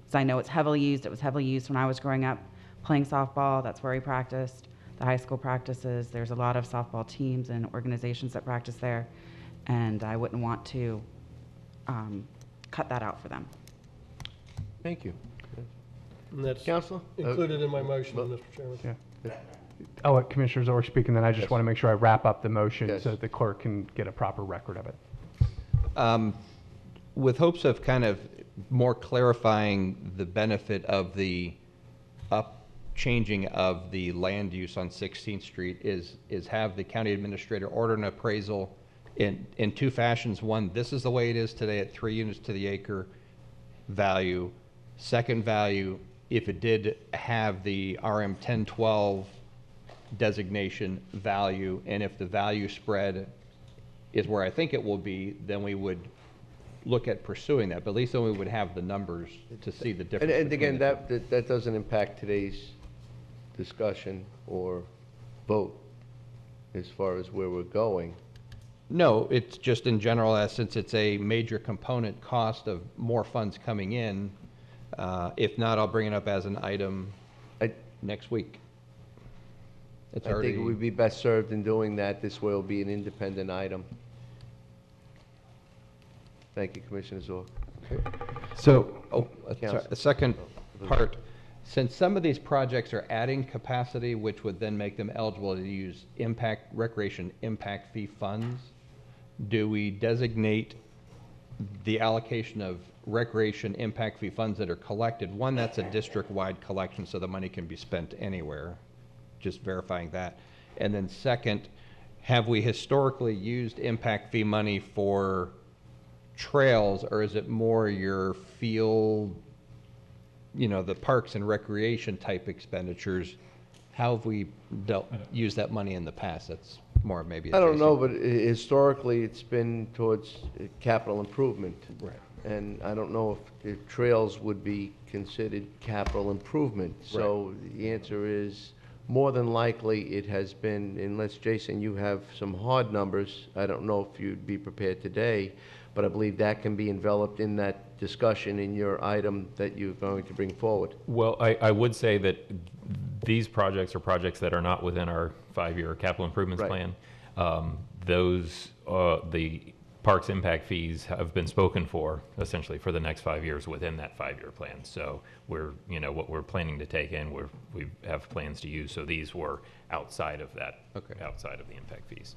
So I know it's heavily used. It was heavily used when I was growing up playing softball. That's where we practiced. The high school practices. There's a lot of softball teams and organizations that practice there, and I wouldn't want to cut that out for them. Thank you. And that's Counselor? included in my motion, Mr. Chairman. Yeah. I'll let Commissioner Zorich speak, and then I just Yes. want to make sure I wrap up the motion Yes. so that the clerk can get a proper record of it. With hopes of kind of more clarifying the benefit of the changing of the land use on 16th Street, is have the county administrator order an appraisal in 2 fashions. One, this is the way it is today at 3 units to the acre value. Second value, if it did have the RM 1012 designation value, and if the value spread is where I think it will be, then we would look at pursuing that, but at least then we would have the numbers to see the difference. And between again, the two. that doesn't impact today's discussion or vote as far as where we're going. No, it's just in general, since it's a major component cost of more funds coming in. If not, I'll bring it up as an item next week. It's I think already, it would be best served in doing that. This way it'll be an independent item. Thank you, Commissioner Zorc. So, sorry, Counsel. the second part, since some of these projects are adding capacity, which would then make them eligible to use recreation impact fee funds, do we designate the allocation of recreation impact fee funds that are collected? One, that's a district-wide collection, so the money can be spent anywhere, just verifying that. And then second, have we historically used impact fee money for trails, or is it more your field, the parks and recreation type expenditures? How have we used that money in the past? That's more maybe a I don't Jason. know, but historically, it's been towards capital improvement. Right. And I don't know if trails would be considered capital improvement. So the answer is, more than likely, it has been, unless, Jason, you have some hard numbers. I don't know if you'd be prepared today, but I believe that can be enveloped in that discussion in your item that you're going to bring forward. Well, I would say that these projects are projects that are not within our 5-year capital improvements Right. plan. The parks impact fees have been spoken for essentially for the next 5 years within that 5-year plan. So what we're planning to take in, we have plans to use. So these were outside of that, outside of the impact fees.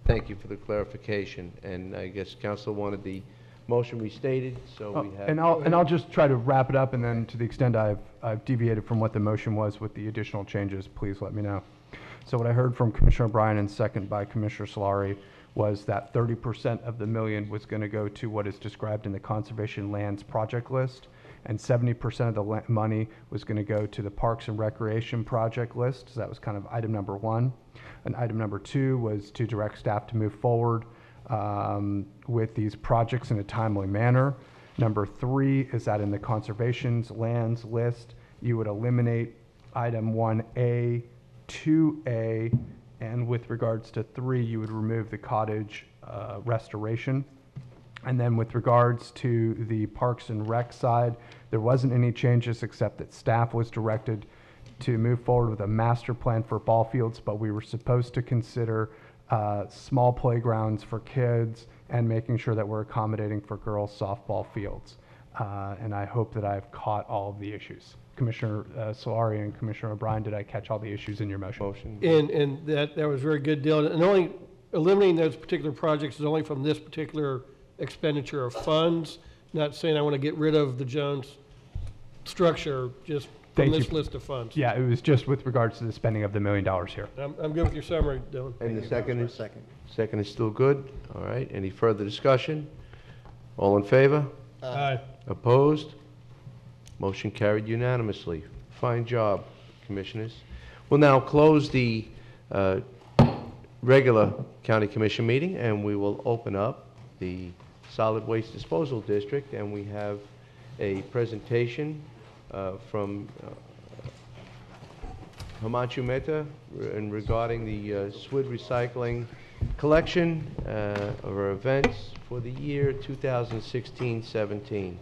Thank you for the clarification. And I guess council wanted the motion restated, so we have. And I'll just try to wrap it up, and then to the extent I've deviated from what the motion was with the additional changes, please let me know. So what I heard from Commissioner O'Brien and second by Commissioner Solari was that 30% of the million was going to go to what is described in the conservation lands project list, and 70% of the money was going to go to the parks and recreation project list. So that was kind of item number one. And item number two was to direct staff to move forward with these projects in a timely manner. Number three is that in the conservation's lands list, you would eliminate item 1A, 2A, and with regards to 3, you would remove the cottage restoration. And then with regards to the Parks and Rec side, there wasn't any changes except that staff was directed to move forward with a master plan for ball fields, but we were supposed to consider small playgrounds for kids and making sure that we're accommodating for girls softball fields. And I hope that I've caught all of the issues. Commissioner Solari and Commissioner O'Brien, did I catch all the issues in your motion? And that was a very good deal. And only eliminating those particular projects is only from this particular expenditure of funds. Not saying I want to get rid of the Jones structure, just from this list of funds. Yeah, it was just with regards to the spending of the $1 million here. I'm good with your summary, Dylan. And the second is? Second is still good. All right. Any further discussion? All in favor? Aye. Opposed? Motion carried unanimously. Fine job, commissioners. We'll now close the regular county commission meeting, and we will open up the solid waste disposal district, and we have a presentation from Himanshu Mehta regarding the SWID recycling collection of our events for the year 2016-17.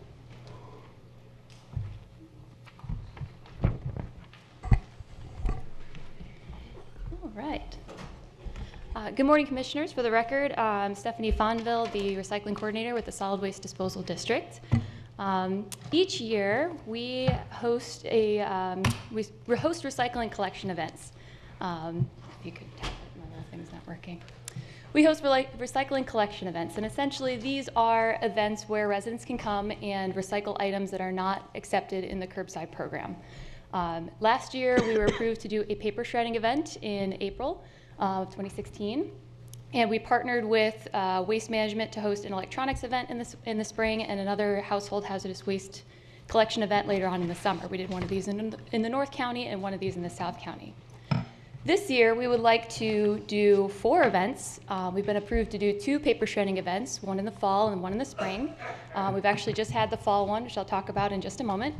All right. Good morning, Commissioners. For the record, I'm Stephanie Fonville, the Recycling Coordinator with the Solid Waste Disposal District. Each year, we host recycling collection events. If you could tap it, my little thing's not working. We host recycling collection events, and essentially these are events where residents can come and recycle items that are not accepted in the curbside program. Last year, we were approved to do a paper shredding event in April of 2016. And we partnered with Waste Management to host an electronics event in the spring and another household hazardous waste collection event later on in the summer. We did one of these in the North County and one of these in the South County. This year, we would like to do 4 events. We've been approved to do 2 paper shredding events, one in the fall and one in the spring. We've actually just had the fall one, which I'll talk about in just a moment.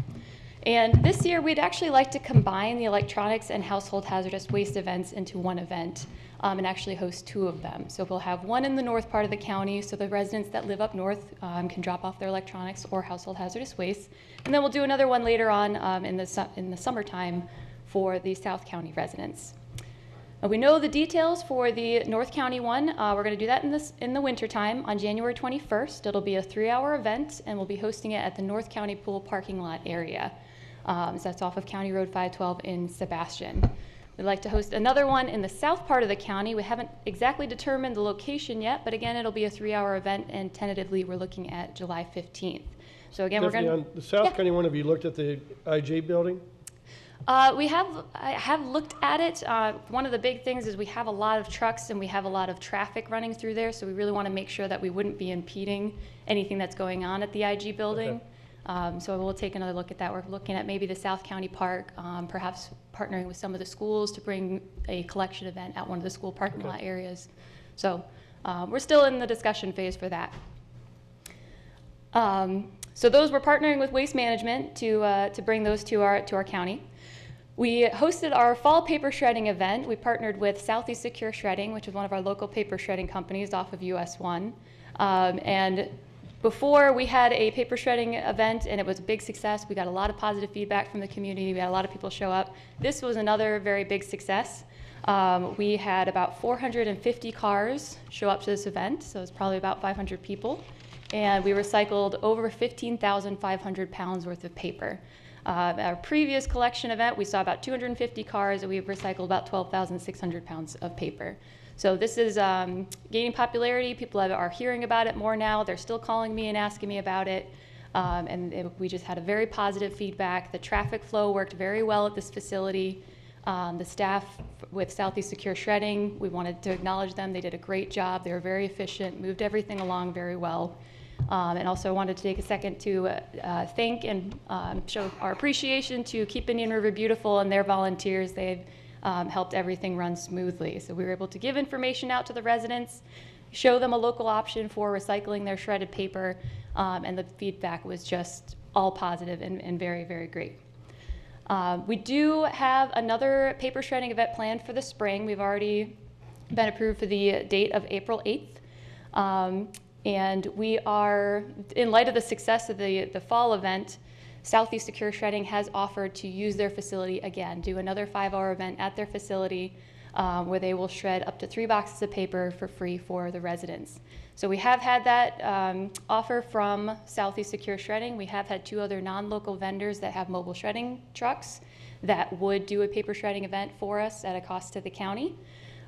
And this year, we'd actually like to combine the electronics and household hazardous waste events into one event and actually host 2 of them. So we'll have one in the north part of the county, so the residents that live up north can drop off their electronics or household hazardous waste. And then we'll do another one later on in the summertime for the South County residents. We know the details for the North County one. We're going to do that in the wintertime on January 21st. It'll be a 3-hour event, and we'll be hosting it at the North County Pool parking lot area. So that's off of County Road 512 in Sebastian. We'd like to host another one in the south part of the county. We haven't exactly determined the location yet, but again, it'll be a 3-hour event, and tentatively we're looking at July 15th. So again, we're going to... On the South County one, have you looked at the IG building? I have looked at it. One of the big things is we have a lot of trucks and we have a lot of traffic running through there, so we really want to make sure that we wouldn't be impeding anything that's going on at the IG building. Okay. So we'll take another look at that. We're looking at maybe the South County Park, perhaps partnering with some of the schools to bring a collection event at one of the school parking lot areas. So we're still in the discussion phase for that. So those, we're partnering with Waste Management to bring those to our county. We hosted our fall paper shredding event. We partnered with Southeast Secure Shredding, which is one of our local paper shredding companies off of US 1. And before, we had a paper shredding event, and it was a big success. We got a lot of positive feedback from the community. We had a lot of people show up. This was another very big success. We had about 450 cars show up to this event, so it's probably about 500 people. And we recycled over 15,500 pounds worth of paper. Our previous collection event, we saw about 250 cars, and we've recycled about 12,600 pounds of paper. So this is gaining popularity. People are hearing about it more now. They're still calling me and asking me about it. We just had a very positive feedback. The traffic flow worked very well at this facility. The staff with Southeast Secure Shredding, we wanted to acknowledge them. They did a great job. They were very efficient, moved everything along very well. And also wanted to take a second to thank and show our appreciation to Keep Indian River Beautiful and their volunteers. They've helped everything run smoothly. So we were able to give information out to the residents, show them a local option for recycling their shredded paper, and the feedback was just all positive and very, very great. We do have another paper shredding event planned for the spring. We've already been approved for the date of April 8th. And we are, in light of the success of the fall event, Southeast Secure Shredding has offered to use their facility again, do another 5-hour event at their facility where they will shred up to 3 boxes of paper for free for the residents. So we have had that offer from Southeast Secure Shredding. We have had 2 other non-local vendors that have mobile shredding trucks that would do a paper shredding event for us at a cost to the county.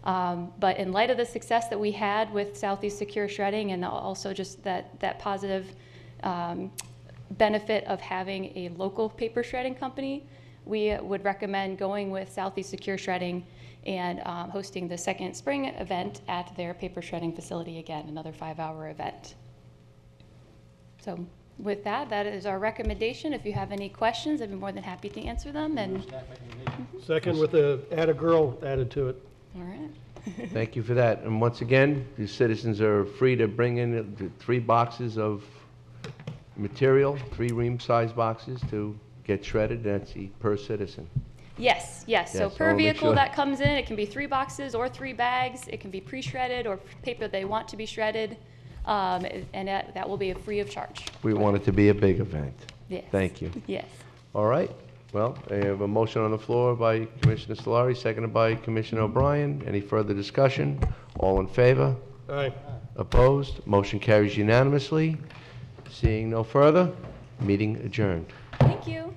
But in light of the success that we had with Southeast Secure Shredding and also just that positive benefit of having a local paper shredding company, we would recommend going with Southeast Secure Shredding and hosting the second spring event at their paper shredding facility again, another 5-hour event. So with that, that is our recommendation. If you have any questions, I'd be more than happy to answer them. And Second with the add a girl added to it. all right. Thank you for that. And once again, the citizens are free to bring in the 3 boxes of material, 3 ream-sized boxes to get shredded. That's per citizen. Yes, yes. So Yes, per I'll make vehicle sure. that comes in, it can be 3 boxes or 3 bags. It can be pre-shredded or paper they want to be shredded, and that will be free of charge. We want it to be a big event. Yes. Thank you. Yes. All right. Well, I have a motion on the floor by Commissioner Solari, seconded by Commissioner O'Brien. Any further discussion? All in favor? Aye. Opposed? Motion carries unanimously. Seeing no further, meeting adjourned. Thank you.